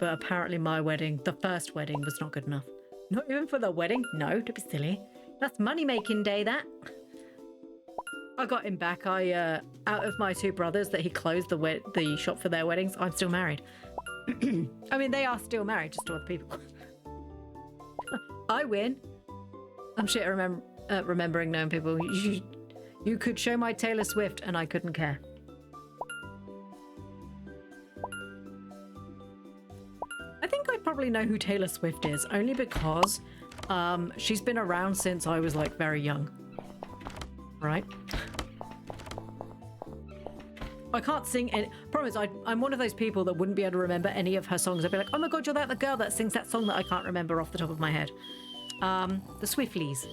but apparently my wedding, the first wedding, was not good enough. Not even for the wedding? No, don't be silly. That's money-making day, that. I got him back. Out of my two brothers that he closed the shop for their weddings, I'm still married. I mean, they are still married, just to other people. I win. I'm shit at remembering known people. You could show my Taylor Swift and I couldn't care. I think I probably know who Taylor Swift is, only because she's been around since I was like very young. Right? I can't sing any. Promise, I'm one of those people that wouldn't be able to remember any of her songs. I'd be like, oh my god, you're the girl that sings that song that I can't remember off the top of my head. The Swiftleys.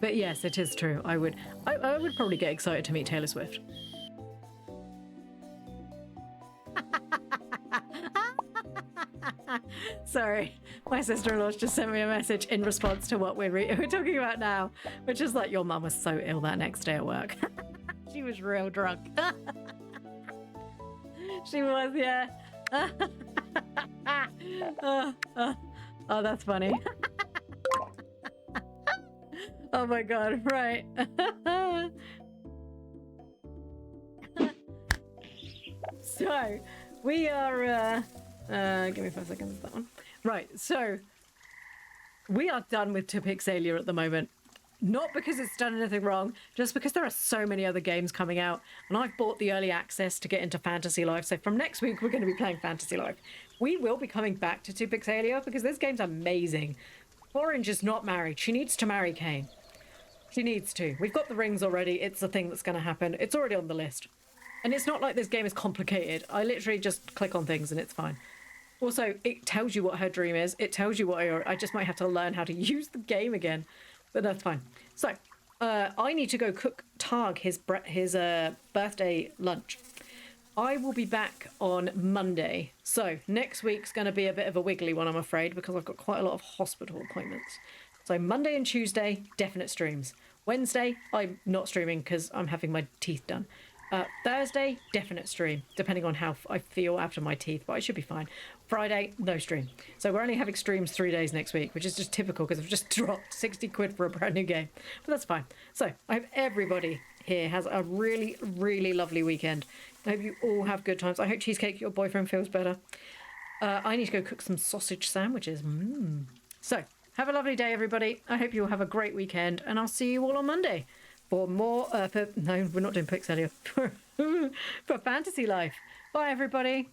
But yes, it is true. I would probably get excited to meet Taylor Swift. Sorry, my sister-in-law's just sent me a message in response to what we're talking about now, which is like, your mum was so ill that next day at work. She was real drunk. She was, yeah. Oh, that's funny. Oh my god, right. So, we are, give me 5 seconds, that one. Right, so, we are done with Pixelia at the moment. Not because it's done anything wrong, just because there are so many other games coming out, and I've bought the early access to get into Fantasy Life, so from next week we're going to be playing Fantasy Life. We will be coming back to Pixelia because this game's amazing. Plorange is not married. She needs to marry Kane. She needs to. We've got the rings already. It's a thing that's going to happen. It's already on the list. And it's not like this game is complicated. I literally just click on things and it's fine. Also, it tells you what her dream is. It tells you what I just might have to learn how to use the game again. But that's fine. So, I need to go cook Targ his birthday lunch. I will be back on Monday. So, next week's going to be a bit of a wiggly one, I'm afraid, because I've got quite a lot of hospital appointments. So, Monday and Tuesday, definite streams. Wednesday, I'm not streaming because I'm having my teeth done. Thursday, definite stream, depending on how I feel after my teeth, but I should be fine. Friday, no stream. So we're only having streams 3 days next week, which is just typical because I've just dropped 60 quid for a brand new game. But that's fine. So I hope everybody here has a really, really lovely weekend. I hope you all have good times. I hope Cheesecake, your boyfriend, feels better. I need to go cook some sausage sandwiches. So have a lovely day, everybody. I hope you all have a great weekend, and I'll see you all on Monday. For more, no, we're not doing Pixelia. For Fantasy Life. Bye, everybody.